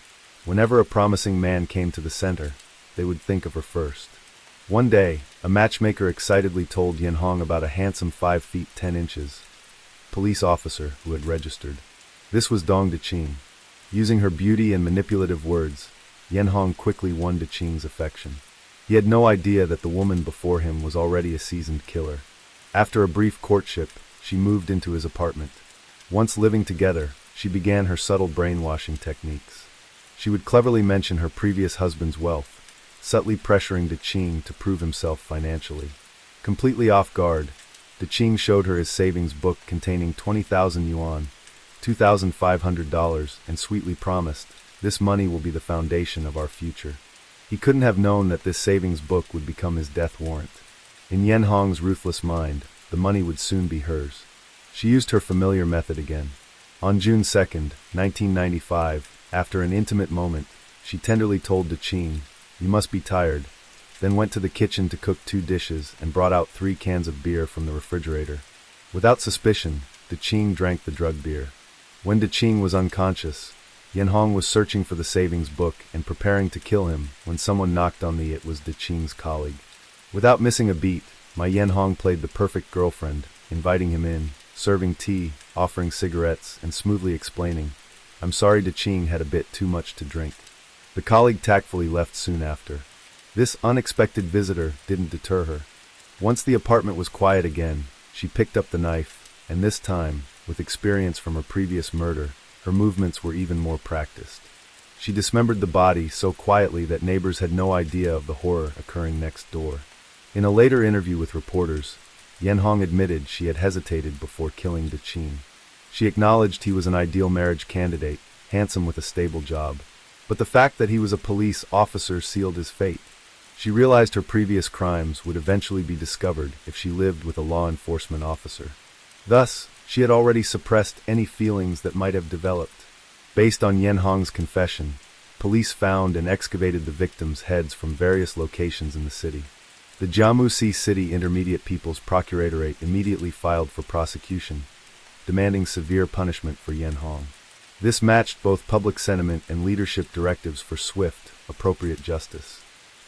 Whenever a promising man came to the center, they would think of her first. One day, a matchmaker excitedly told Yen Hong about a handsome 5 feet 10 inches police officer who had registered. This was Dong Deqing. Using her beauty and manipulative words, Yen Hong quickly won Deqing's affection. He had no idea that the woman before him was already a seasoned killer. After a brief courtship, she moved into his apartment. Once living together, she began her subtle brainwashing techniques. She would cleverly mention her previous husband's wealth, subtly pressuring Deqing to prove himself financially. Completely off guard, Deqing showed her his savings book containing 20,000 yuan, $2,500, and sweetly promised, "This money will be the foundation of our future." He couldn't have known that this savings book would become his death warrant. In Yen Hong's ruthless mind, the money would soon be hers. She used her familiar method again. On June 2nd, 1995, after an intimate moment, she tenderly told Deqing, "You must be tired," then went to the kitchen to cook 2 dishes and brought out 3 cans of beer from the refrigerator. Without suspicion, Deqing drank the drug beer. When Deqing was unconscious, Yen Hong was searching for the savings book and preparing to kill him when someone knocked on the It was Deqing's colleague. Without missing a beat, my Yen Hong played the perfect girlfriend, inviting him in, serving tea, offering cigarettes, and smoothly explaining, "I'm sorry Deqing had a bit too much to drink." The colleague tactfully left soon after. This unexpected visitor didn't deter her. Once the apartment was quiet again, she picked up the knife, and this time, with experience from her previous murder, her movements were even more practiced. She dismembered the body so quietly that neighbors had no idea of the horror occurring next door. In a later interview with reporters, Yen Hong admitted she had hesitated before killing Deqing. She acknowledged he was an ideal marriage candidate, handsome with a stable job. But the fact that he was a police officer sealed his fate. She realized her previous crimes would eventually be discovered if she lived with a law enforcement officer. Thus, she had already suppressed any feelings that might have developed. Based on Yen Hong's confession, police found and excavated the victims' heads from various locations in the city. The Jiamusi City Intermediate People's Procuratorate immediately filed for prosecution, demanding severe punishment for Yen Hong. This matched both public sentiment and leadership directives for swift, appropriate justice.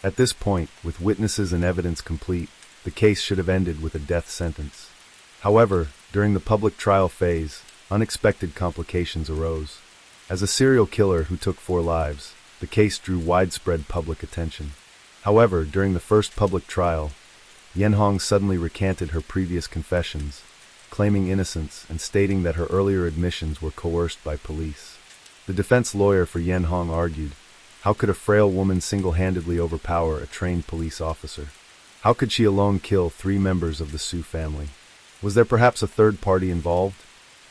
At this point, with witnesses and evidence complete, the case should have ended with a death sentence. However, during the public trial phase, unexpected complications arose. As a serial killer who took 4 lives, the case drew widespread public attention. However, during the first public trial, Yen Hong suddenly recanted her previous confessions, claiming innocence and stating that her earlier admissions were coerced by police. The defense lawyer for Yen Hong argued, how could a frail woman single-handedly overpower a trained police officer? How could she alone kill 3 members of the Su family? Was there perhaps a third party involved?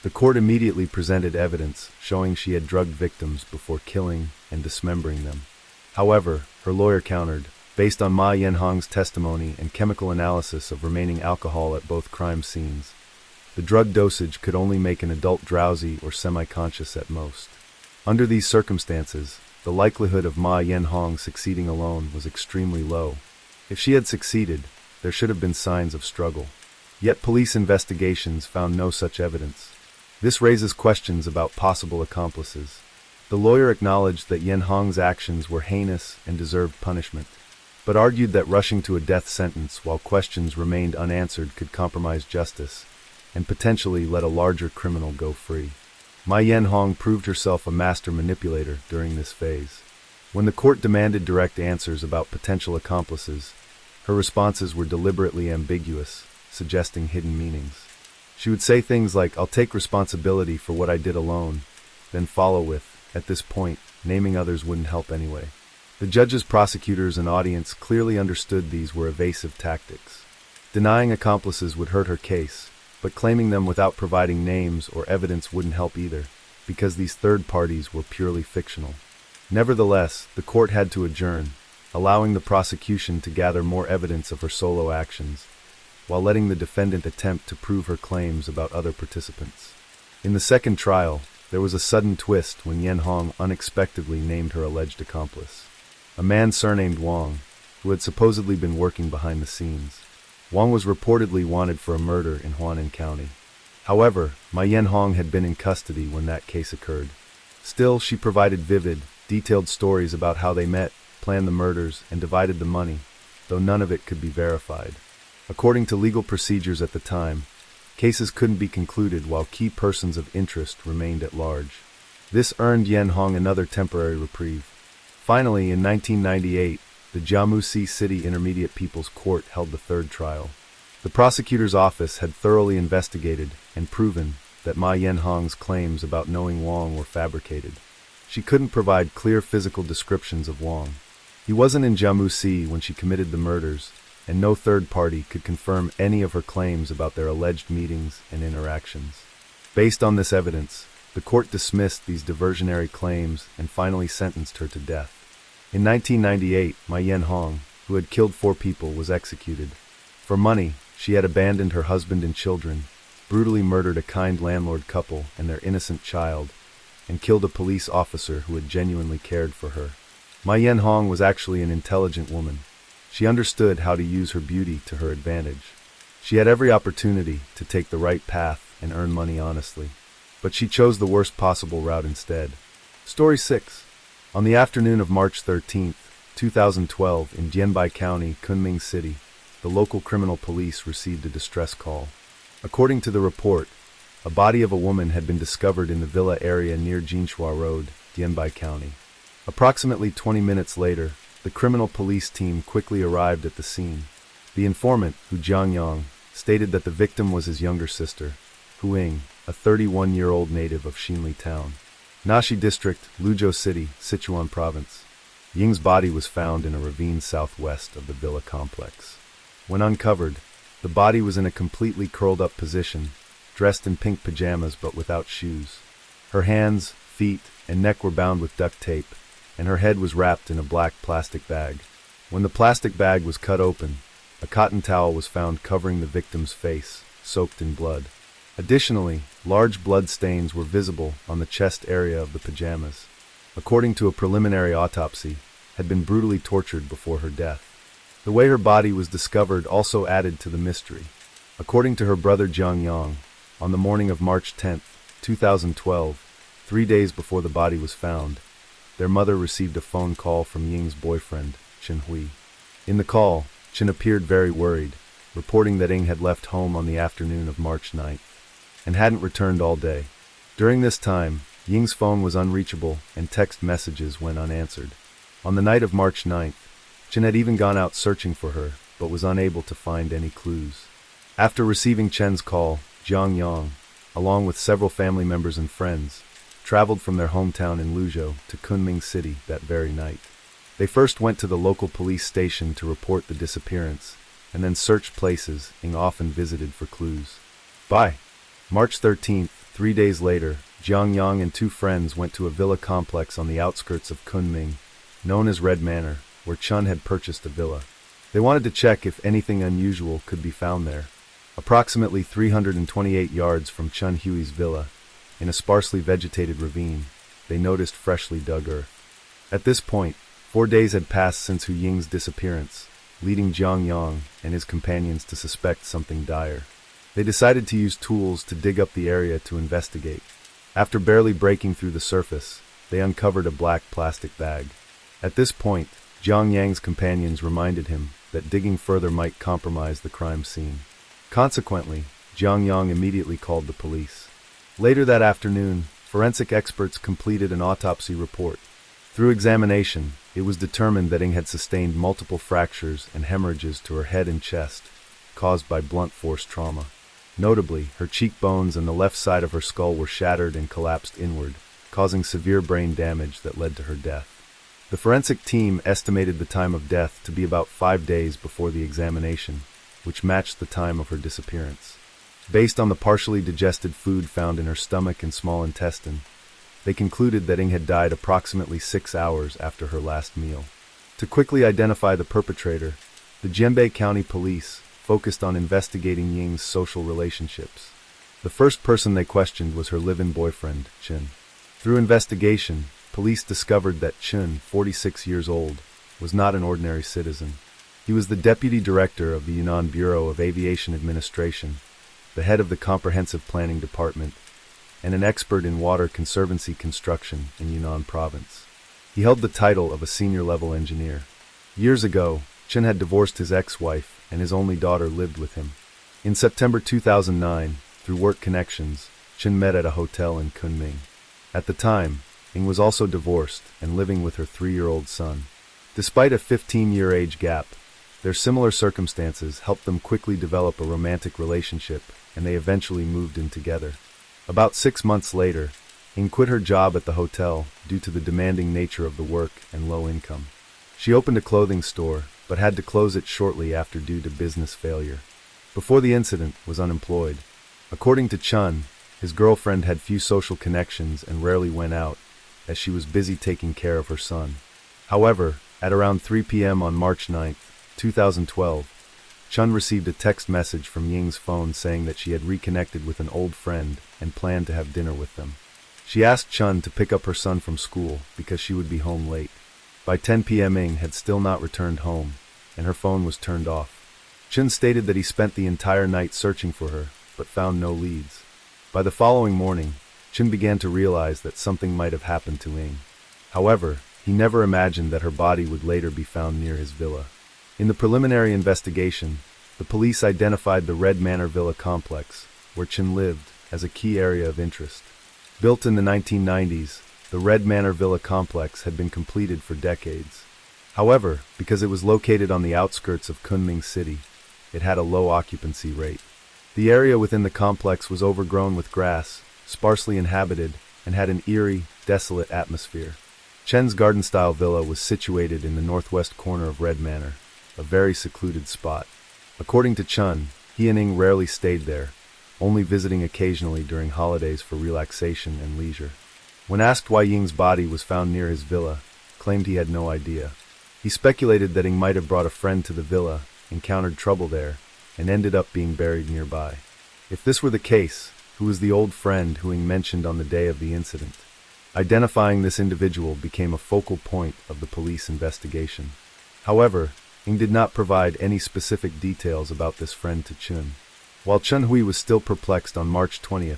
The court immediately presented evidence showing she had drugged victims before killing and dismembering them. However, her lawyer countered, based on Ma Yen Hong's testimony and chemical analysis of remaining alcohol at both crime scenes, the drug dosage could only make an adult drowsy or semi-conscious at most. Under these circumstances, the likelihood of Ma Yen Hong succeeding alone was extremely low. If she had succeeded, there should have been signs of struggle. Yet police investigations found no such evidence. This raises questions about possible accomplices. The lawyer acknowledged that Yen Hong's actions were heinous and deserved punishment, but argued that rushing to a death sentence while questions remained unanswered could compromise justice and potentially let a larger criminal go free. Ma Yen Hong proved herself a master manipulator during this phase. When the court demanded direct answers about potential accomplices, her responses were deliberately ambiguous, suggesting hidden meanings. She would say things like, "I'll take responsibility for what I did alone," then follow with, "At this point, naming others wouldn't help anyway." The judges, prosecutors, and audience clearly understood these were evasive tactics. Denying accomplices would hurt her case, but claiming them without providing names or evidence wouldn't help either. because these third parties were purely fictional. Nevertheless, the court had to adjourn, allowing the prosecution to gather more evidence of her solo actions, while letting the defendant attempt to prove her claims about other participants. In the second trial, there was a sudden twist when Yen Hong unexpectedly named her alleged accomplice, a man surnamed Wang, who had supposedly been working behind the scenes. Wang was reportedly wanted for a murder in Huanan County. However, Ma Yen Hong had been in custody when that case occurred. Still, she provided vivid, detailed stories about how they met, planned the murders, and divided the money, though none of it could be verified. According to legal procedures at the time, cases couldn't be concluded while key persons of interest remained at large. This earned Yen Hong another temporary reprieve. Finally, in 1998, the Jiamusi City Intermediate People's Court held the third trial. The prosecutor's office had thoroughly investigated and proven that Ma Yen Hong's claims about knowing Wang were fabricated. She couldn't provide clear physical descriptions of Wang. He wasn't in Jiamusi when she committed the murders, and no third party could confirm any of her claims about their alleged meetings and interactions. Based on this evidence, the court dismissed these diversionary claims and finally sentenced her to death. In 1998, Ma Yen Hong, who had killed 4 people, was executed. For money, she had abandoned her husband and children, brutally murdered a kind landlord couple and their innocent child, and killed a police officer who had genuinely cared for her. Ma Yen Hong was actually an intelligent woman. She understood how to use her beauty to her advantage. She had every opportunity to take the right path and earn money honestly, but she chose the worst possible route instead. Story 6. On the afternoon of March 13, 2012, in Dianbai County, Kunming City, the local criminal police received a distress call. According to the report, a body of a woman had been discovered in the villa area near Jinshua Road, Dianbai County. Approximately 20 minutes later, the criminal police team quickly arrived at the scene. The informant, Hu Jiangyang, stated that the victim was his younger sister, Hu Ying, a 31-year-old native of Xinli Town, Nashi District, Luzhou City, Sichuan Province. Ying's body was found in a ravine southwest of the villa complex. When uncovered, the body was in a completely curled-up position, dressed in pink pajamas but without shoes. Her hands, feet, and neck were bound with duct tape, and her head was wrapped in a black plastic bag. When the plastic bag was cut open, a cotton towel was found covering the victim's face, soaked in blood. Additionally, large blood stains were visible on the chest area of the pajamas. According to a preliminary autopsy, had been brutally tortured before her death. The way her body was discovered also added to the mystery. According to her brother Jiang Yang, on the morning of March 10, 2012, 3 days before the body was found, their mother received a phone call from Ying's boyfriend, Chen Hui. In the call, Chen appeared very worried, reporting that Ying had left home on the afternoon of March 9th and hadn't returned all day. During this time, Ying's phone was unreachable and text messages went unanswered. On the night of March 9th, Chen had even gone out searching for her, but was unable to find any clues. After receiving Chen's call, Jiang Yang, along with several family members and friends, traveled from their hometown in Luzhou to Kunming City that very night. They first went to the local police station to report the disappearance, and then searched places Ying often visited for clues. By March 13th, 3 days later, Jiang Yang and 2 friends went to a villa complex on the outskirts of Kunming, known as Red Manor, where Chen had purchased a villa. They wanted to check if anything unusual could be found there. Approximately 328 yards from Chen Hui's villa, in a sparsely vegetated ravine, they noticed freshly dug earth. At this point, 4 days had passed since Hu Ying's disappearance, leading Jiang Yang and his companions to suspect something dire. They decided to use tools to dig up the area to investigate. After barely breaking through the surface, they uncovered a black plastic bag. At this point, Jiang Yang's companions reminded him that digging further might compromise the crime scene. Consequently, Jiang Yang immediately called the police. Later that afternoon, forensic experts completed an autopsy report. Through examination, it was determined that Ying had sustained multiple fractures and hemorrhages to her head and chest, caused by blunt force trauma. Notably, her cheekbones and the left side of her skull were shattered and collapsed inward, causing severe brain damage that led to her death. The forensic team estimated the time of death to be about 5 days before the examination, which matched the time of her disappearance. Based on the partially digested food found in her stomach and small intestine, they concluded that Ng had died approximately 6 hours after her last meal. To quickly identify the perpetrator, the Jembe County Police focused on investigating Ying's social relationships. The first person they questioned was her live-in boyfriend, Chun. Through investigation, police discovered that Chun, 46 years old, was not an ordinary citizen. He was the deputy director of the Yunnan Bureau of Aviation Administration, the head of the Comprehensive Planning Department, and an expert in water conservancy construction in Yunnan Province. He held the title of a senior-level engineer. Years ago, Chun had divorced his ex-wife, and his only daughter lived with him. In September 2009, through work connections, Chun met at a hotel in Kunming. At the time, Ng was also divorced and living with her 3-year-old son. Despite a 15-year age gap, their similar circumstances helped them quickly develop a romantic relationship, and they eventually moved in together. About 6 months later, Ng quit her job at the hotel due to the demanding nature of the work and low income. She opened a clothing store, but had to close it shortly after due to business failure. Before the incident, was unemployed. According to Chun, his girlfriend had few social connections and rarely went out, as she was busy taking care of her son. However, at around 3 p.m. on March 9, 2012, Chun received a text message from Ying's phone saying that she had reconnected with an old friend and planned to have dinner with them. She asked Chun to pick up her son from school because she would be home late. By 10 p.m. Ng had still not returned home, and her phone was turned off. Chun stated that he spent the entire night searching for her, but found no leads. By the following morning, Chun began to realize that something might have happened to Ng. However, he never imagined that her body would later be found near his villa. In the preliminary investigation, the police identified the Red Manor Villa complex, where Chun lived, as a key area of interest. Built in the 1990s, the Red Manor Villa complex had been completed for decades. However, because it was located on the outskirts of Kunming City, it had a low occupancy rate. The area within the complex was overgrown with grass, sparsely inhabited, and had an eerie, desolate atmosphere. Chen's garden-style villa was situated in the northwest corner of Red Manor, a very secluded spot. According to Chun, he and Ng rarely stayed there, only visiting occasionally during holidays for relaxation and leisure. When asked why Ying's body was found near his villa, claimed he had no idea. He speculated that Ng might have brought a friend to the villa, encountered trouble there, and ended up being buried nearby. If this were the case, who was the old friend who Ng mentioned on the day of the incident? Identifying this individual became a focal point of the police investigation. However, Ng did not provide any specific details about this friend to Chun. While Chun Hui was still perplexed on March 20,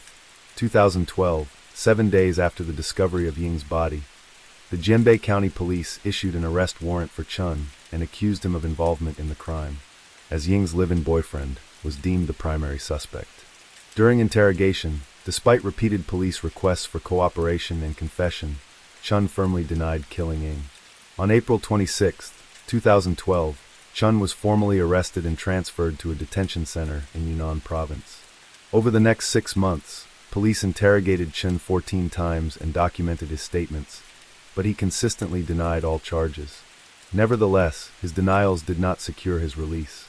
2012, 7 days after the discovery of Ying's body, the Jembe County Police issued an arrest warrant for Chun and accused him of involvement in the crime, as Ying's live-in boyfriend was deemed the primary suspect. During interrogation, despite repeated police requests for cooperation and confession, Chun firmly denied killing Ng. On April 26, 2012, Chun was formally arrested and transferred to a detention center in Yunnan Province. Over the next 6 months, police interrogated Chun 14 times and documented his statements, but he consistently denied all charges. Nevertheless, his denials did not secure his release.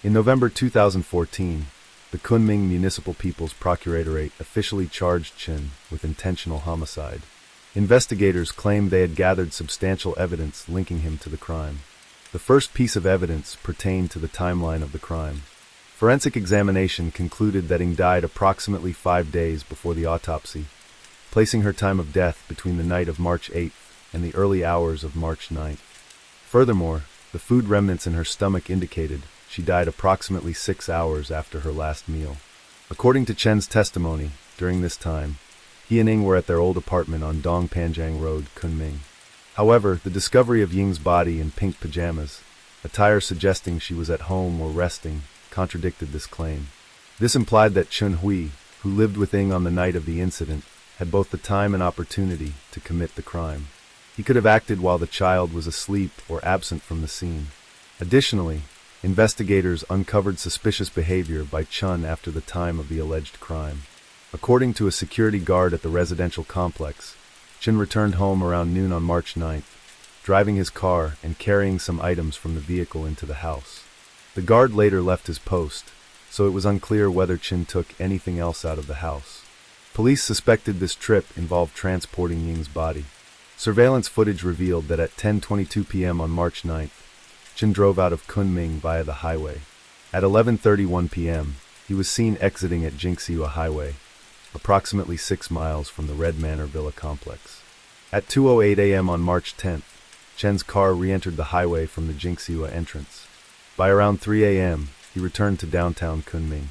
In November 2014, the Kunming Municipal People's Procuratorate officially charged Chun with intentional homicide. Investigators claimed they had gathered substantial evidence linking him to the crime. The first piece of evidence pertained to the timeline of the crime. Forensic examination concluded that Ng died approximately 5 days before the autopsy, placing her time of death between the night of March 8th and the early hours of March 9th. Furthermore, the food remnants in her stomach indicated she died approximately 6 hours after her last meal. According to Chen's testimony, during this time, he and Ng were at their old apartment on Dong Panjang Road, Kunming. However, the discovery of Ying's body in pink pajamas, attire suggesting she was at home or resting, contradicted this claim. This implied that Chun Hui, who lived with Ng on the night of the incident, had both the time and opportunity to commit the crime. He could have acted while the child was asleep or absent from the scene. Additionally, investigators uncovered suspicious behavior by Chun after the time of the alleged crime. According to a security guard at the residential complex, Chun returned home around noon on March 9th, driving his car and carrying some items from the vehicle into the house. The guard later left his post, so it was unclear whether Chun took anything else out of the house. Police suspected this trip involved transporting Ying's body. Surveillance footage revealed that at 10:22 p.m. on March 9th, Chen drove out of Kunming via the highway. At 11:31 p.m., he was seen exiting at Jinxiua Highway, approximately 6 miles from the Red Manor Villa complex. At 2:08 a.m. on March 10th, Chen's car re-entered the highway from the Jinxiua entrance. By around 3 a.m., he returned to downtown Kunming.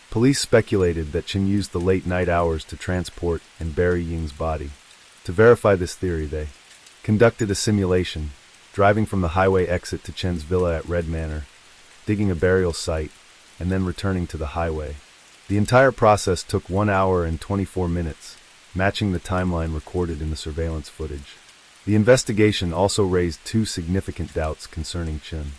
Police speculated that Chen used the late night hours to transport and bury Ying's body. To verify this theory, they conducted a simulation, driving from the highway exit to Chen's villa at Red Manor, digging a burial site, and then returning to the highway. The entire process took 1 hour and 24 minutes, matching the timeline recorded in the surveillance footage. The investigation also raised 2 significant doubts concerning Chen.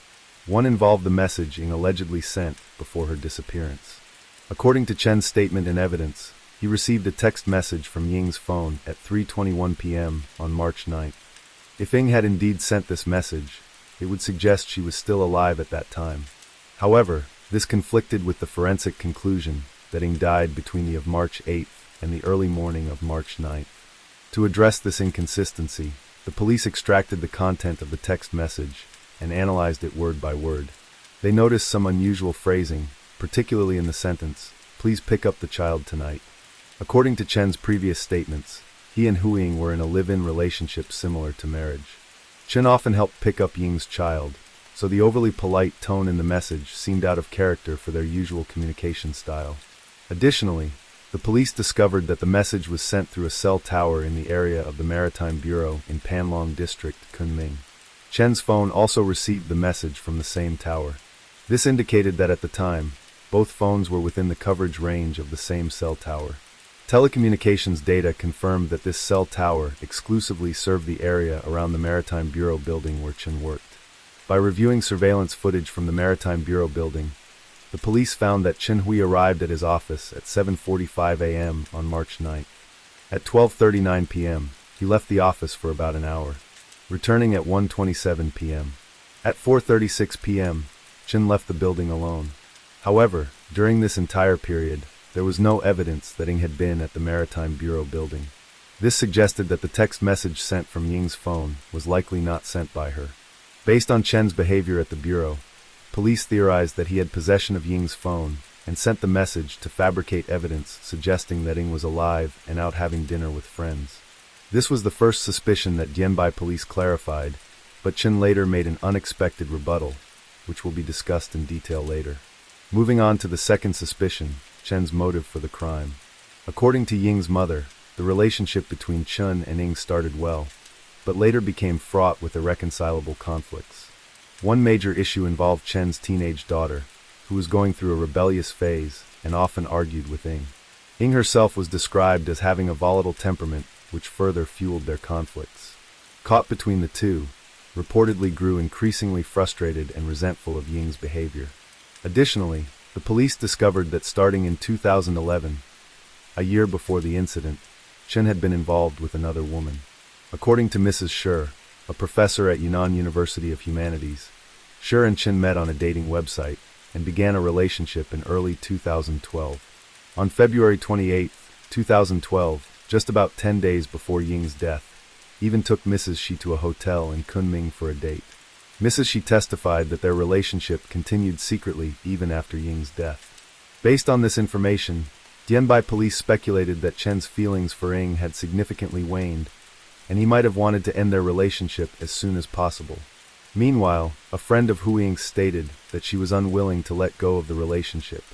One involved the message Ying allegedly sent before her disappearance. According to Chen's statement and evidence, he received a text message from Ying's phone at 3:21 p.m. on March 9th. If Ying had indeed sent this message, it would suggest she was still alive at that time. However, this conflicted with the forensic conclusion that Ying died between the of March 8th and the early morning of March 9th. To address this inconsistency, the police extracted the content of the text message and analyzed it word by word. They noticed some unusual phrasing, particularly in the sentence, "Please pick up the child tonight." According to Chen's previous statements, he and Hu Ying were in a live-in relationship similar to marriage. Chen often helped pick up Ying's child, so the overly polite tone in the message seemed out of character for their usual communication style. Additionally, the police discovered that the message was sent through a cell tower in the area of the Maritime Bureau in Panlong District, Kunming. Chen's phone also received the message from the same tower. This indicated that at the time, both phones were within the coverage range of the same cell tower. Telecommunications data confirmed that this cell tower exclusively served the area around the Maritime Bureau building where Chen worked. By reviewing surveillance footage from the Maritime Bureau building, the police found that Chen Hui arrived at his office at 7:45 a.m. on March 9th. At 12:39 p.m., he left the office for about an hour, returning at 1:27 p.m. At 4:36 p.m., Chen left the building alone. However, during this entire period, there was no evidence that Ying had been at the Maritime Bureau building. This suggested that the text message sent from Ying's phone was likely not sent by her. Based on Chen's behavior at the Bureau, police theorized that he had possession of Ying's phone and sent the message to fabricate evidence suggesting that Ying was alive and out having dinner with friends. This was the first suspicion that Dianbai police clarified, but Chen later made an unexpected rebuttal, which will be discussed in detail later. Moving on to the second suspicion, Chen's motive for the crime. According to Ying's mother, the relationship between Chen and Ying started well, but later became fraught with irreconcilable conflicts. One major issue involved Chen's teenage daughter, who was going through a rebellious phase and often argued with Ying. Ying herself was described as having a volatile temperament, which further fueled their conflicts. Caught between the two, reportedly grew increasingly frustrated and resentful of Ying's behavior. Additionally, the police discovered that starting in 2011, a year before the incident, Chen had been involved with another woman. According to Mrs. Shi, a professor at Yunnan University of Humanities, Shi and Chen met on a dating website and began a relationship in early 2012. On February 28, 2012, just about 10 days before Ying's death, even took Mrs. Shi to a hotel in Kunming for a date. Mrs. Shi testified that their relationship continued secretly even after Ying's death. Based on this information, Dianbai police speculated that Chen's feelings for Ying had significantly waned, and he might have wanted to end their relationship as soon as possible. Meanwhile, a friend of Hu Ying stated that she was unwilling to let go of the relationship.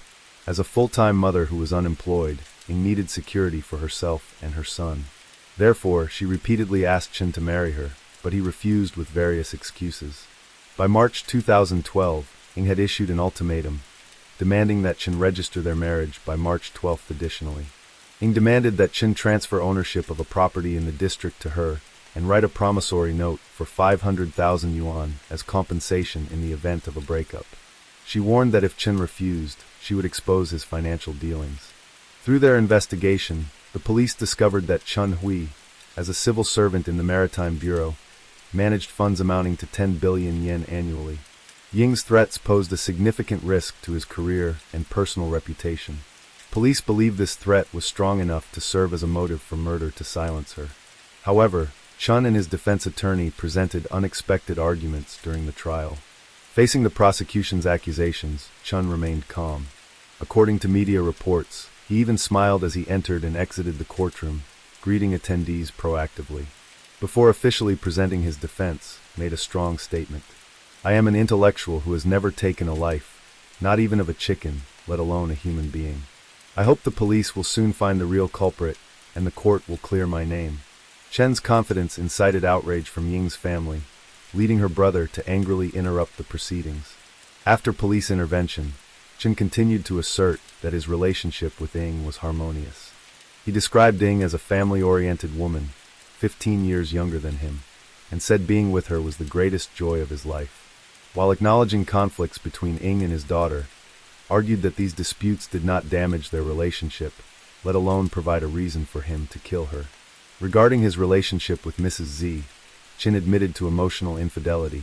As a full-time mother who was unemployed, Ying needed security for herself and her son. Therefore, she repeatedly asked Chen to marry her, but he refused with various excuses. By March 2012, Ying had issued an ultimatum, demanding that Chen register their marriage by March 12th additionally. Ying demanded that Chen transfer ownership of a property in the district to her and write a promissory note for 500,000 yuan as compensation in the event of a breakup. She warned that if Chen refused, she would expose his financial dealings. Through their investigation, the police discovered that Chen Hui, as a civil servant in the Maritime Bureau, managed funds amounting to 10 billion yen annually. Ying's threats posed a significant risk to his career and personal reputation. Police believe this threat was strong enough to serve as a motive for murder to silence her. However, Chun and his defense attorney presented unexpected arguments during the trial. Facing the prosecution's accusations, Chun remained calm. According to media reports, he even smiled as he entered and exited the courtroom, greeting attendees proactively. Before officially presenting his defense, made a strong statement. "I am an intellectual who has never taken a life, not even of a chicken, let alone a human being. I hope the police will soon find the real culprit, and the court will clear my name." Chen's confidence incited outrage from Ying's family, leading her brother to angrily interrupt the proceedings. After police intervention, Chen continued to assert that his relationship with Ying was harmonious. He described Ying as a family-oriented woman, 15 years younger than him, and said being with her was the greatest joy of his life. While acknowledging conflicts between Ying and his daughter, argued that these disputes did not damage their relationship, let alone provide a reason for him to kill her. Regarding his relationship with Mrs. Z, Chin admitted to emotional infidelity,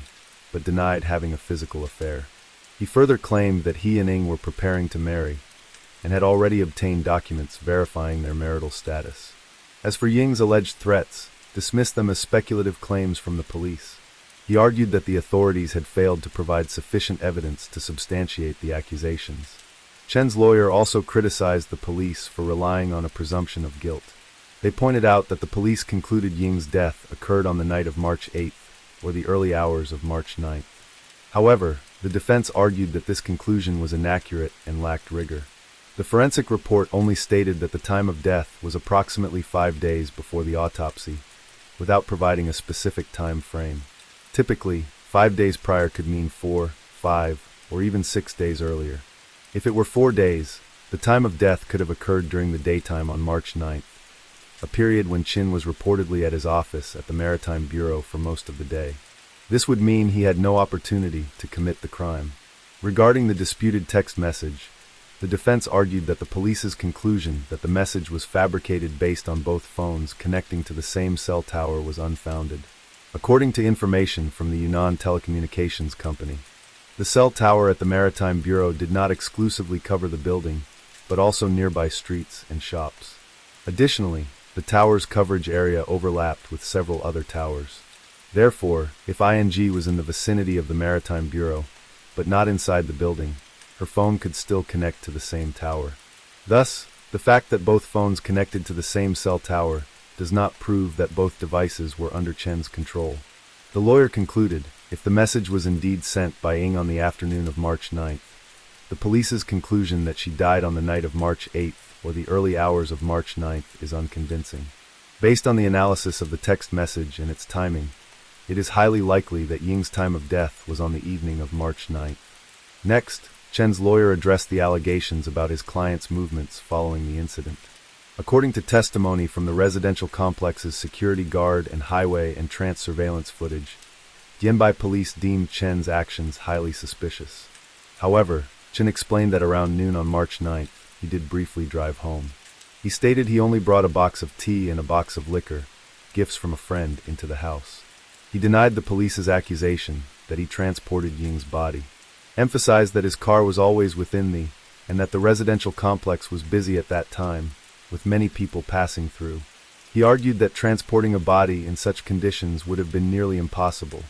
but denied having a physical affair. He further claimed that he and Ying were preparing to marry, and had already obtained documents verifying their marital status. As for Ying's alleged threats, dismissed them as speculative claims from the police. He argued that the authorities had failed to provide sufficient evidence to substantiate the accusations. Chen's lawyer also criticized the police for relying on a presumption of guilt. They pointed out that the police concluded Ying's death occurred on the night of March 8th, or the early hours of March 9th. However, the defense argued that this conclusion was inaccurate and lacked rigor. The forensic report only stated that the time of death was approximately 5 days before the autopsy, without providing a specific time frame. Typically, 5 days prior could mean 4, 5, or even 6 days earlier. If it were 4 days, the time of death could have occurred during the daytime on March 9th, a period when Chin was reportedly at his office at the Maritime Bureau for most of the day. This would mean he had no opportunity to commit the crime. Regarding the disputed text message, the defense argued that the police's conclusion that the message was fabricated based on both phones connecting to the same cell tower was unfounded. According to information from the Yunnan Telecommunications Company, the cell tower at the Maritime Bureau did not exclusively cover the building, but also nearby streets and shops. Additionally, the tower's coverage area overlapped with several other towers. Therefore, if ING was in the vicinity of the Maritime Bureau, but not inside the building, her phone could still connect to the same tower. Thus, the fact that both phones connected to the same cell tower does not prove that both devices were under Chen's control. The lawyer concluded, if the message was indeed sent by Ying on the afternoon of March 9th, the police's conclusion that she died on the night of March 8th or the early hours of March 9th is unconvincing. Based on the analysis of the text message and its timing, it is highly likely that Ying's time of death was on the evening of March 9th. Next, Chen's lawyer addressed the allegations about his client's movements following the incident. According to testimony from the residential complex's security guard and highway and trance surveillance footage, Dianbai police deemed Chen's actions highly suspicious. However, Chen explained that around noon on March 9th, he did briefly drive home. He stated he only brought a box of tea and a box of liquor, gifts from a friend, into the house. He denied the police's accusation that he transported Ying's body, emphasized that his car was always within and that the residential complex was busy at that time, with many people passing through. He argued that transporting a body in such conditions would have been nearly impossible.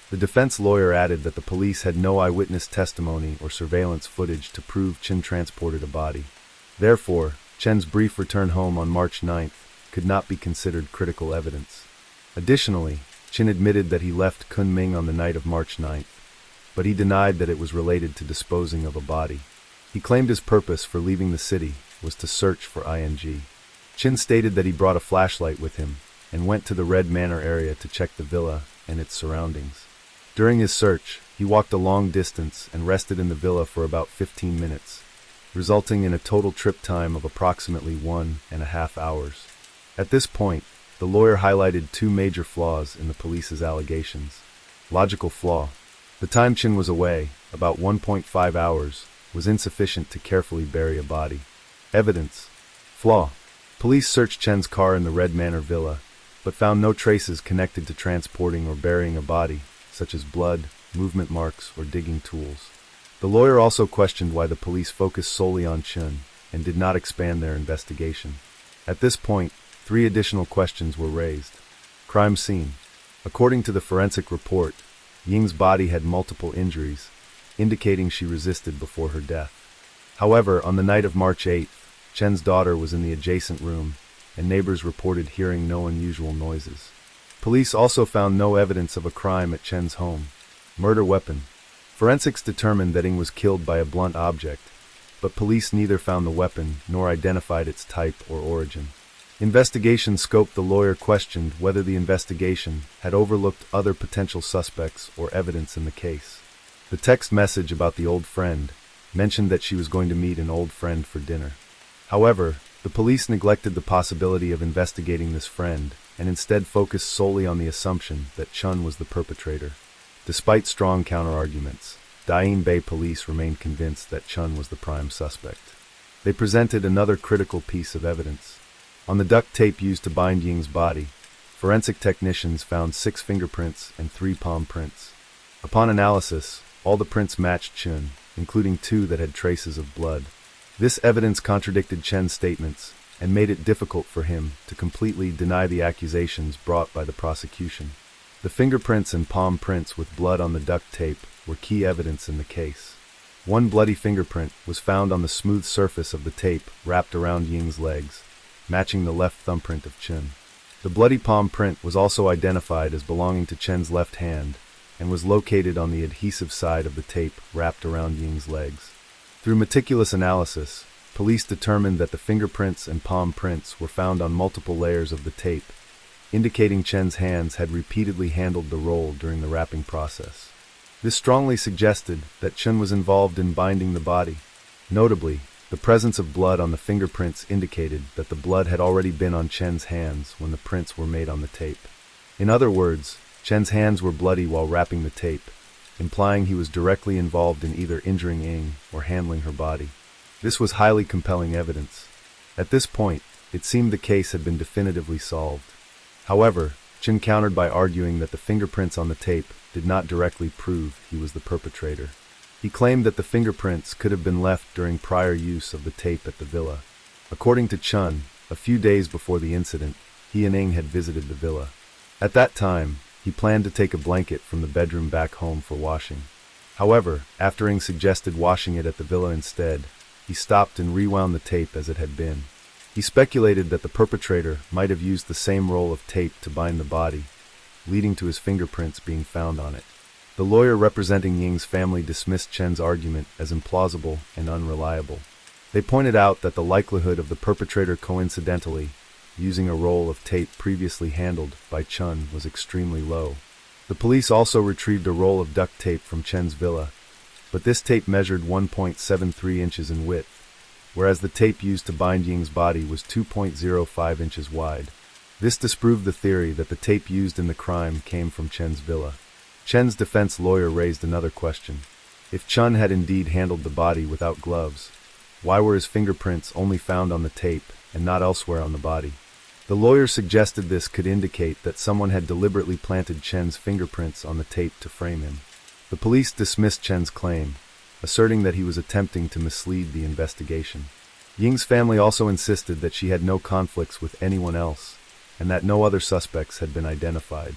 The defense lawyer added that the police had no eyewitness testimony or surveillance footage to prove Chen transported a body. Therefore, Chen's brief return home on March 9th could not be considered critical evidence. Additionally, Chen admitted that he left Kunming on the night of March 9th, but he denied that it was related to disposing of a body. He claimed his purpose for leaving the city was to search for ING. Chin stated that he brought a flashlight with him and went to the Red Manor area to check the villa and its surroundings. During his search, he walked a long distance and rested in the villa for about 15 minutes, resulting in a total trip time of approximately 1.5 hours. At this point, the lawyer highlighted two major flaws in the police's allegations. Logical flaw. The time Chin was away, about 1.5 hours, was insufficient to carefully bury a body. Evidence. Flaw. Police searched Chen's car in the Red Manor villa, but found no traces connected to transporting or burying a body, such as blood, movement marks, or digging tools. The lawyer also questioned why the police focused solely on Chen and did not expand their investigation. At this point, 3 additional questions were raised. Crime scene. According to the forensic report, Ying's body had multiple injuries, indicating she resisted before her death. However, on the night of March 8th, Chen's daughter was in the adjacent room, and neighbors reported hearing no unusual noises. Police also found no evidence of a crime at Chen's home. Murder weapon. Forensics determined that Ying was killed by a blunt object, but police neither found the weapon nor identified its type or origin. Investigation scope. The lawyer questioned whether the investigation had overlooked other potential suspects or evidence in the case. The text message about the old friend mentioned that she was going to meet an old friend for dinner. However, the police neglected the possibility of investigating this friend and instead focused solely on the assumption that Chun was the perpetrator. Despite strong counterarguments, Dayeen Bay police remained convinced that Chun was the prime suspect. They presented another critical piece of evidence. On the duct tape used to bind Ying's body, forensic technicians found 6 fingerprints and 3 palm prints. Upon analysis, all the prints matched Chun, including 2 that had traces of blood. This evidence contradicted Chen's statements and made it difficult for him to completely deny the accusations brought by the prosecution. The fingerprints and palm prints with blood on the duct tape were key evidence in the case. 1 bloody fingerprint was found on the smooth surface of the tape wrapped around Ying's legs, matching the left thumbprint of Chun. The bloody palm print was also identified as belonging to Chen's left hand and was located on the adhesive side of the tape wrapped around Ying's legs. Through meticulous analysis, police determined that the fingerprints and palm prints were found on multiple layers of the tape, indicating Chen's hands had repeatedly handled the roll during the wrapping process. This strongly suggested that Chun was involved in binding the body. Notably, the presence of blood on the fingerprints indicated that the blood had already been on Chen's hands when the prints were made on the tape. In other words, Chen's hands were bloody while wrapping the tape, implying he was directly involved in either injuring Ying or handling her body. This was highly compelling evidence. At this point, it seemed the case had been definitively solved. However, Chen countered by arguing that the fingerprints on the tape did not directly prove he was the perpetrator. He claimed that the fingerprints could have been left during prior use of the tape at the villa. According to Chun, a few days before the incident, he and Ying had visited the villa. At that time, he planned to take a blanket from the bedroom back home for washing. However, after Ying suggested washing it at the villa instead, he stopped and rewound the tape as it had been. He speculated that the perpetrator might have used the same roll of tape to bind the body, leading to his fingerprints being found on it. The lawyer representing Ying's family dismissed Chen's argument as implausible and unreliable. They pointed out that the likelihood of the perpetrator coincidentally using a roll of tape previously handled by Chun was extremely low. The police also retrieved a roll of duct tape from Chen's villa, but this tape measured 1.73 inches in width, whereas the tape used to bind Ying's body was 2.05 inches wide. This disproved the theory that the tape used in the crime came from Chen's villa. Chen's defense lawyer raised another question. If Chun had indeed handled the body without gloves, why were his fingerprints only found on the tape and not elsewhere on the body? The lawyer suggested this could indicate that someone had deliberately planted Chen's fingerprints on the tape to frame him. The police dismissed Chen's claim, asserting that he was attempting to mislead the investigation. Ying's family also insisted that she had no conflicts with anyone else, and that no other suspects had been identified.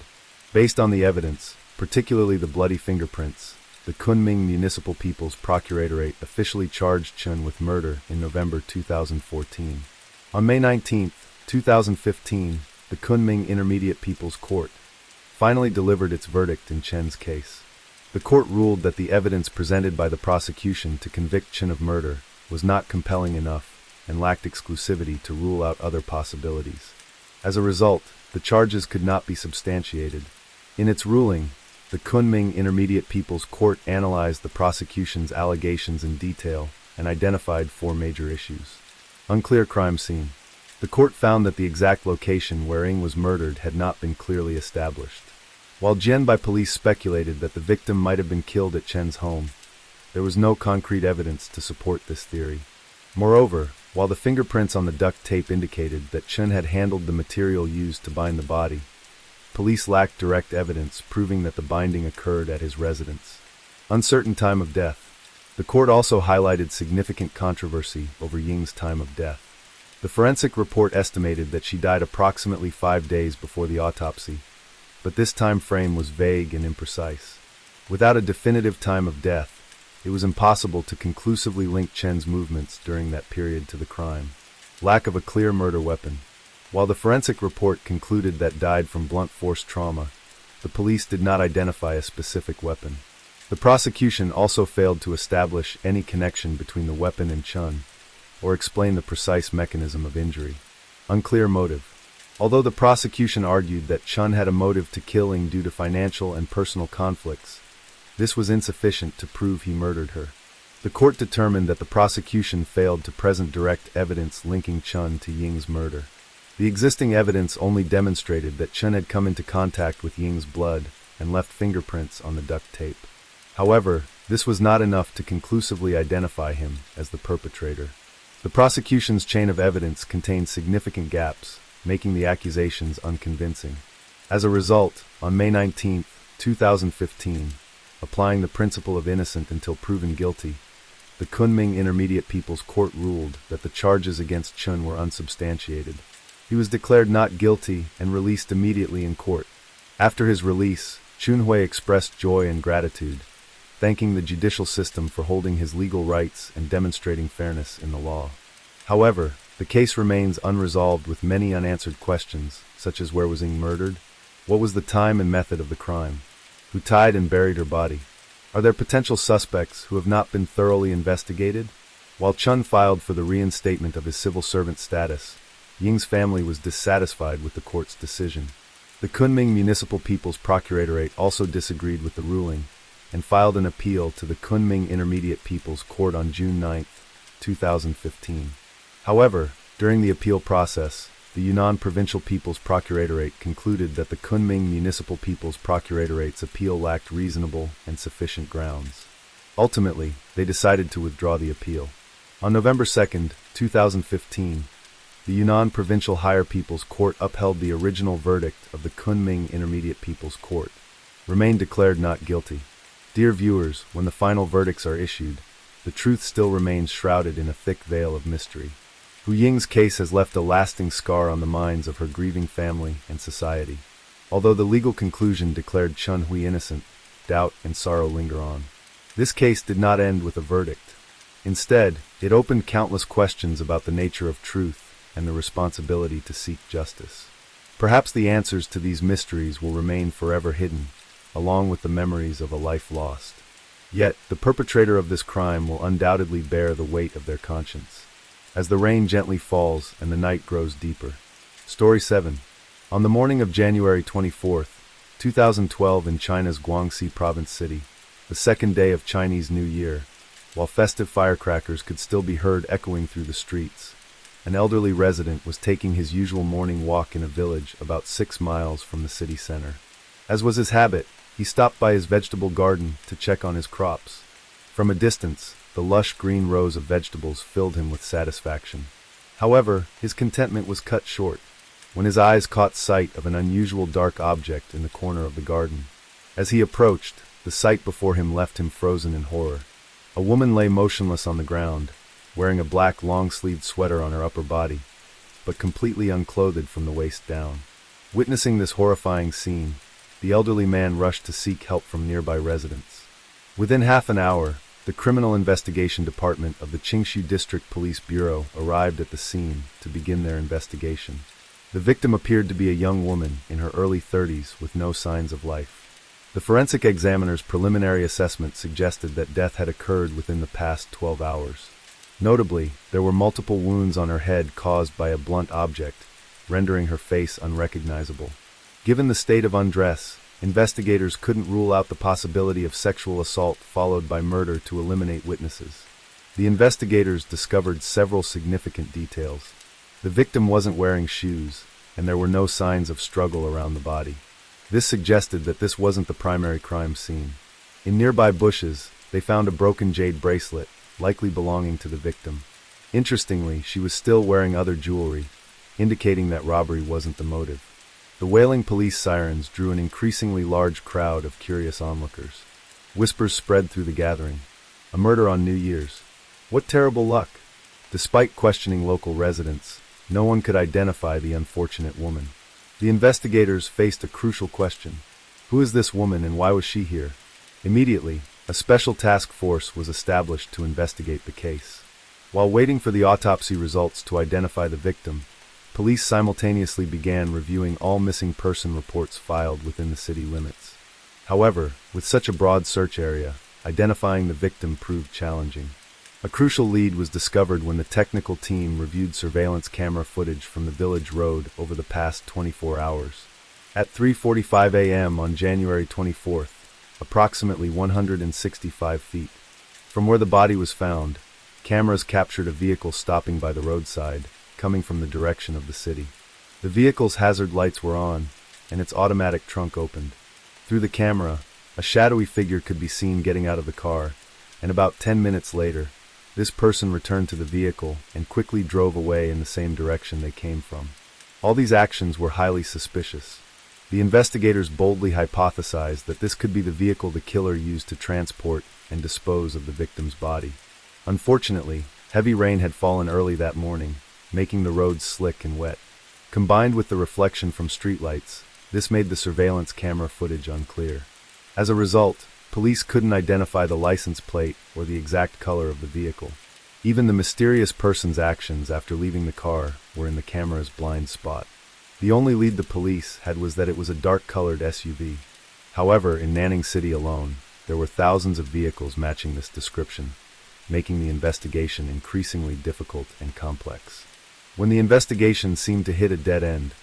Based on the evidence, particularly the bloody fingerprints, the Kunming Municipal People's Procuratorate officially charged Chun with murder in November 2014. On May 19, 2015, the Kunming Intermediate People's Court finally delivered its verdict in Chen's case. The court ruled that the evidence presented by the prosecution to convict Chen of murder was not compelling enough and lacked exclusivity to rule out other possibilities. As a result, the charges could not be substantiated. In its ruling, the Kunming Intermediate People's Court analyzed the prosecution's allegations in detail and identified 4 major issues. Unclear crime scene. The court found that the exact location where Ying was murdered had not been clearly established. While Jianbai police speculated that the victim might have been killed at Chen's home, there was no concrete evidence to support this theory. Moreover, while the fingerprints on the duct tape indicated that Chen had handled the material used to bind the body, police lacked direct evidence proving that the binding occurred at his residence. Uncertain time of death. The court also highlighted significant controversy over Ying's time of death. The forensic report estimated that she died approximately 5 days before the autopsy, but this time frame was vague and imprecise. Without a definitive time of death, it was impossible to conclusively link Chen's movements during that period to the crime. Lack of a clear murder weapon. While the forensic report concluded that died from blunt force trauma, the police did not identify a specific weapon. The prosecution also failed to establish any connection between the weapon and Chen, or explain the precise mechanism of injury. Unclear motive. Although the prosecution argued that Chen had a motive to kill Ying due to financial and personal conflicts, this was insufficient to prove he murdered her. The court determined that the prosecution failed to present direct evidence linking Chen to Ying's murder. The existing evidence only demonstrated that Chen had come into contact with Ying's blood and left fingerprints on the duct tape. However, this was not enough to conclusively identify him as the perpetrator. The prosecution's chain of evidence contained significant gaps, making the accusations unconvincing. As a result, on May 19, 2015, applying the principle of innocent until proven guilty, the Kunming Intermediate People's Court ruled that the charges against Chen were unsubstantiated. He was declared not guilty and released immediately in court. After his release, Chunhui expressed joy and gratitude, thanking the judicial system for holding his legal rights and demonstrating fairness in the law. However, the case remains unresolved with many unanswered questions, such as where was Ying murdered? What was the time and method of the crime? Who tied and buried her body? Are there potential suspects who have not been thoroughly investigated? While Chen filed for the reinstatement of his civil servant status, Ying's family was dissatisfied with the court's decision. The Kunming Municipal People's Procuratorate also disagreed with the ruling and filed an appeal to the Kunming Intermediate People's Court on June 9, 2015. However, during the appeal process, the Yunnan Provincial People's Procuratorate concluded that the Kunming Municipal People's Procurator's appeal lacked reasonable and sufficient grounds. Ultimately, they decided to withdraw the appeal. On November 2, 2015, the Yunnan Provincial Higher People's Court upheld the original verdict of the Kunming Intermediate People's Court, remained declared not guilty. Dear viewers, when the final verdicts are issued, the truth still remains shrouded in a thick veil of mystery. Hu Ying's case has left a lasting scar on the minds of her grieving family and society. Although the legal conclusion declared Chen Hui innocent, doubt and sorrow linger on. This case did not end with a verdict. Instead, it opened countless questions about the nature of truth and the responsibility to seek justice. Perhaps the answers to these mysteries will remain forever hidden, along with the memories of a life lost. Yet, the perpetrator of this crime will undoubtedly bear the weight of their conscience. As the rain gently falls and the night grows deeper. Story 7. On the morning of January 24, 2012 in China's Guangxi Province City, the second day of Chinese New Year, while festive firecrackers could still be heard echoing through the streets, an elderly resident was taking his usual morning walk in a village about 6 miles from the city center. As was his habit, he stopped by his vegetable garden to check on his crops. From a distance, the lush green rows of vegetables filled him with satisfaction. However, his contentment was cut short when his eyes caught sight of an unusual dark object in the corner of the garden. As he approached, the sight before him left him frozen in horror. A woman lay motionless on the ground, wearing a black long-sleeved sweater on her upper body, but completely unclothed from the waist down. Witnessing this horrifying scene, the elderly man rushed to seek help from nearby residents. Within half an hour, the Criminal Investigation Department of the Qingshu District Police Bureau arrived at the scene to begin their investigation. The victim appeared to be a young woman in her early 30s with no signs of life. The forensic examiner's preliminary assessment suggested that death had occurred within the past 12 hours. Notably, there were multiple wounds on her head caused by a blunt object, rendering her face unrecognizable. Given the state of undress, investigators couldn't rule out the possibility of sexual assault followed by murder to eliminate witnesses. The investigators discovered several significant details. The victim wasn't wearing shoes, and there were no signs of struggle around the body. This suggested that this wasn't the primary crime scene. In nearby bushes, they found a broken jade bracelet, likely belonging to the victim. Interestingly, she was still wearing other jewelry, indicating that robbery wasn't the motive. The wailing police sirens drew an increasingly large crowd of curious onlookers. Whispers spread through the gathering. A murder on New Year's. What terrible luck! Despite questioning local residents, no one could identify the unfortunate woman. The investigators faced a crucial question. Who is this woman and why was she here? Immediately, a special task force was established to investigate the case. While waiting for the autopsy results to identify the victim, police simultaneously began reviewing all missing person reports filed within the city limits. However, with such a broad search area, identifying the victim proved challenging. A crucial lead was discovered when the technical team reviewed surveillance camera footage from the village road over the past 24 hours. At 3:45 a.m. on January 24th, approximately 165 feet from where the body was found, cameras captured a vehicle stopping by the roadside, coming from the direction of the city. The vehicle's hazard lights were on, and its automatic trunk opened. Through the camera, a shadowy figure could be seen getting out of the car, and about 10 minutes later, this person returned to the vehicle and quickly drove away in the same direction they came from. All these actions were highly suspicious. The investigators boldly hypothesized that this could be the vehicle the killer used to transport and dispose of the victim's body. Unfortunately, heavy rain had fallen early that morning, making the roads slick and wet. Combined with the reflection from streetlights, this made the surveillance camera footage unclear. As a result, police couldn't identify the license plate or the exact color of the vehicle. Even the mysterious person's actions after leaving the car were in the camera's blind spot. The only lead the police had was that it was a dark-colored SUV. However, in Nanning City alone, there were thousands of vehicles matching this description, making the investigation increasingly difficult and complex. When the investigation seemed to hit a dead end,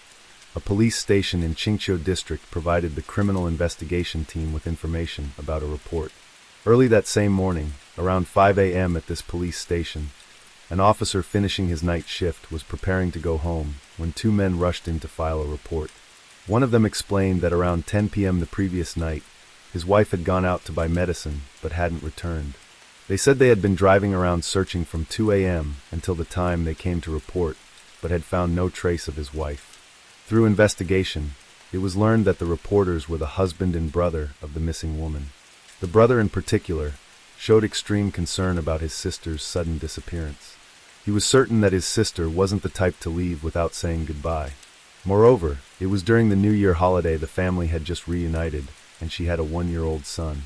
a police station in Qingqiu district provided the criminal investigation team with information about a report. Early that same morning, around 5 a.m. at this police station, an officer finishing his night shift was preparing to go home when two men rushed in to file a report. One of them explained that around 10 p.m. the previous night, his wife had gone out to buy medicine but hadn't returned. They said they had been driving around searching from 2 a.m. until the time they came to report, but had found no trace of his wife. Through investigation, it was learned that the reporters were the husband and brother of the missing woman. The brother in particular showed extreme concern about his sister's sudden disappearance. He was certain that his sister wasn't the type to leave without saying goodbye. Moreover, it was during the New Year holiday the family had just reunited, and she had a 1-year-old son.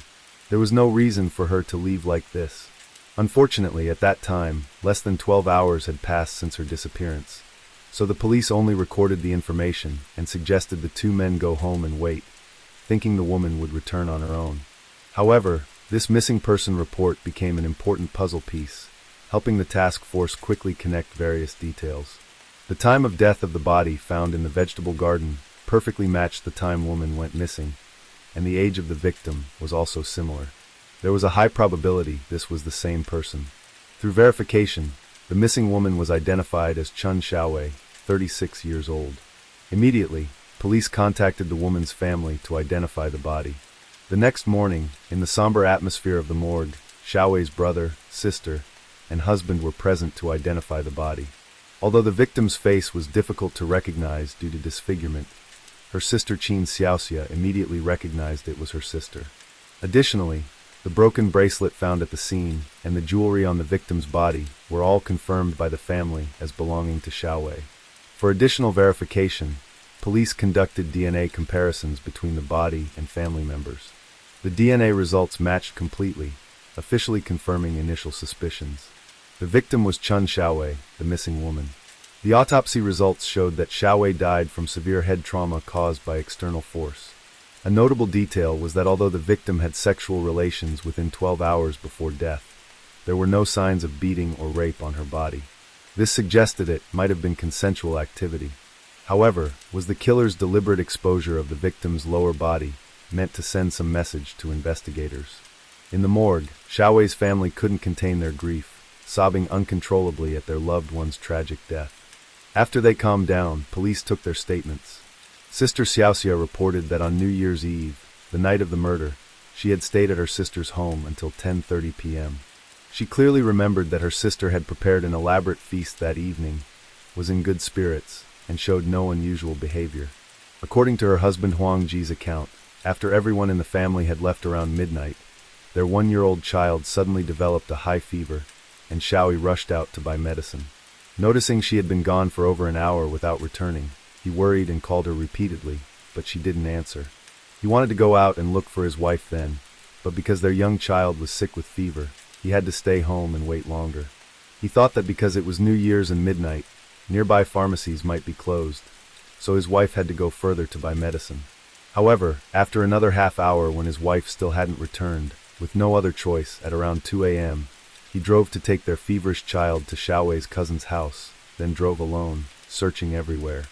There was no reason for her to leave like this. Unfortunately, at that time, less than 12 hours had passed since her disappearance, so the police only recorded the information and suggested the two men go home and wait, thinking the woman would return on her own. However, this missing person report became an important puzzle piece, helping the task force quickly connect various details. The time of death of the body found in the vegetable garden perfectly matched the time woman went missing, and the age of the victim was also similar. There was a high probability this was the same person. Through verification, the missing woman was identified as Chun Xiaowei, 36 years old. Immediately, police contacted the woman's family to identify the body. The next morning, in the somber atmosphere of the morgue, Xiaowei's brother, sister, and husband were present to identify the body. Although the victim's face was difficult to recognize due to disfigurement, her sister Qin Xiaoxia immediately recognized it was her sister. Additionally, the broken bracelet found at the scene and the jewelry on the victim's body were all confirmed by the family as belonging to Xiaowei. For additional verification, police conducted DNA comparisons between the body and family members. The DNA results matched completely, officially confirming initial suspicions. The victim was Chun Xiaowei, the missing woman. The autopsy results showed that Xiaowei died from severe head trauma caused by external force. A notable detail was that although the victim had sexual relations within 12 hours before death, there were no signs of beating or rape on her body. This suggested it might have been consensual activity. However, was the killer's deliberate exposure of the victim's lower body meant to send some message to investigators? In the morgue, Xiaowei's family couldn't contain their grief, sobbing uncontrollably at their loved one's tragic death. After they calmed down, police took their statements. Sister Xiaoxia reported that on New Year's Eve, the night of the murder, she had stayed at her sister's home until 10:30 p.m. She clearly remembered that her sister had prepared an elaborate feast that evening, was in good spirits, and showed no unusual behavior. According to her husband Huang Ji's account, after everyone in the family had left around midnight, their 1-year-old child suddenly developed a high fever, and Xiaoyi rushed out to buy medicine. Noticing she had been gone for over an hour without returning, he worried and called her repeatedly, but she didn't answer. He wanted to go out and look for his wife then, but because their young child was sick with fever, he had to stay home and wait longer. He thought that because it was New Year's and midnight, nearby pharmacies might be closed, so his wife had to go further to buy medicine. However, after another half hour when his wife still hadn't returned, with no other choice, at around 2 a.m., he drove to take their feverish child to Xiaowei's cousin's house, then drove alone, searching everywhere.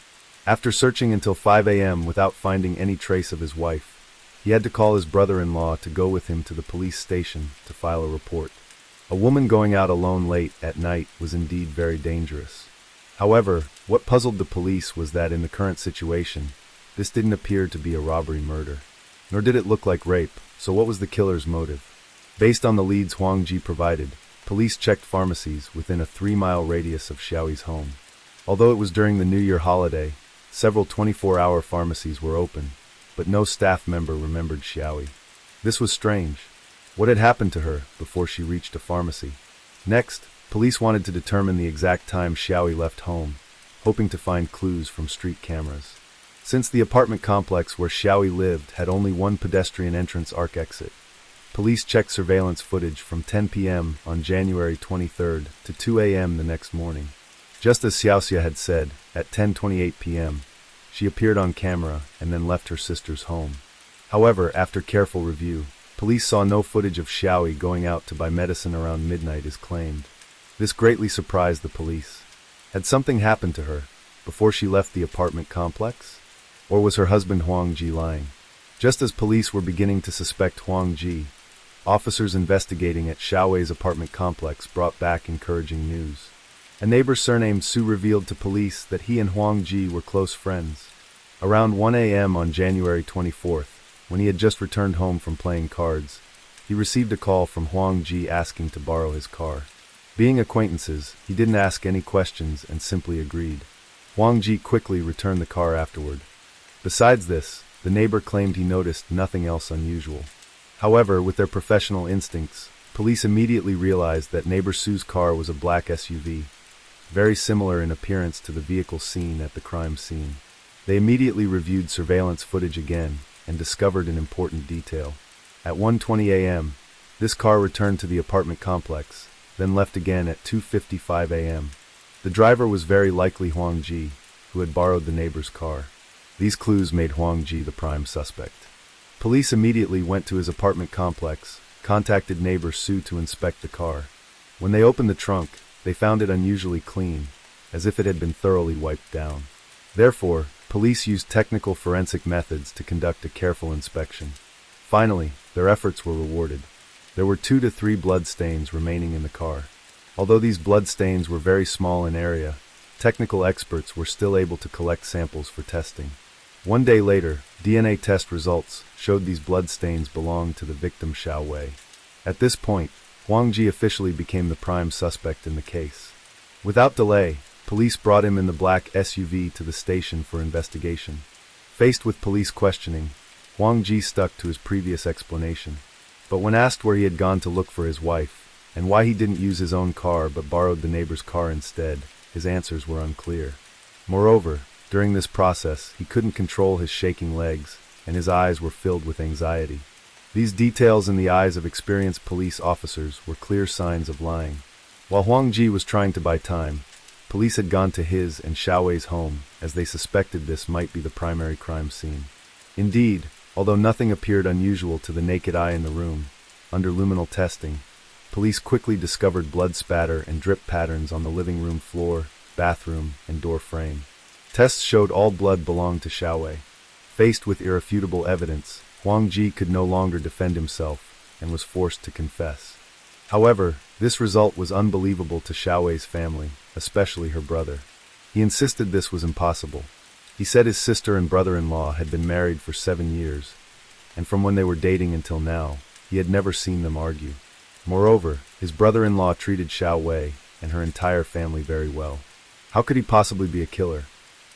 After searching until 5 a.m. without finding any trace of his wife, he had to call his brother-in-law to go with him to the police station to file a report. A woman going out alone late at night was indeed very dangerous. However, what puzzled the police was that in the current situation, this didn't appear to be a robbery-murder. Nor did it look like rape, so what was the killer's motive? Based on the leads Huang Ji provided, police checked pharmacies within a 3-mile radius of Xiaoyi's home. Although it was during the New Year holiday, several 24-hour pharmacies were open, but no staff member remembered Xiaoyi. This was strange. What had happened to her before she reached a pharmacy? Next, police wanted to determine the exact time Xiaoyi left home, hoping to find clues from street cameras. Since the apartment complex where Xiaoyi lived had only one pedestrian entrance arc exit, police checked surveillance footage from 10 p.m. on January 23rd to 2 a.m. the next morning. Just as Xiaoxia had said, at 10:28 p.m., she appeared on camera and then left her sister's home. However, after careful review, police saw no footage of Xiaoyi going out to buy medicine around midnight as claimed. This greatly surprised the police. Had something happened to her before she left the apartment complex? Or was her husband Huang Ji lying? Just as police were beginning to suspect Huang Ji, officers investigating at Xiaoyi's apartment complex brought back encouraging news. A neighbor surnamed Su revealed to police that he and Huang Ji were close friends. Around 1 a.m. on January 24th, when he had just returned home from playing cards, he received a call from Huang Ji asking to borrow his car. Being acquaintances, he didn't ask any questions and simply agreed. Huang Ji quickly returned the car afterward. Besides this, the neighbor claimed he noticed nothing else unusual. However, with their professional instincts, police immediately realized that neighbor Su's car was a black SUV, very similar in appearance to the vehicle seen at the crime scene. They immediately reviewed surveillance footage again and discovered an important detail. At 1:20 a.m., this car returned to the apartment complex, then left again at 2:55 a.m. The driver was very likely Huang Ji, who had borrowed the neighbor's car. These clues made Huang Ji the prime suspect. Police immediately went to his apartment complex, contacted neighbor Su to inspect the car. When they opened the trunk, they found it unusually clean, as if it had been thoroughly wiped down. Therefore, police used technical forensic methods to conduct a careful inspection. Finally, their efforts were rewarded. There were 2 to 3 blood stains remaining in the car. Although these blood stains were very small in area, technical experts were still able to collect samples for testing. 1 day later, DNA test results showed these blood stains belonged to the victim Xiao Wei. At this point, Huang Ji officially became the prime suspect in the case. Without delay, police brought him in the black SUV to the station for investigation. Faced with police questioning, Huang Ji stuck to his previous explanation. But when asked where he had gone to look for his wife, and why he didn't use his own car but borrowed the neighbor's car instead, his answers were unclear. Moreover, during this process, he couldn't control his shaking legs, and his eyes were filled with anxiety. These details in the eyes of experienced police officers were clear signs of lying. While Huang Ji was trying to buy time, police had gone to his and Xiaowei's home, as they suspected this might be the primary crime scene. Indeed, although nothing appeared unusual to the naked eye in the room, under luminal testing, police quickly discovered blood spatter and drip patterns on the living room floor, bathroom, and door frame. Tests showed all blood belonged to Xiaowei. Faced with irrefutable evidence, Huang Ji could no longer defend himself and was forced to confess. However, this result was unbelievable to Xiaowei's family, especially her brother. He insisted this was impossible. He said his sister and brother-in-law had been married for 7 years, and from when they were dating until now, he had never seen them argue. Moreover, his brother-in-law treated Xiao Wei and her entire family very well. How could he possibly be a killer?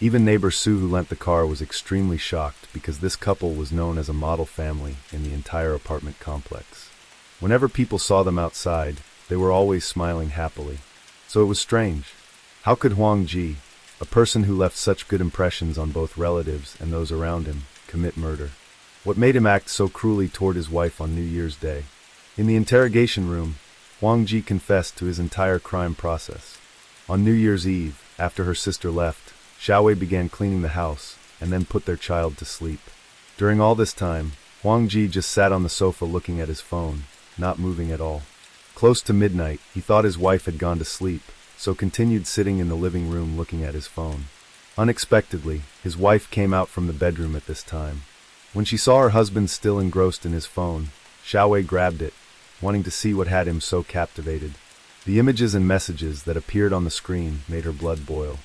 Even neighbor Su, who lent the car, was extremely shocked because this couple was known as a model family in the entire apartment complex. Whenever people saw them outside, they were always smiling happily. So it was strange. How could Huang Ji, a person who left such good impressions on both relatives and those around him, commit murder? What made him act so cruelly toward his wife on New Year's Day? In the interrogation room, Huang Ji confessed to his entire crime process. On New Year's Eve, after her sister left, Xiaowei began cleaning the house and then put their child to sleep. During all this time, Huang Ji just sat on the sofa looking at his phone, not moving at all. Close to midnight, he thought his wife had gone to sleep, so continued sitting in the living room looking at his phone. Unexpectedly, his wife came out from the bedroom at this time. When she saw her husband still engrossed in his phone, Xiaowei grabbed it, wanting to see what had him so captivated. The images and messages that appeared on the screen made her blood boil.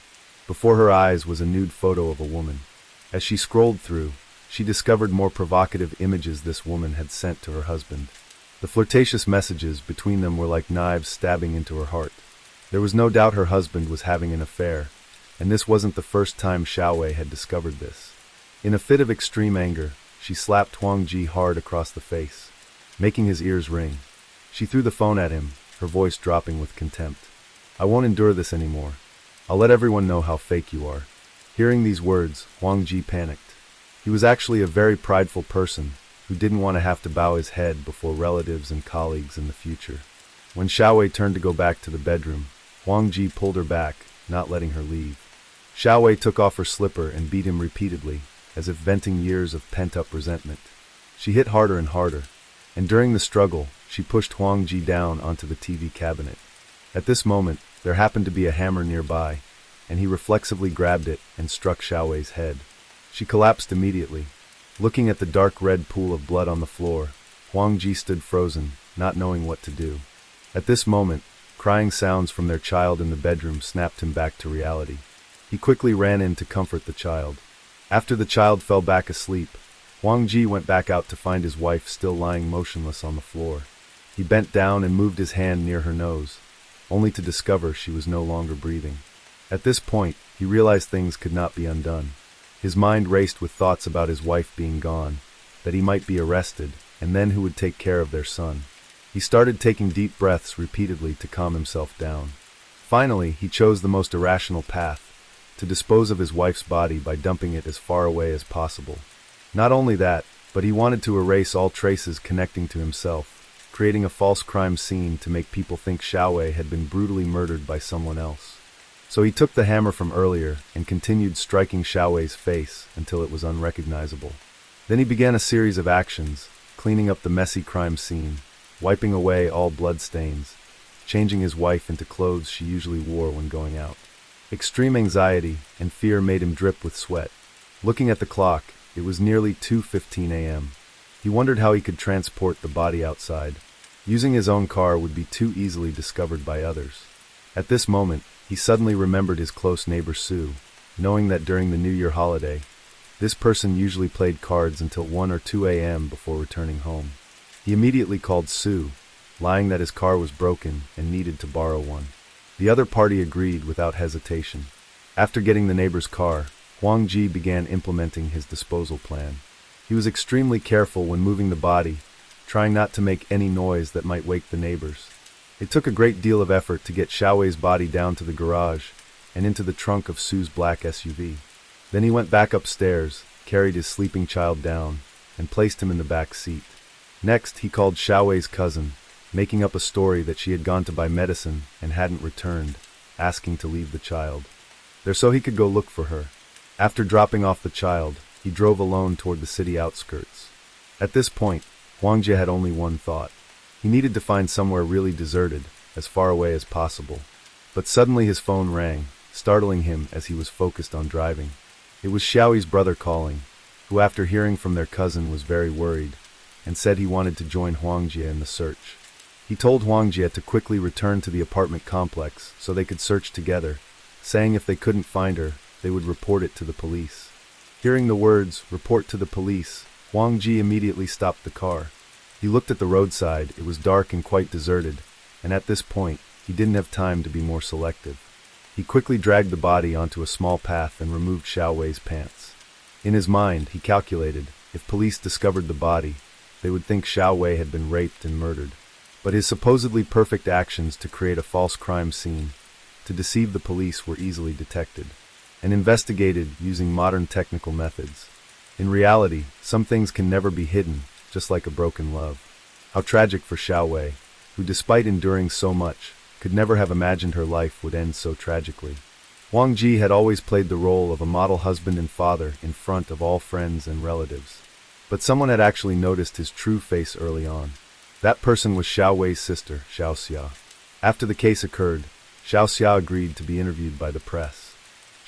Before her eyes was a nude photo of a woman. As she scrolled through, she discovered more provocative images this woman had sent to her husband. The flirtatious messages between them were like knives stabbing into her heart. There was no doubt her husband was having an affair, and this wasn't the first time Xiaowei had discovered this. In a fit of extreme anger, she slapped Huang Ji hard across the face, making his ears ring. She threw the phone at him, her voice dropping with contempt. "I won't endure this anymore. I'll let everyone know how fake you are." Hearing these words, Huang Ji panicked. He was actually a very prideful person who didn't want to have to bow his head before relatives and colleagues in the future. When Xiaowei turned to go back to the bedroom, Huang Ji pulled her back, not letting her leave. Xiaowei took off her slipper and beat him repeatedly, as if venting years of pent-up resentment. She hit harder and harder, and during the struggle, she pushed Huang Ji down onto the TV cabinet. At this moment, there happened to be a hammer nearby, and he reflexively grabbed it and struck Xiaowei's head. She collapsed immediately. Looking at the dark red pool of blood on the floor, Huang Ji stood frozen, not knowing what to do. At this moment, crying sounds from their child in the bedroom snapped him back to reality. He quickly ran in to comfort the child. After the child fell back asleep, Huang Ji went back out to find his wife still lying motionless on the floor. He bent down and moved his hand near her nose, only to discover she was no longer breathing. At this point, he realized things could not be undone. His mind raced with thoughts about his wife being gone, that he might be arrested, and then who would take care of their son. He started taking deep breaths repeatedly to calm himself down. Finally, he chose the most irrational path, to dispose of his wife's body by dumping it as far away as possible. Not only that, but he wanted to erase all traces connecting to himself, creating a false crime scene to make people think Xiaowei had been brutally murdered by someone else. So he took the hammer from earlier and continued striking Xiaowei's face until it was unrecognizable. Then he began a series of actions, cleaning up the messy crime scene, wiping away all blood stains, changing his wife into clothes she usually wore when going out. Extreme anxiety and fear made him drip with sweat. Looking at the clock, it was nearly 2:15 a.m. He wondered how he could transport the body outside. Using his own car would be too easily discovered by others. At this moment, he suddenly remembered his close neighbor Sue, knowing that during the New Year holiday, this person usually played cards until 1 or 2 a.m. before returning home. He immediately called Sue, lying that his car was broken and needed to borrow one. The other party agreed without hesitation. After getting the neighbor's car, Huang Ji began implementing his disposal plan. He was extremely careful when moving the body, trying not to make any noise that might wake the neighbors. It took a great deal of effort to get Xiaowei's body down to the garage and into the trunk of Sue's black SUV. Then he went back upstairs, carried his sleeping child down, and placed him in the back seat. Next, he called Xiaowei's cousin, making up a story that she had gone to buy medicine and hadn't returned, asking to leave the child there so he could go look for her. After dropping off the child, he drove alone toward the city outskirts. At this point, Huang Ji had only one thought. He needed to find somewhere really deserted, as far away as possible. But suddenly his phone rang, startling him as he was focused on driving. It was Xiaowei's brother calling, who after hearing from their cousin was very worried, and said he wanted to join Huang Jie in the search. He told Huang Jie to quickly return to the apartment complex so they could search together, saying if they couldn't find her, they would report it to the police. Hearing the words, "report to the police," Huang Ji immediately stopped the car. He looked at the roadside. It was dark and quite deserted, and at this point, he didn't have time to be more selective. He quickly dragged the body onto a small path and removed Xiaowei's pants. In his mind, he calculated, if police discovered the body, they would think Xiaowei had been raped and murdered. But his supposedly perfect actions to create a false crime scene, to deceive the police, were easily detected and investigated using modern technical methods. In reality, some things can never be hidden, just like a broken love. How tragic for Xiao Wei, who despite enduring so much, could never have imagined her life would end so tragically. Wang Ji had always played the role of a model husband and father in front of all friends and relatives. But someone had actually noticed his true face early on. That person was Xiao Wei's sister, Xiao Xia. After the case occurred, Xiao Xia agreed to be interviewed by the press.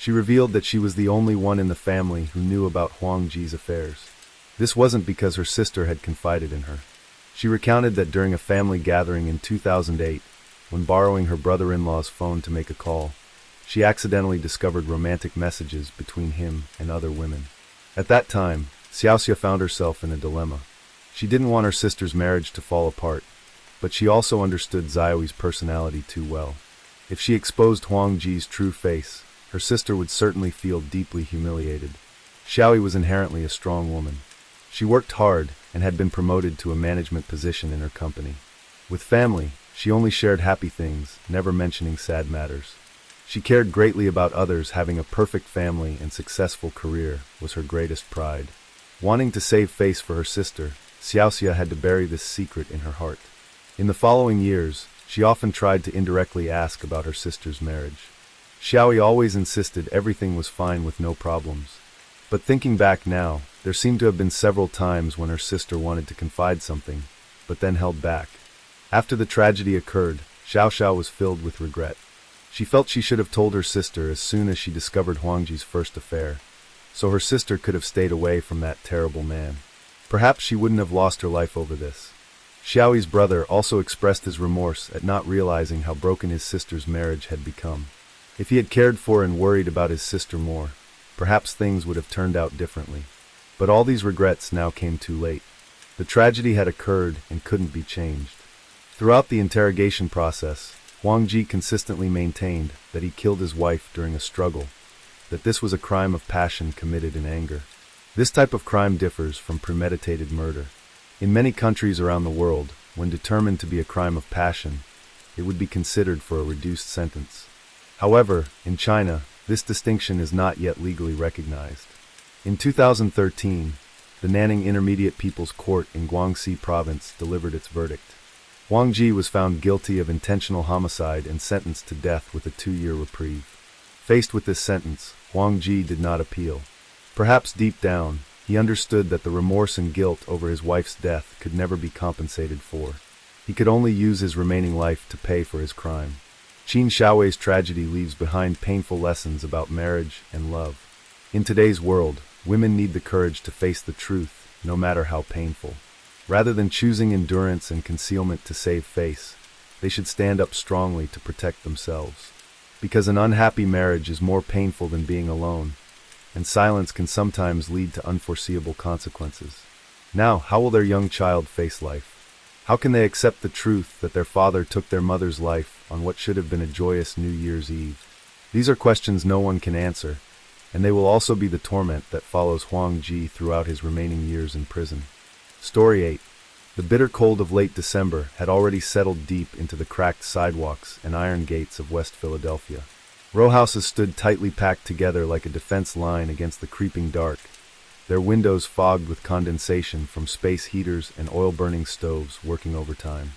She revealed that she was the only one in the family who knew about Huang Ji's affairs. This wasn't because her sister had confided in her. She recounted that during a family gathering in 2008, when borrowing her brother-in-law's phone to make a call, she accidentally discovered romantic messages between him and other women. At that time, Xiaoxia found herself in a dilemma. She didn't want her sister's marriage to fall apart, but she also understood Xiaoyi's personality too well. If she exposed Huang Ji's true face, her sister would certainly feel deeply humiliated. Xiaoyi was inherently a strong woman. She worked hard and had been promoted to a management position in her company. With family, she only shared happy things, never mentioning sad matters. She cared greatly about others. Having a perfect family and successful career was her greatest pride. Wanting to save face for her sister, Xiaoxia had to bury this secret in her heart. In the following years, she often tried to indirectly ask about her sister's marriage. Xiaoyi always insisted everything was fine with no problems. But thinking back now, there seemed to have been several times when her sister wanted to confide something, but then held back. After the tragedy occurred, Xiao was filled with regret. She felt she should have told her sister as soon as she discovered Huangji's first affair, so her sister could have stayed away from that terrible man. Perhaps she wouldn't have lost her life over this. Xiaoyi's brother also expressed his remorse at not realizing how broken his sister's marriage had become. If he had cared for and worried about his sister more, perhaps things would have turned out differently. But all these regrets now came too late. The tragedy had occurred and couldn't be changed. Throughout the interrogation process, Huang Ji consistently maintained that he killed his wife during a struggle, that this was a crime of passion committed in anger. This type of crime differs from premeditated murder. In many countries around the world, when determined to be a crime of passion, it would be considered for a reduced sentence. However, in China, this distinction is not yet legally recognized. In 2013, the Nanning Intermediate People's Court in Guangxi Province delivered its verdict. Wang Ji was found guilty of intentional homicide and sentenced to death with a 2-year reprieve. Faced with this sentence, Wang Ji did not appeal. Perhaps deep down, he understood that the remorse and guilt over his wife's death could never be compensated for. He could only use his remaining life to pay for his crime. Qin Xiaowei's tragedy leaves behind painful lessons about marriage and love. In today's world, women need the courage to face the truth, no matter how painful. Rather than choosing endurance and concealment to save face, they should stand up strongly to protect themselves. Because an unhappy marriage is more painful than being alone, and silence can sometimes lead to unforeseeable consequences. Now, how will their young child face life? How can they accept the truth that their father took their mother's life on what should have been a joyous New Year's Eve? These are questions no one can answer, and they will also be the torment that follows Huang Ji throughout his remaining years in prison. Story 8. The bitter cold of late December had already settled deep into the cracked sidewalks and iron gates of West Philadelphia. Row houses stood tightly packed together like a defense line against the creeping dark, their windows fogged with condensation from space heaters and oil-burning stoves working overtime.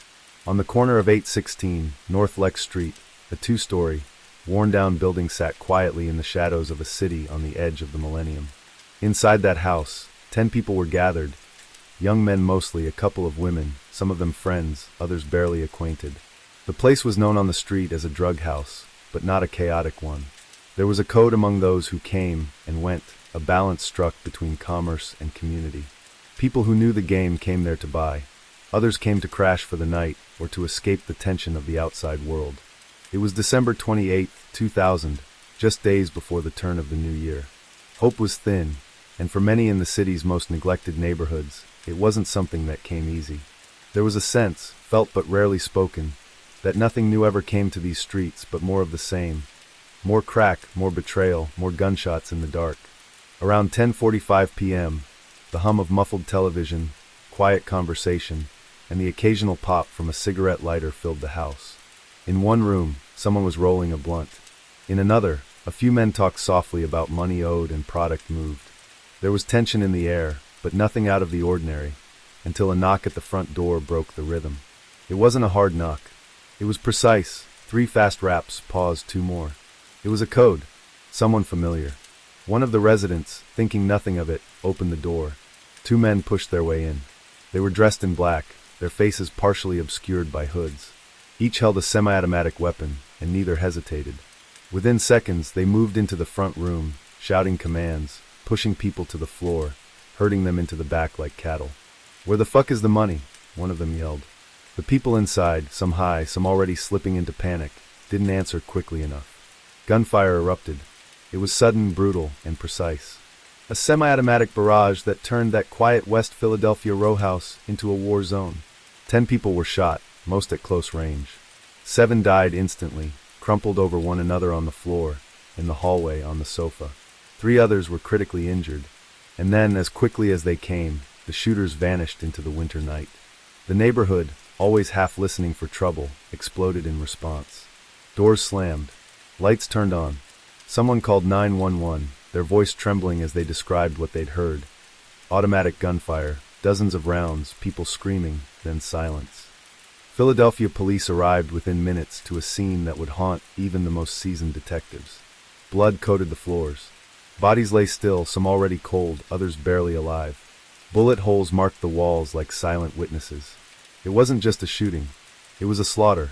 On the corner of 816 North Lex Street, a 2-story, worn-down building sat quietly in the shadows of a city on the edge of the millennium. Inside that house, 10 people were gathered, young men mostly, a couple of women, some of them friends, others barely acquainted. The place was known on the street as a drug house, but not a chaotic one. There was a code among those who came and went, a balance struck between commerce and community. People who knew the game came there to buy. Others came to crash for the night or to escape the tension of the outside world. It was December 28, 2000, just days before the turn of the new year. Hope was thin, and for many in the city's most neglected neighborhoods, it wasn't something that came easy. There was a sense, felt but rarely spoken, that nothing new ever came to these streets but more of the same. More crack, more betrayal, more gunshots in the dark. Around 10:45 p.m., the hum of muffled television, quiet conversation, and the occasional pop from a cigarette lighter filled the house. In one room, someone was rolling a blunt. In another, a few men talked softly about money owed and product moved. There was tension in the air, but nothing out of the ordinary, until a knock at the front door broke the rhythm. It wasn't a hard knock. It was precise. 3 fast raps, pause, 2 more. It was a code. Someone familiar. One of the residents, thinking nothing of it, opened the door. 2 men pushed their way in. They were dressed in black, their faces partially obscured by hoods. Each held a semi-automatic weapon, and neither hesitated. Within seconds, they moved into the front room, shouting commands, pushing people to the floor, herding them into the back like cattle. "Where the fuck is the money?" one of them yelled. The people inside, some high, some already slipping into panic, didn't answer quickly enough. Gunfire erupted. It was sudden, brutal, and precise. A semi-automatic barrage that turned that quiet West Philadelphia row house into a war zone. 10 people were shot, most at close range. 7 died instantly, crumpled over one another on the floor, in the hallway, on the sofa. 3 others were critically injured. And then, as quickly as they came, the shooters vanished into the winter night. The neighborhood, always half listening for trouble, exploded in response. Doors slammed. Lights turned on. Someone called 911, their voice trembling as they described what they'd heard. Automatic gunfire, dozens of rounds, people screaming, then silence. Philadelphia police arrived within minutes to a scene that would haunt even the most seasoned detectives. Blood coated the floors. Bodies lay still, some already cold, others barely alive. Bullet holes marked the walls like silent witnesses. It wasn't just a shooting. It was a slaughter.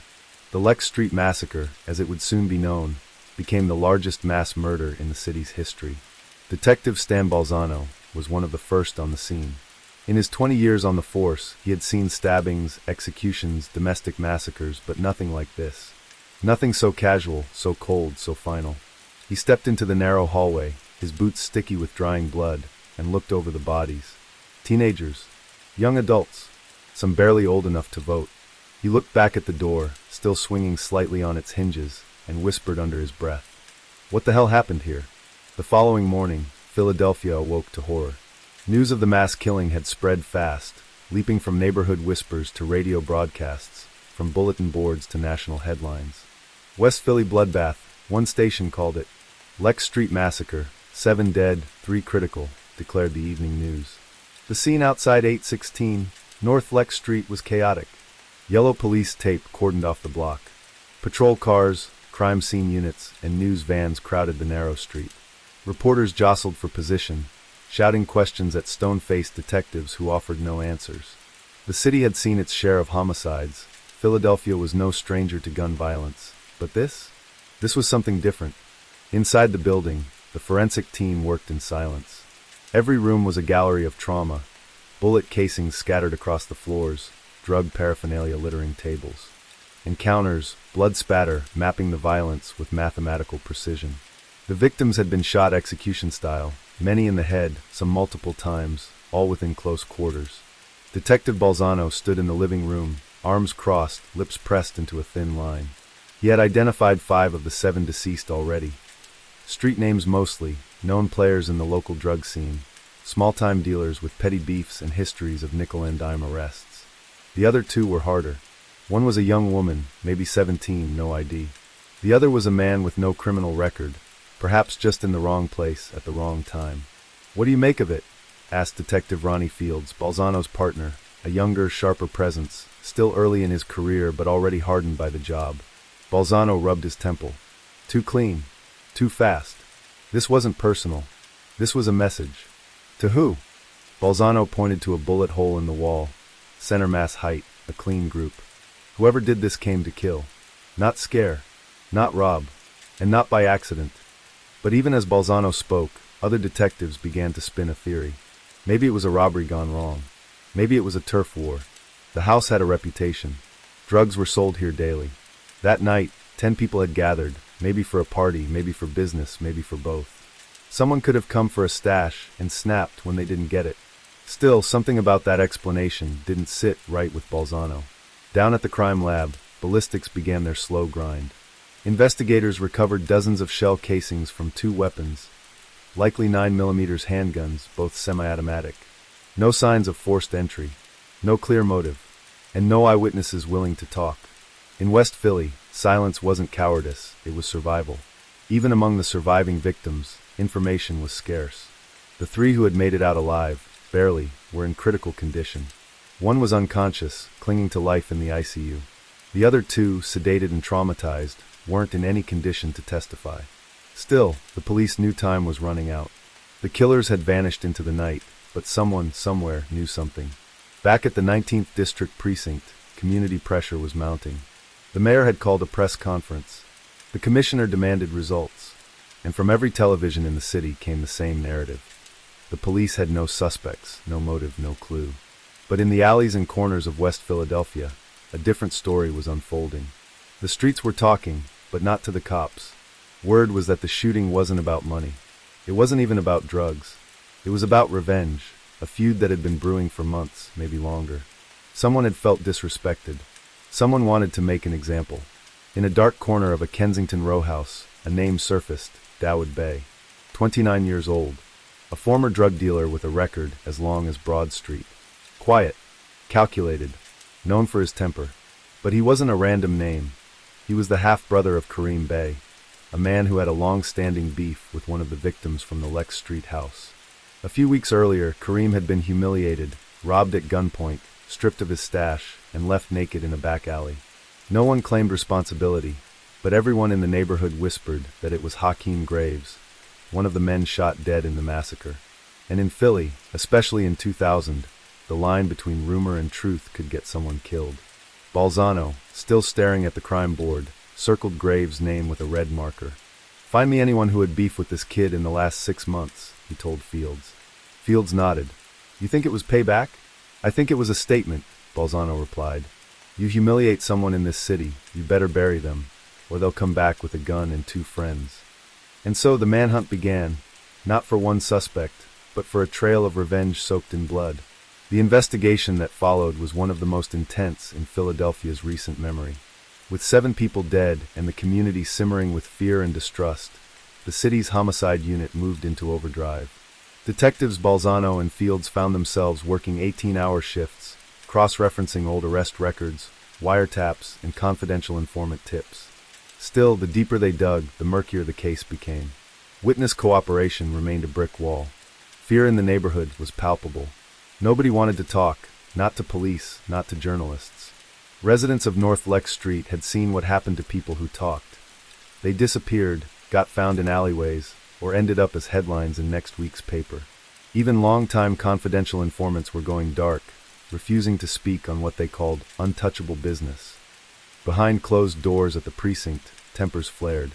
The Lex Street Massacre, as it would soon be known, became the largest mass murder in the city's history. Detective Stan Balzano was one of the first on the scene. In his 20 years on the force, he had seen stabbings, executions, domestic massacres, but nothing like this. Nothing so casual, so cold, so final. He stepped into the narrow hallway, his boots sticky with drying blood, and looked over the bodies. Teenagers, young adults, some barely old enough to vote. He looked back at the door, still swinging slightly on its hinges, and whispered under his breath, "What the hell happened here?" The following morning, Philadelphia awoke to horror. News of the mass killing had spread fast, leaping from neighborhood whispers to radio broadcasts, from bulletin boards to national headlines. West Philly bloodbath, one station called it. Lex Street Massacre, 7 dead, 3 critical, declared the evening news. The scene outside 816 North Lex Street was chaotic. Yellow police tape cordoned off the block. Patrol cars, crime scene units, and news vans crowded the narrow street. Reporters jostled for position, shouting questions at stone-faced detectives who offered no answers. The city had seen its share of homicides. Philadelphia was no stranger to gun violence. But this was something different. Inside the building, the forensic team worked in silence. Every room was a gallery of trauma, bullet casings scattered across the floors, drug paraphernalia littering tables. Encounters, blood spatter, mapping the violence with mathematical precision. The victims had been shot execution style, many in the head, some multiple times, all within close quarters. Detective Balzano stood in the living room, arms crossed, lips pressed into a thin line. He had identified 5 of the 7 deceased already. Street names mostly, known players in the local drug scene, small-time dealers with petty beefs and histories of nickel-and-dime arrests. The other 2 were harder. One was a young woman, maybe 17, no ID. The other was a man with no criminal record, perhaps just in the wrong place at the wrong time. "What do you make of it?" asked Detective Ronnie Fields, Balzano's partner, a younger, sharper presence, still early in his career but already hardened by the job. Balzano rubbed his temple. Too clean. Too fast. This wasn't personal. This was a message. To who? Balzano pointed to a bullet hole in the wall. Center mass height, a clean group. Whoever did this came to kill. Not scare. Not rob. And not by accident. But even as Balzano spoke, other detectives began to spin a theory. Maybe it was a robbery gone wrong. Maybe it was a turf war. The house had a reputation. Drugs were sold here daily. That night, 10 people had gathered, maybe for a party, maybe for business, maybe for both. Someone could have come for a stash and snapped when they didn't get it. Still, something about that explanation didn't sit right with Balzano. Down at the crime lab, ballistics began their slow grind. Investigators recovered dozens of shell casings from 2 weapons, likely 9mm handguns, both semi-automatic. No signs of forced entry. No clear motive. and no eyewitnesses willing to talk. In West Philly, silence wasn't cowardice, it was survival. Even among the surviving victims, information was scarce. The three who had made it out alive, barely, were in critical condition. One was unconscious, clinging to life in the ICU. The other two, sedated and traumatized, weren't in any condition to testify. Still, the police knew time was running out. The killers had vanished into the night, but someone, somewhere, knew something. Back at the 19th District Precinct, community pressure was mounting. The mayor had called a press conference. The commissioner demanded results. And from every television in the city came the same narrative. The police had no suspects, no motive, no clue. But in the alleys and corners of West Philadelphia, a different story was unfolding. The streets were talking, but not to the cops. Word was that the shooting wasn't about money. It wasn't even about drugs. It was about revenge, a feud that had been brewing for months, maybe longer. Someone had felt disrespected. Someone wanted to make an example. In a dark corner of a Kensington row house, a name surfaced, Dawood Bey, 29 years old, a former drug dealer with a record as long as Broad Street. Quiet, calculated, known for his temper. But he wasn't a random name. He was the half-brother of Kareem Bey, a man who had a long-standing beef with one of the victims from the Lex Street house. A few weeks earlier, Kareem had been humiliated, robbed at gunpoint, stripped of his stash, and left naked in a back alley. No one claimed responsibility, but everyone in the neighborhood whispered that it was Hakeem Graves, one of the men shot dead in the massacre. And in Philly, especially in 2000, the line between rumor and truth could get someone killed. Balzano, still staring at the crime board, circled Graves' name with a red marker. "Find me anyone who had beef with this kid in the last 6 months," he told Fields. Fields nodded. "You think it was payback?" "I think it was a statement," Balzano replied. "You humiliate someone in this city, you better bury them, or they'll come back with a gun and 2 friends." And so the manhunt began, not for one suspect, but for a trail of revenge soaked in blood. The investigation that followed was one of the most intense in Philadelphia's recent memory. With 7 people dead and the community simmering with fear and distrust, the city's homicide unit moved into overdrive. Detectives Balzano and Fields found themselves working 18-hour shifts, cross-referencing old arrest records, wiretaps, and confidential informant tips. Still, the deeper they dug, the murkier the case became. Witness cooperation remained a brick wall. Fear in the neighborhood was palpable. Nobody wanted to talk, not to police, not to journalists. Residents of North Lex Street had seen what happened to people who talked. They disappeared, got found in alleyways, or ended up as headlines in next week's paper. Even long-time confidential informants were going dark, refusing to speak on what they called untouchable business. Behind closed doors at the precinct, tempers flared.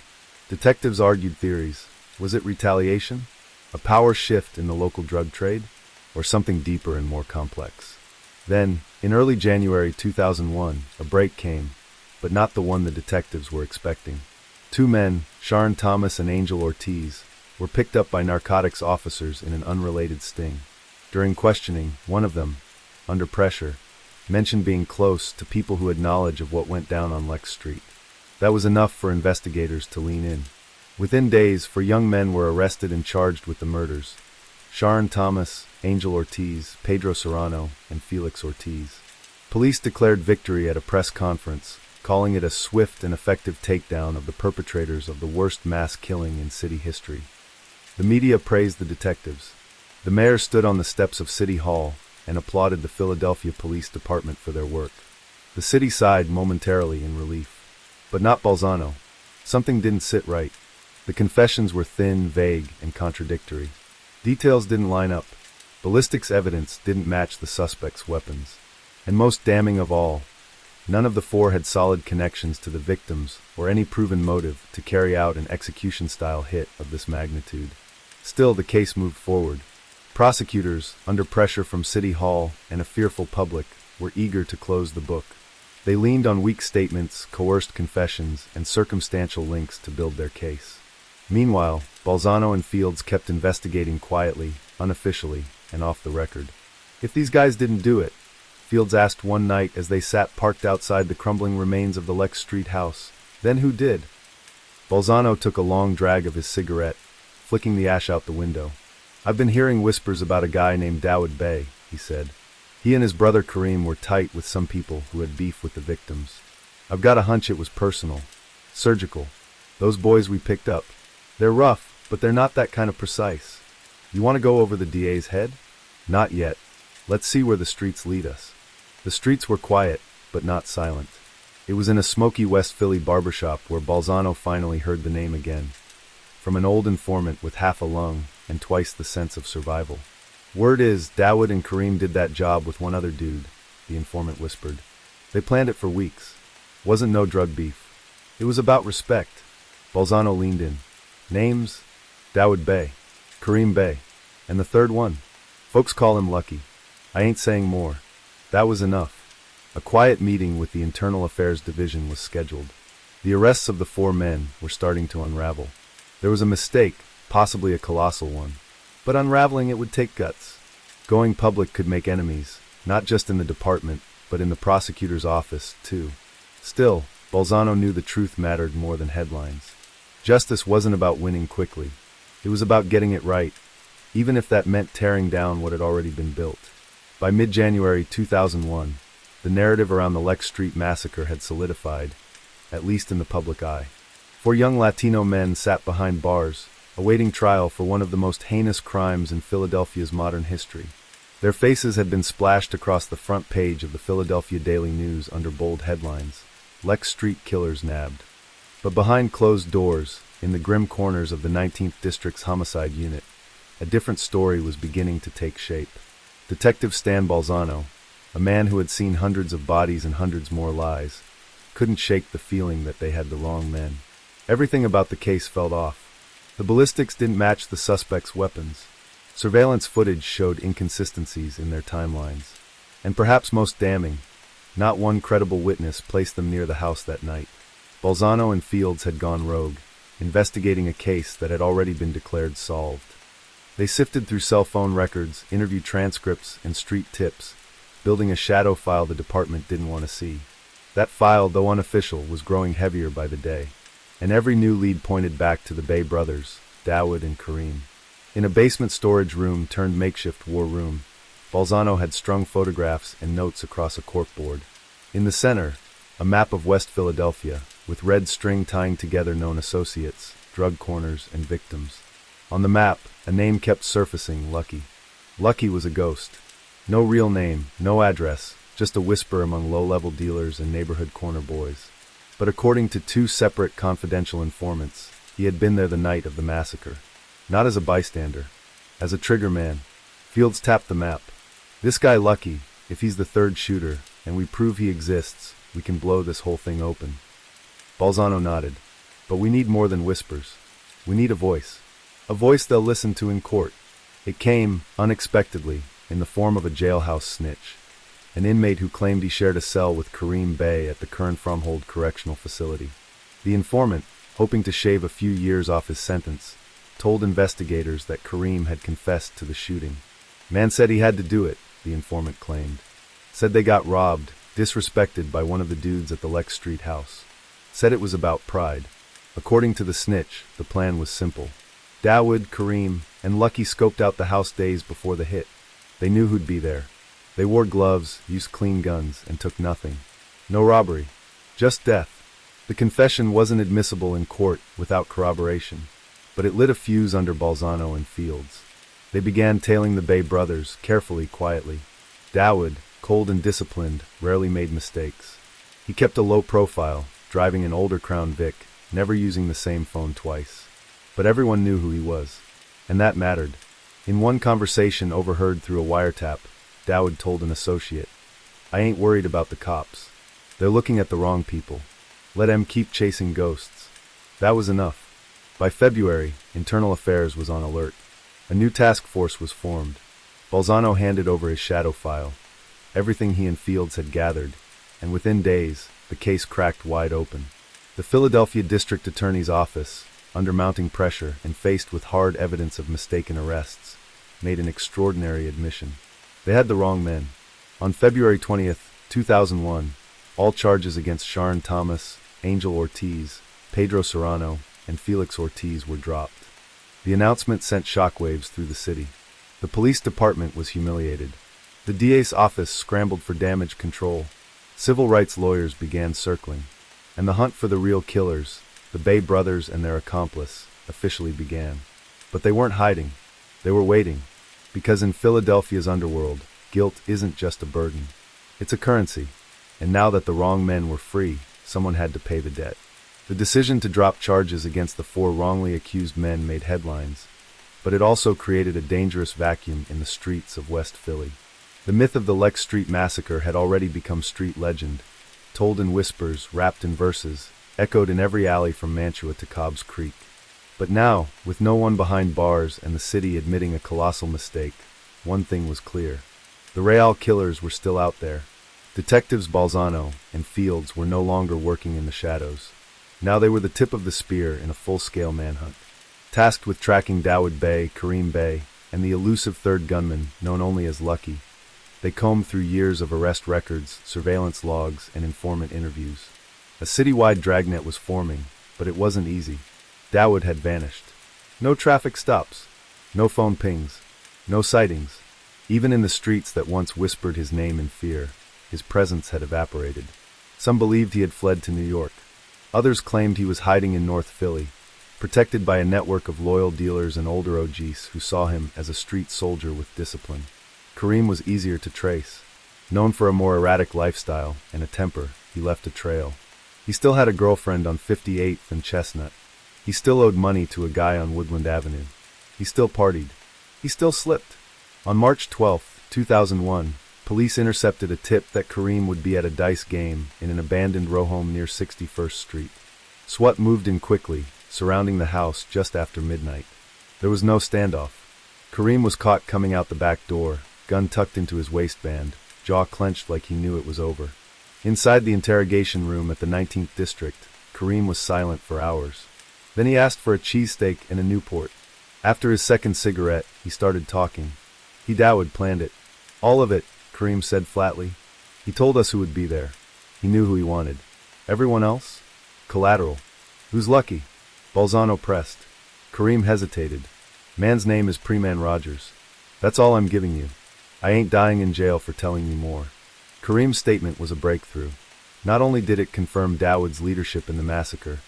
Detectives argued theories. Was it retaliation? A power shift in the local drug trade? Or something deeper and more complex? Then, in early January 2001, a break came, but not the one the detectives were expecting. 2 men, Sharon Thomas and Angel Ortiz, were picked up by narcotics officers in an unrelated sting. During questioning, one of them, under pressure, mentioned being close to people who had knowledge of what went down on Lex Street. That was enough for investigators to lean in. Within days, 4 young men were arrested and charged with the murders. Sharon Thomas, Angel Ortiz, Pedro Serrano, and Felix Ortiz. Police declared victory at a press conference, calling it a swift and effective takedown of the perpetrators of the worst mass killing in city history. The media praised the detectives. The mayor stood on the steps of City Hall and applauded the Philadelphia Police Department for their work. The city sighed momentarily in relief. But not Balzano. Something didn't sit right. The confessions were thin, vague, and contradictory. Details didn't line up. Ballistics evidence didn't match the suspects' weapons. And most damning of all, none of the 4 had solid connections to the victims or any proven motive to carry out an execution-style hit of this magnitude. Still, the case moved forward. Prosecutors, under pressure from City Hall and a fearful public, were eager to close the book. They leaned on weak statements, coerced confessions, and circumstantial links to build their case. Meanwhile, Balzano and Fields kept investigating quietly, unofficially, and off the record. "If these guys didn't do it," Fields asked one night as they sat parked outside the crumbling remains of the Lex Street house, "then who did?" Balzano took a long drag of his cigarette, flicking the ash out the window. "I've been hearing whispers about a guy named Dawood Bey," he said. He and his brother Kareem were tight with some people who had beef with the victims. I've got a hunch it was personal. Surgical. Those boys we picked up. They're rough, but they're not that kind of precise. You want to go over the DA's head? Not yet. Let's see where the streets lead us. The streets were quiet, but not silent. It was in a smoky West Philly barbershop where Balzano finally heard the name again. From an old informant with half a lung and twice the sense of survival. Word is, Dawood and Kareem did that job with one other dude, the informant whispered. They planned it for weeks. Wasn't no drug beef. It was about respect. Balzano leaned in. Names? Dawood Bey, Kareem Bey, and the third one. Folks call him Lucky. I ain't saying more. That was enough. A quiet meeting with the Internal Affairs Division was scheduled. The arrests of the 4 men were starting to unravel. There was a mistake, possibly a colossal one. But unraveling it would take guts. Going public could make enemies, not just in the department, but in the prosecutor's office, too. Still, Balzano knew the truth mattered more than headlines. Justice wasn't about winning quickly. It was about getting it right, even if that meant tearing down what had already been built. By mid-January 2001, the narrative around the Lex Street massacre had solidified, at least in the public eye. 4 young Latino men sat behind bars, awaiting trial for one of the most heinous crimes in Philadelphia's modern history. Their faces had been splashed across the front page of the Philadelphia Daily News under bold headlines, Lex Street Killers Nabbed. But behind closed doors, in the grim corners of the 19th District's homicide unit, a different story was beginning to take shape. Detective Stan Balzano, a man who had seen hundreds of bodies and hundreds more lies, couldn't shake the feeling that they had the wrong men. Everything about the case felt off. The ballistics didn't match the suspects' weapons. Surveillance footage showed inconsistencies in their timelines. And perhaps most damning, not one credible witness placed them near the house that night. Balzano and Fields had gone rogue, investigating a case that had already been declared solved. They sifted through cell phone records, interview transcripts, and street tips, building a shadow file the department didn't want to see. That file, though unofficial, was growing heavier by the day, and every new lead pointed back to the Bey brothers, Dawood and Kareem. In a basement storage room turned makeshift war room, Balzano had strung photographs and notes across a corkboard. In the center, a map of West Philadelphia, with red string tying together known associates, drug corners, and victims. On the map, a name kept surfacing, Lucky. Lucky was a ghost. No real name, no address, just a whisper among low-level dealers and neighborhood corner boys. But according to 2 separate confidential informants, he had been there the night of the massacre. Not as a bystander, as a trigger man. Fields tapped the map. This guy Lucky, if he's the 3rd shooter, and we prove he exists, we can blow this whole thing open. Balzano nodded. But we need more than whispers. We need a voice. A voice they'll listen to in court. It came, unexpectedly, in the form of a jailhouse snitch. An inmate who claimed he shared a cell with Kareem Bey at the Kern-Fromhold Correctional Facility. The informant, hoping to shave a few years off his sentence, told investigators that Kareem had confessed to the shooting. Man said he had to do it, the informant claimed. Said they got robbed, disrespected by one of the dudes at the Lex Street house. Said it was about pride. According to the snitch, the plan was simple. Dawood, Kareem, and Lucky scoped out the house days before the hit. They knew who'd be there. They wore gloves, used clean guns, and took nothing. No robbery. Just death. The confession wasn't admissible in court without corroboration, but it lit a fuse under Balzano and Fields. They began tailing the Bey brothers, carefully, quietly. Dawood, cold and disciplined, rarely made mistakes. He kept a low profile, driving an older Crown Vic, never using the same phone twice. But everyone knew who he was, and that mattered. In one conversation overheard through a wiretap, Dawood told an associate, "I ain't worried about the cops. They're looking at the wrong people. Let 'em keep chasing ghosts." That was enough. By February, Internal Affairs was on alert. A new task force was formed. Balzano handed over his shadow file, everything he and Fields had gathered, and within days, the case cracked wide open. The Philadelphia District Attorney's Office, under mounting pressure and faced with hard evidence of mistaken arrests, made an extraordinary admission. They had the wrong men. On February 20th, 2001, all charges against Sharon Thomas, Angel Ortiz, Pedro Serrano, and Felix Ortiz were dropped. The announcement sent shockwaves through the city. The police department was humiliated. The DA's office scrambled for damage control. Civil rights lawyers began circling. And the hunt for the real killers, the Bay brothers and their accomplice, officially began. But they weren't hiding. They were waiting. Because in Philadelphia's underworld, guilt isn't just a burden. It's a currency. And now that the wrong men were free, someone had to pay the debt. The decision to drop charges against the 4 wrongly accused men made headlines, but it also created a dangerous vacuum in the streets of West Philly. The myth of the Lex Street Massacre had already become street legend, told in whispers, wrapped in verses, echoed in every alley from Mantua to Cobb's Creek. But now, with no one behind bars and the city admitting a colossal mistake, one thing was clear. The real killers were still out there. Detectives Balzano and Fields were no longer working in the shadows. Now they were the tip of the spear in a full-scale manhunt. Tasked with tracking Dawood Bey, Kareem Bey, and the elusive third gunman known only as Lucky, they combed through years of arrest records, surveillance logs, and informant interviews. A citywide dragnet was forming, but it wasn't easy. Dawood had vanished. No traffic stops, no phone pings, no sightings. Even in the streets that once whispered his name in fear, his presence had evaporated. Some believed he had fled to New York. Others claimed he was hiding in North Philly, protected by a network of loyal dealers and older OGs who saw him as a street soldier with discipline. Kareem was easier to trace. Known for a more erratic lifestyle and a temper, he left a trail. He still had a girlfriend on 58th and Chestnut. He still owed money to a guy on Woodland Avenue. He still partied. He still slipped. On March 12, 2001, police intercepted a tip that Kareem would be at a dice game in an abandoned row home near 61st Street. SWAT moved in quickly, surrounding the house just after midnight. There was no standoff. Kareem was caught coming out the back door, gun tucked into his waistband, jaw clenched like he knew it was over. Inside the interrogation room at the 19th District, Kareem was silent for hours. Then he asked for a cheesesteak and a Newport. After his second cigarette, he started talking. Dawood planned it. All of it, Kareem said flatly. He told us who would be there. He knew who he wanted. Everyone else? Collateral. Who's Lucky? Balzano pressed. Kareem hesitated. Man's name is Preman Rogers. That's all I'm giving you. I ain't dying in jail for telling you more. Kareem's statement was a breakthrough. Not only did it confirm Dawood's leadership in the massacre,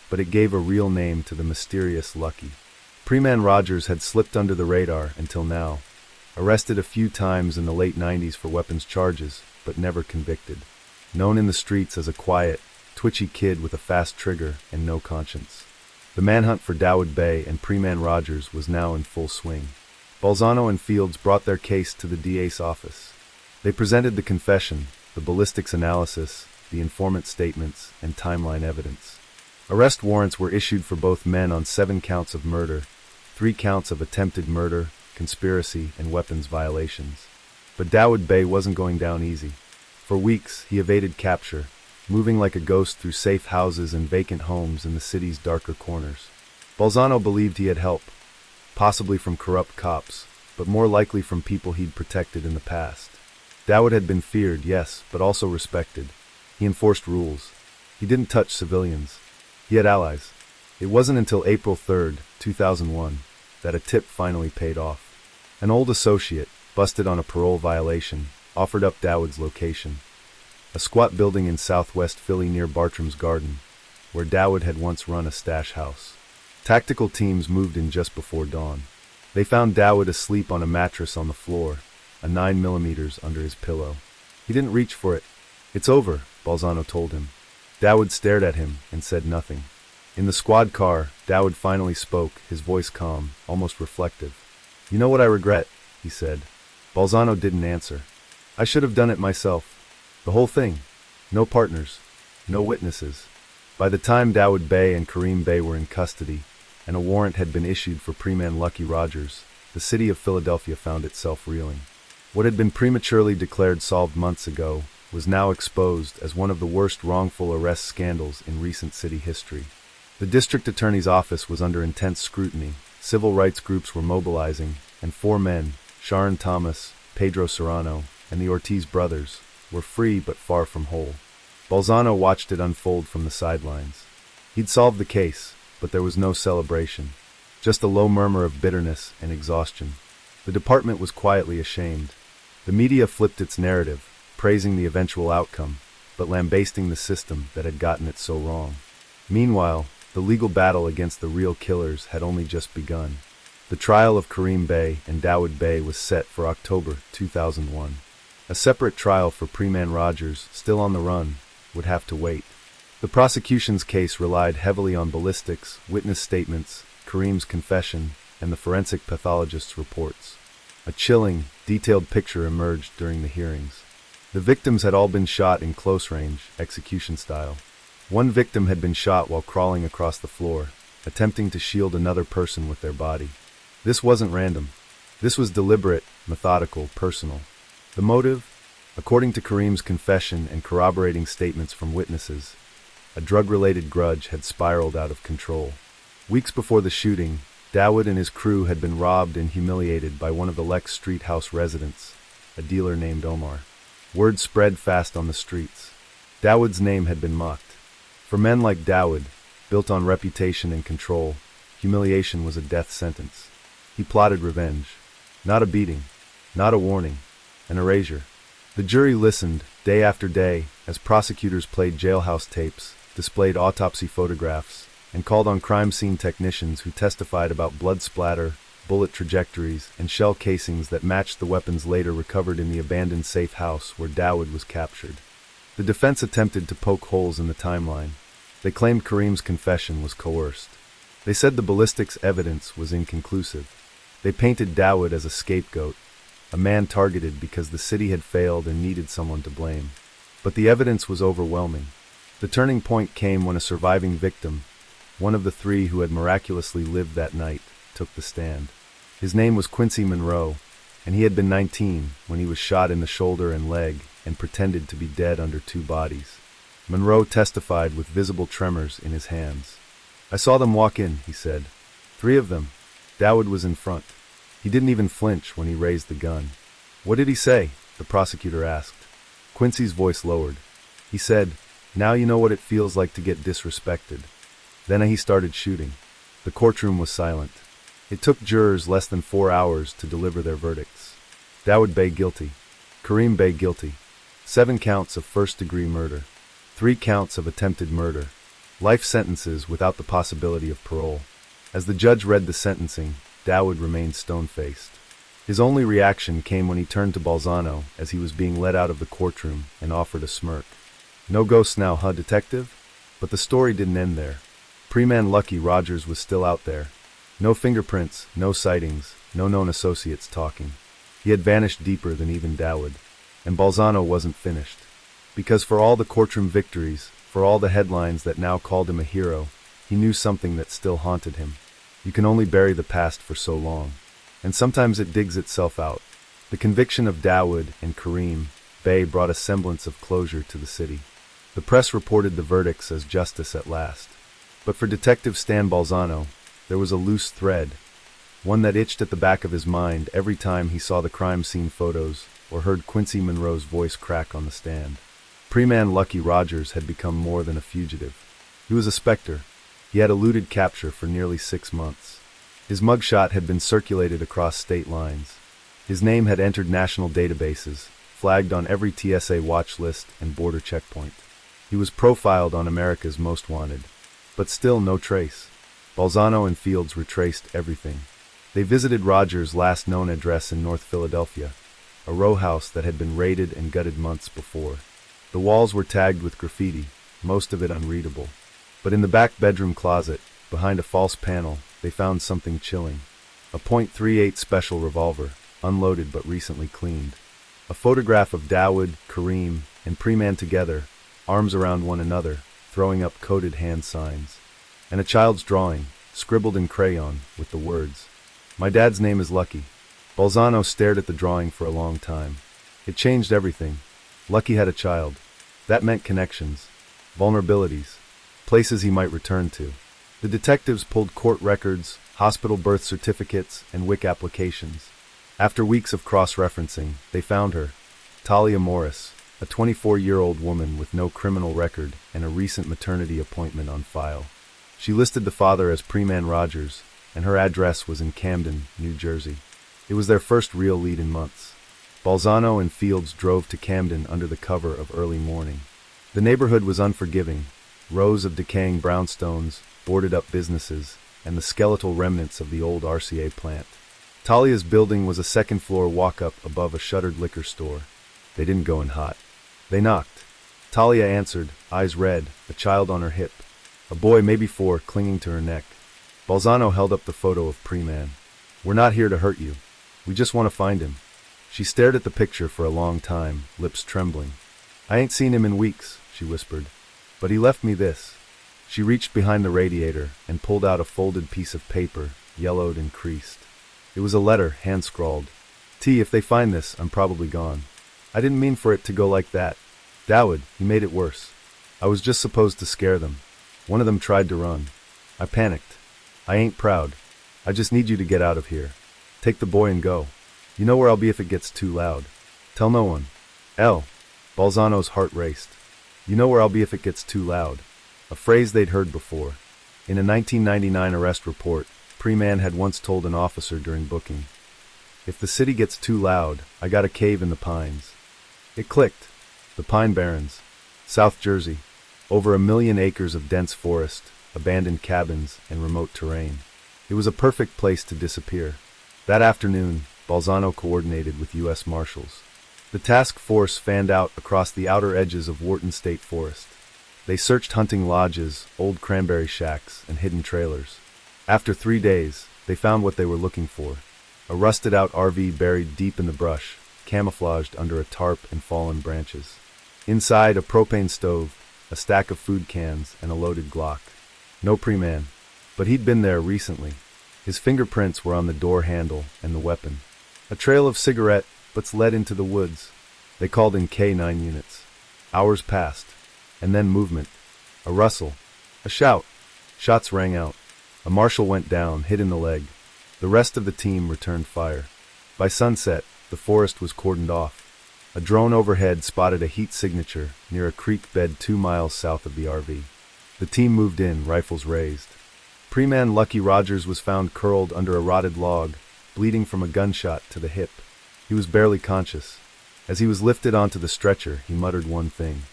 but it gave a real name to the mysterious Lucky. Preman Rogers had slipped under the radar until now, arrested a few times in the late 90s for weapons charges, but never convicted. Known in the streets as a quiet, twitchy kid with a fast trigger and no conscience. The manhunt for Dawood Bey and Preman Rogers was now in full swing. Balzano and Fields brought their case to the DA's office. They presented the confession, the ballistics analysis, the informant statements, and timeline evidence. Arrest warrants were issued for both men on 7 counts of murder, 3 counts of attempted murder, conspiracy, and weapons violations. But Dawood Bey wasn't going down easy. For weeks, he evaded capture, moving like a ghost through safe houses and vacant homes in the city's darker corners. Balzano believed he had help, possibly from corrupt cops, but more likely from people he'd protected in the past. Dawood had been feared, yes, but also respected. He enforced rules. He didn't touch civilians. He had allies. It wasn't until April 3, 2001, that a tip finally paid off. An old associate, busted on a parole violation, offered up Dawood's location. A squat building in southwest Philly near Bartram's Garden, where Dawood had once run a stash house. Tactical teams moved in just before dawn. They found Dawood asleep on a mattress on the floor, a 9mm under his pillow. He didn't reach for it. "It's over," Balzano told him. Dawood stared at him and said nothing. In the squad car, Dawood finally spoke, his voice calm, almost reflective. "You know what I regret?" he said. Balzano didn't answer. "I should have done it myself. The whole thing. No partners. No witnesses." By the time Dawood Bey and Kareem Bey were in custody, and a warrant had been issued for Preman Lucky Rogers, the city of Philadelphia found itself reeling. What had been prematurely declared solved months ago was now exposed as one of the worst wrongful arrest scandals in recent city history. The district attorney's office was under intense scrutiny, civil rights groups were mobilizing, and 4 men, Sharon Thomas, Pedro Serrano, and the Ortiz brothers, were free but far from whole. Balzano watched it unfold from the sidelines. He'd solved the case, but there was no celebration, just a low murmur of bitterness and exhaustion. The department was quietly ashamed. The media flipped its narrative, praising the eventual outcome, but lambasting the system that had gotten it so wrong. Meanwhile, the legal battle against the real killers had only just begun. The trial of Karim Bey and Dawood Bey was set for October 2001. A separate trial for Preman Rogers, still on the run, would have to wait. The prosecution's case relied heavily on ballistics, witness statements, Karim's confession, and the forensic pathologist's reports. A chilling, detailed picture emerged during the hearings. The victims had all been shot in close range, execution style. One victim had been shot while crawling across the floor, attempting to shield another person with their body. This wasn't random. This was deliberate, methodical, personal. The motive? According to Karim's confession and corroborating statements from witnesses, a drug-related grudge had spiraled out of control. Weeks before the shooting, Dawood and his crew had been robbed and humiliated by one of the Lex Street House residents, a dealer named Omar. Word spread fast on the streets. Dawood's name had been mocked. For men like Dawood, built on reputation and control, humiliation was a death sentence. He plotted revenge. Not a beating, not a warning, an erasure. The jury listened, day after day, as prosecutors played jailhouse tapes, displayed autopsy photographs, and called on crime scene technicians who testified about blood splatter, bullet trajectories, and shell casings that matched the weapons later recovered in the abandoned safe house where Dawood was captured. The defense attempted to poke holes in the timeline. They claimed Karim's confession was coerced. They said the ballistics evidence was inconclusive. They painted Dawood as a scapegoat, a man targeted because the city had failed and needed someone to blame. But the evidence was overwhelming. The turning point came when a surviving victim, one of the three who had miraculously lived that night, took the stand. His name was Quincy Monroe, and he had been 19 when he was shot in the shoulder and leg and pretended to be dead under two bodies. Monroe testified with visible tremors in his hands. "I saw them walk in," he said. "Three of them. Dawood was in front. He didn't even flinch when he raised the gun." "What did he say?" the prosecutor asked. Quincy's voice lowered. He said, "Now you know what it feels like to get disrespected." Then he started shooting. The courtroom was silent. It took jurors less than 4 hours to deliver their verdicts. Dawood Bey guilty. Karim Bey guilty. 7 counts of first-degree murder. 3 counts of attempted murder. Life sentences without the possibility of parole. As the judge read the sentencing, Dawood remained stone-faced. His only reaction came when he turned to Balzano as he was being led out of the courtroom and offered a smirk. "No ghosts now, huh, detective?" But the story didn't end there. Preman Lucky Rogers was still out there. No fingerprints, no sightings, no known associates talking. He had vanished deeper than even Dawood. And Balzano wasn't finished. Because for all the courtroom victories, for all the headlines that now called him a hero, he knew something that still haunted him. You can only bury the past for so long. And sometimes it digs itself out. The conviction of Dawood and Karim Bey brought a semblance of closure to the city. The press reported the verdicts as justice at last. But for Detective Stan Balzano, there was a loose thread, one that itched at the back of his mind every time he saw the crime scene photos or heard Quincy Monroe's voice crack on the stand. Preman Lucky Rogers had become more than a fugitive. He was a specter. He had eluded capture for nearly 6 months. His mugshot had been circulated across state lines. His name had entered national databases, flagged on every TSA watch list and border checkpoint. He was profiled on America's Most Wanted. But still no trace. Balzano and Fields retraced everything. They visited Rogers' last known address in North Philadelphia, a row house that had been raided and gutted months before. The walls were tagged with graffiti, most of it unreadable. But in the back bedroom closet, behind a false panel, they found something chilling. A .38 special revolver, unloaded but recently cleaned. A photograph of Dawood, Karim, and Preman together, arms around one another, throwing up coded hand signs. And a child's drawing, scribbled in crayon, with the words, "My dad's name is Lucky." Balzano stared at the drawing for a long time. It changed everything. Lucky had a child. That meant connections, vulnerabilities, places he might return to. The detectives pulled court records, hospital birth certificates, and WIC applications. After weeks of cross-referencing, they found her, Talia Morris, a 24-year-old woman with no criminal record and a recent maternity appointment on file. She listed the father as Preman Rogers, and her address was in Camden, New Jersey. It was their first real lead in months. Balzano and Fields drove to Camden under the cover of early morning. The neighborhood was unforgiving. Rows of decaying brownstones, boarded-up businesses, and the skeletal remnants of the old RCA plant. Talia's building was a second-floor walk-up above a shuttered liquor store. They didn't go in hot. They knocked. Talia answered, eyes red, a child on her hip. A boy, maybe 4, clinging to her neck. Balzano held up the photo of Pre-Man. "We're not here to hurt you. We just want to find him." She stared at the picture for a long time, lips trembling. "I ain't seen him in weeks," she whispered. "But he left me this." She reached behind the radiator and pulled out a folded piece of paper, yellowed and creased. It was a letter, hand-scrawled. "T, if they find this, I'm probably gone. I didn't mean for it to go like that. Dawid, he made it worse. I was just supposed to scare them. One of them tried to run. I panicked. I ain't proud. I just need you to get out of here. Take the boy and go. You know where I'll be if it gets too loud. Tell no one." L. Balzano's heart raced. "You know where I'll be if it gets too loud." A phrase they'd heard before. In a 1999 arrest report, Pre-Man had once told an officer during booking, "If the city gets too loud, I got a cave in the pines." It clicked. The Pine Barrens, South Jersey. Over 1 million acres of dense forest, abandoned cabins, and remote terrain. It was a perfect place to disappear. That afternoon, Balzano coordinated with U.S. Marshals. The task force fanned out across the outer edges of Wharton State Forest. They searched hunting lodges, old cranberry shacks, and hidden trailers. After 3 days, they found what they were looking for. A rusted-out RV buried deep in the brush, camouflaged under a tarp and fallen branches. Inside, a propane stove, a stack of food cans, and a loaded Glock. No Pre-Man, but he'd been there recently. His fingerprints were on the door handle and the weapon. A trail of cigarette butts led into the woods. They called in K-9 units. Hours passed, and then movement. A rustle, a shout. Shots rang out. A marshal went down, hit in the leg. The rest of the team returned fire. By sunset, the forest was cordoned off. A drone overhead spotted a heat signature near a creek bed 2 miles south of the RV. The team moved in, rifles raised. Pre-Man Lucky Rogers was found curled under a rotted log, bleeding from a gunshot to the hip. He was barely conscious. As he was lifted onto the stretcher, he muttered one thing.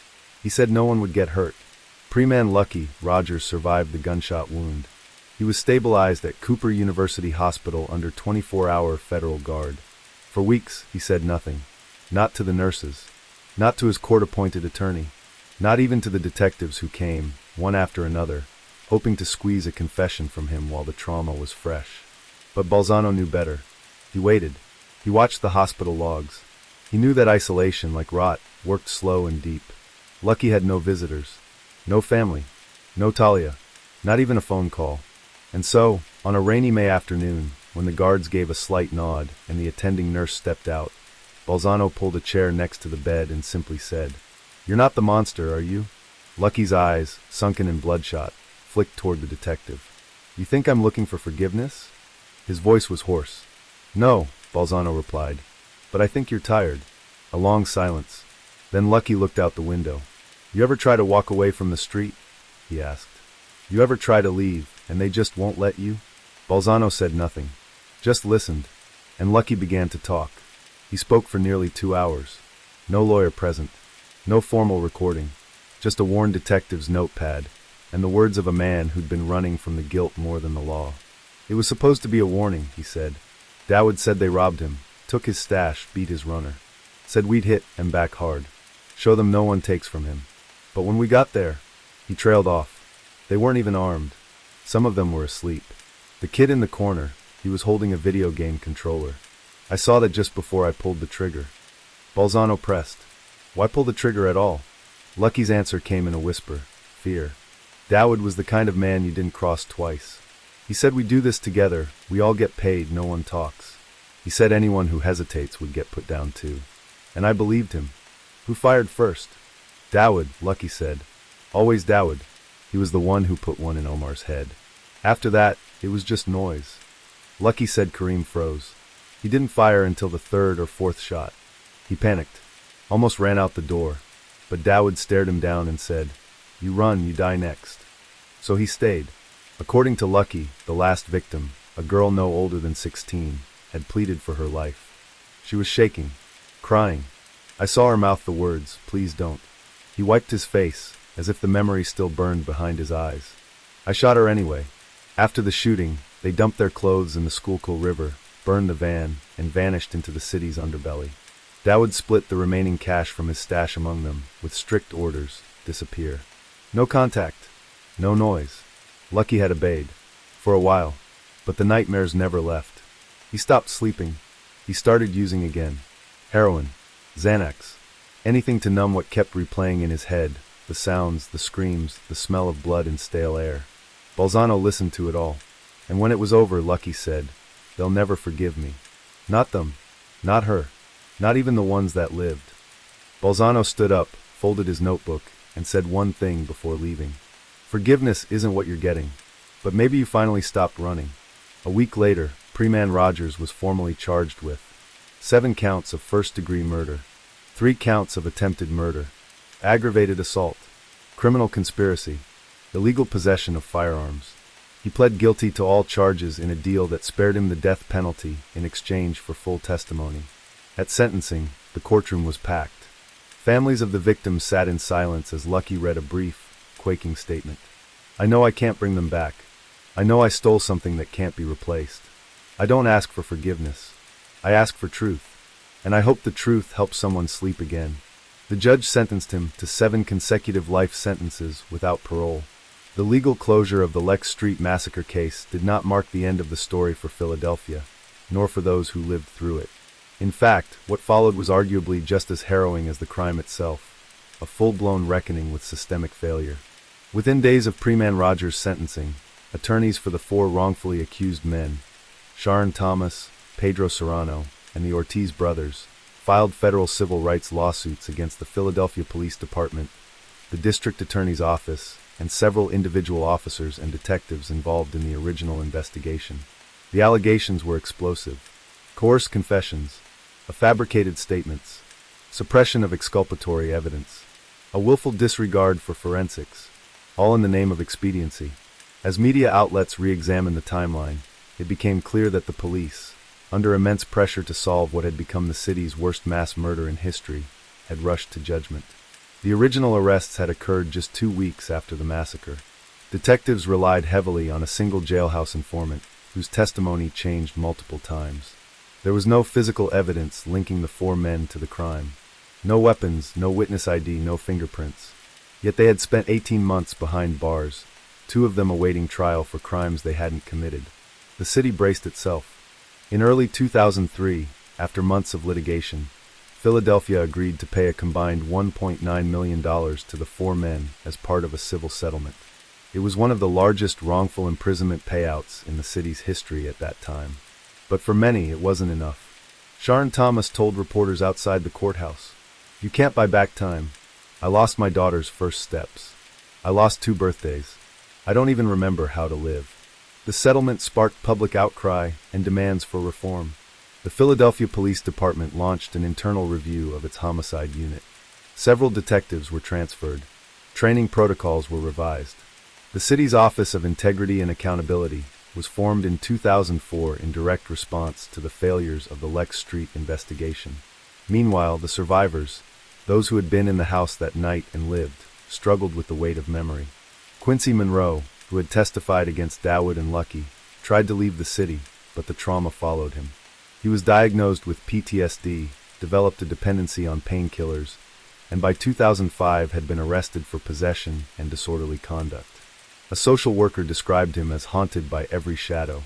He said no one would get hurt. Pre-Man Lucky Rogers survived the gunshot wound. He was stabilized at Cooper University Hospital under 24-hour federal guard. For weeks, he said nothing. Not to the nurses. Not to his court-appointed attorney. Not even to the detectives who came, one after another, hoping to squeeze a confession from him while the trauma was fresh. But Balzano knew better. He waited. He watched the hospital logs. He knew that isolation, like rot, worked slow and deep. Lucky had no visitors. No family. No Talia. Not even a phone call. And so, on a rainy May afternoon, when the guards gave a slight nod and the attending nurse stepped out, Balzano pulled a chair next to the bed and simply said, "You're not the monster, are you?" Lucky's eyes, sunken and bloodshot, flicked toward the detective. "You think I'm looking for forgiveness?" His voice was hoarse. "No," Balzano replied, "but I think you're tired." A long silence. Then Lucky looked out the window. "You ever try to walk away from the street?" he asked. "You ever try to leave, and they just won't let you?" Balzano said nothing, just listened, and Lucky began to talk. He spoke for nearly 2 hours. No lawyer present. No formal recording. Just a worn detective's notepad, and the words of a man who'd been running from the guilt more than the law. "It was supposed to be a warning," he said. "Dawid said they robbed him, took his stash, beat his runner. Said we'd hit and back hard. Show them no one takes from him. But when we got there," he trailed off. "They weren't even armed. Some of them were asleep. The kid in the corner, he was holding a video game controller. I saw that just before I pulled the trigger." Balzano pressed. "Why pull the trigger at all?" Lucky's answer came in a whisper. Fear. Dawid was the kind of man you didn't cross twice. He said, "We do this together. We all get paid. No one talks." He said anyone who hesitates would get put down too. And I believed him. "Who fired first?" "Dawid," Lucky said. "Always Dawid. He was the one who put one in Omar's head. After that, it was just noise." Lucky said Kareem froze. He didn't fire until the 3rd or 4th shot. He panicked. Almost ran out the door. But Dawid stared him down and said, "You run, you die next." So he stayed. According to Lucky, the last victim, a girl no older than 16, had pleaded for her life. She was shaking. crying. I saw her mouth the words, "Please don't." He wiped his face, as if the memory still burned behind his eyes. I shot her anyway. After the shooting, they dumped their clothes in the Schuylkill River, burned the van, and vanished into the city's underbelly. Dawood split the remaining cash from his stash among them, with strict orders: disappear. No contact. No noise. Lucky had obeyed. For a while. But the nightmares never left. He stopped sleeping. He started using again. Heroin. Xanax. Anything to numb what kept replaying in his head: the sounds, the screams, the smell of blood and stale air. Bolzano listened to it all. And when it was over, Lucky said, "They'll never forgive me. Not them. Not her. Not even the ones that lived." Bolzano stood up, folded his notebook, and said one thing before leaving. "Forgiveness isn't what you're getting. But maybe you finally stopped running." A week later, Pre-Man Rogers was formally charged with 7 counts of first-degree murder, 3 counts of attempted murder, aggravated assault, criminal conspiracy, illegal possession of firearms. He pled guilty to all charges in a deal that spared him the death penalty in exchange for full testimony. At sentencing, the courtroom was packed. Families of the victims sat in silence as Lucky read a brief, quaking statement. "I know I can't bring them back. I know I stole something that can't be replaced. I don't ask for forgiveness. I ask for truth. And I hope the truth helps someone sleep again." The judge sentenced him to 7 consecutive life sentences without parole. The legal closure of the Lex Street Massacre case did not mark the end of the story for Philadelphia, nor for those who lived through it. In fact, what followed was arguably just as harrowing as the crime itself: a full-blown reckoning with systemic failure. Within days of Pre-Man Rogers' sentencing, attorneys for the 4 wrongfully accused men, Sharon Thomas, Pedro Serrano, and the Ortiz brothers, filed federal civil rights lawsuits against the Philadelphia Police Department, the district attorney's office, and several individual officers and detectives involved in the original investigation. The allegations were explosive: coerced confessions, fabricated statements, suppression of exculpatory evidence, a willful disregard for forensics, all in the name of expediency. As media outlets re-examined the timeline, it became clear that the police, under immense pressure to solve what had become the city's worst mass murder in history, had rushed to judgment. The original arrests had occurred just 2 weeks after the massacre. Detectives relied heavily on a single jailhouse informant, whose testimony changed multiple times. There was no physical evidence linking the 4 men to the crime. No weapons, no witness ID, no fingerprints. Yet they had spent 18 months behind bars, 2 of them awaiting trial for crimes they hadn't committed. The city braced itself. In early 2003, after months of litigation, Philadelphia agreed to pay a combined $1.9 million to the 4 men as part of a civil settlement. It was one of the largest wrongful imprisonment payouts in the city's history at that time. But for many, it wasn't enough. Sharon Thomas told reporters outside the courthouse, "You can't buy back time. I lost my daughter's first steps. I lost 2 birthdays. I don't even remember how to live." The settlement sparked public outcry and demands for reform. The Philadelphia Police Department launched an internal review of its homicide unit. Several detectives were transferred. Training protocols were revised. The city's Office of Integrity and Accountability was formed in 2004 in direct response to the failures of the Lex Street investigation. Meanwhile, the survivors, those who had been in the house that night and lived, struggled with the weight of memory. Quincy Monroe, who had testified against Dawood and Lucky, tried to leave the city, but the trauma followed him. He was diagnosed with PTSD, developed a dependency on painkillers, and by 2005 had been arrested for possession and disorderly conduct. A social worker described him as haunted by every shadow.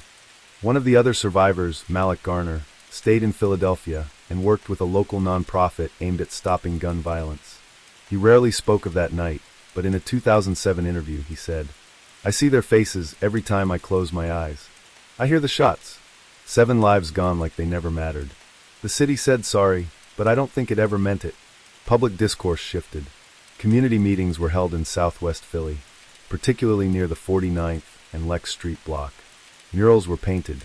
One of the other survivors, Malik Garner, stayed in Philadelphia and worked with a local nonprofit aimed at stopping gun violence. He rarely spoke of that night, but in a 2007 interview he said, "I see their faces every time I close my eyes. I hear the shots. 7 lives gone like they never mattered. The city said sorry, but I don't think it ever meant it." Public discourse shifted. Community meetings were held in Southwest Philly, particularly near the 49th and Lex Street block. Murals were painted.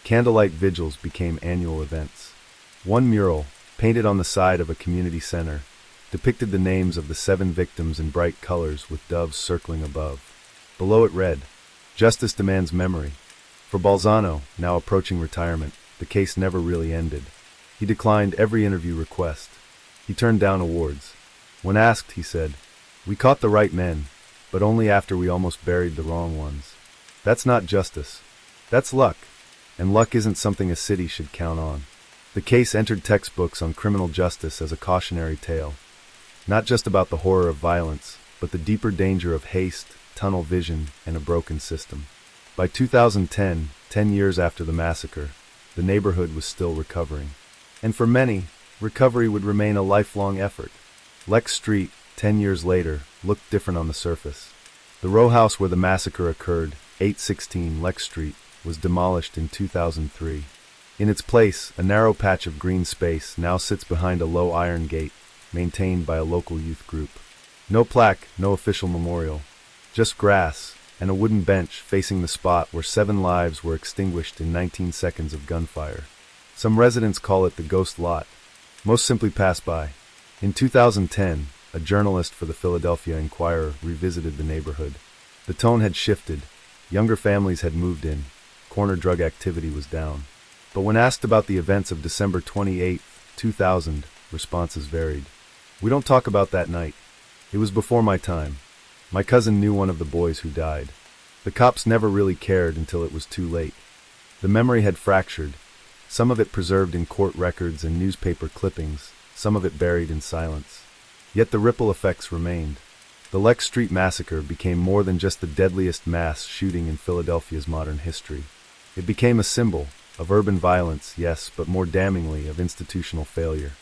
Candlelight vigils became annual events. One mural, painted on the side of a community center, depicted the names of the 7 victims in bright colors with doves circling above. Below it read, "Justice demands memory." For Bolzano, now approaching retirement, the case never really ended. He declined every interview request. He turned down awards. When asked, he said, "We caught the right men, but only after we almost buried the wrong ones." That's not justice. That's luck. And luck isn't something a city should count on. The case entered textbooks on criminal justice as a cautionary tale, not just about the horror of violence, but the deeper danger of haste, tunnel vision, and a broken system. By 2010, 10 years after the massacre, the neighborhood was still recovering. And for many, recovery would remain a lifelong effort. Lex Street, 10 years later, looked different on the surface. The row house where the massacre occurred, 816 Lex Street, was demolished in 2003. In its place, a narrow patch of green space now sits behind a low iron gate, maintained by a local youth group. No plaque, no official memorial. Just grass, and a wooden bench facing the spot where 7 lives were extinguished in 19 seconds of gunfire. Some residents call it the ghost lot. Most simply pass by. In 2010, a journalist for the Philadelphia Inquirer revisited the neighborhood. The tone had shifted. Younger families had moved in. Corner drug activity was down. But when asked about the events of December 28, 2000, responses varied. "We don't talk about that night. It was before my time. My cousin knew one of the boys who died. The cops never really cared until it was too late." The memory had fractured, some of it preserved in court records and newspaper clippings, some of it buried in silence. Yet the ripple effects remained. The Lex Street Massacre became more than just the deadliest mass shooting in Philadelphia's modern history. It became a symbol of urban violence, yes, but more damningly of institutional failure.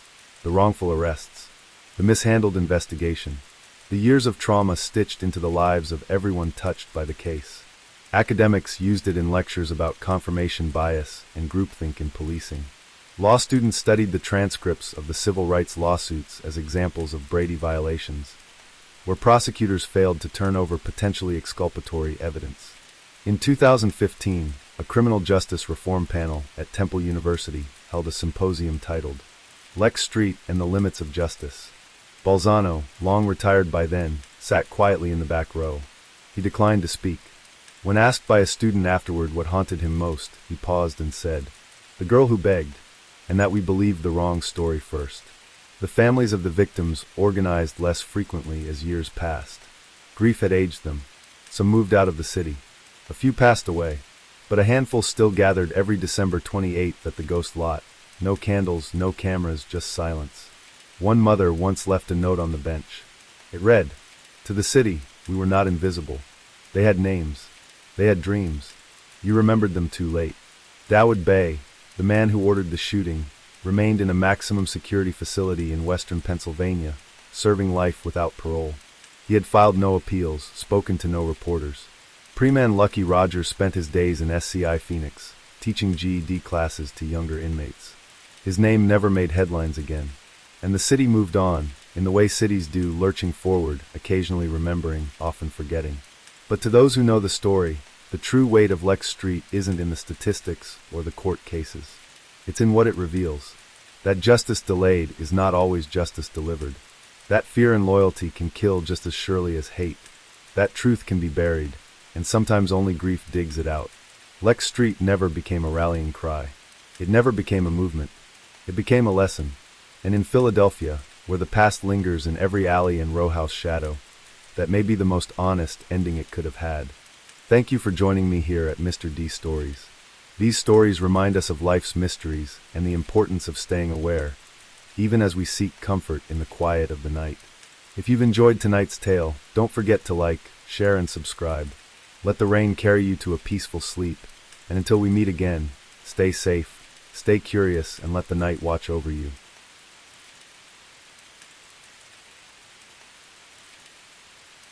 The wrongful arrests, the mishandled investigation, the years of trauma stitched into the lives of everyone touched by the case. Academics used it in lectures about confirmation bias and groupthink in policing. Law students studied the transcripts of the civil rights lawsuits as examples of Brady violations, where prosecutors failed to turn over potentially exculpatory evidence. In 2015, a criminal justice reform panel at Temple University held a symposium titled "Lex Street and the Limits of Justice." Balzano, long retired by then, sat quietly in the back row. He declined to speak. When asked by a student afterward what haunted him most, he paused and said, "The girl who begged, and that we believed the wrong story first." The families of the victims organized less frequently as years passed. Grief had aged them. Some moved out of the city. A few passed away, but a handful still gathered every December 28th at the ghost lot. No candles, no cameras, just silence. One mother once left a note on the bench. It read, "To the city, we were not invisible. They had names. They had dreams. You remembered them too late." Dawood Bey, the man who ordered the shooting, remained in a maximum security facility in western Pennsylvania, serving life without parole. He had filed no appeals, spoken to no reporters. Pre-man Lucky Rogers spent his days in SCI Phoenix, teaching GED classes to younger inmates. His name never made headlines again. And the city moved on, in the way cities do, lurching forward, occasionally remembering, often forgetting. But to those who know the story, the true weight of Lex Street isn't in the statistics or the court cases. It's in what it reveals. That justice delayed is not always justice delivered. That fear and loyalty can kill just as surely as hate. That truth can be buried, and sometimes only grief digs it out. Lex Street never became a rallying cry. It never became a movement. It became a lesson. And in Philadelphia, where the past lingers in every alley and row house shadow, that may be the most honest ending it could have had. Thank you for joining me here at Mr. D Stories. These stories remind us of life's mysteries and the importance of staying aware, even as we seek comfort in the quiet of the night. If you've enjoyed tonight's tale, don't forget to like, share, and subscribe. Let the rain carry you to a peaceful sleep, and until we meet again, stay safe, stay curious, and let the night watch over you.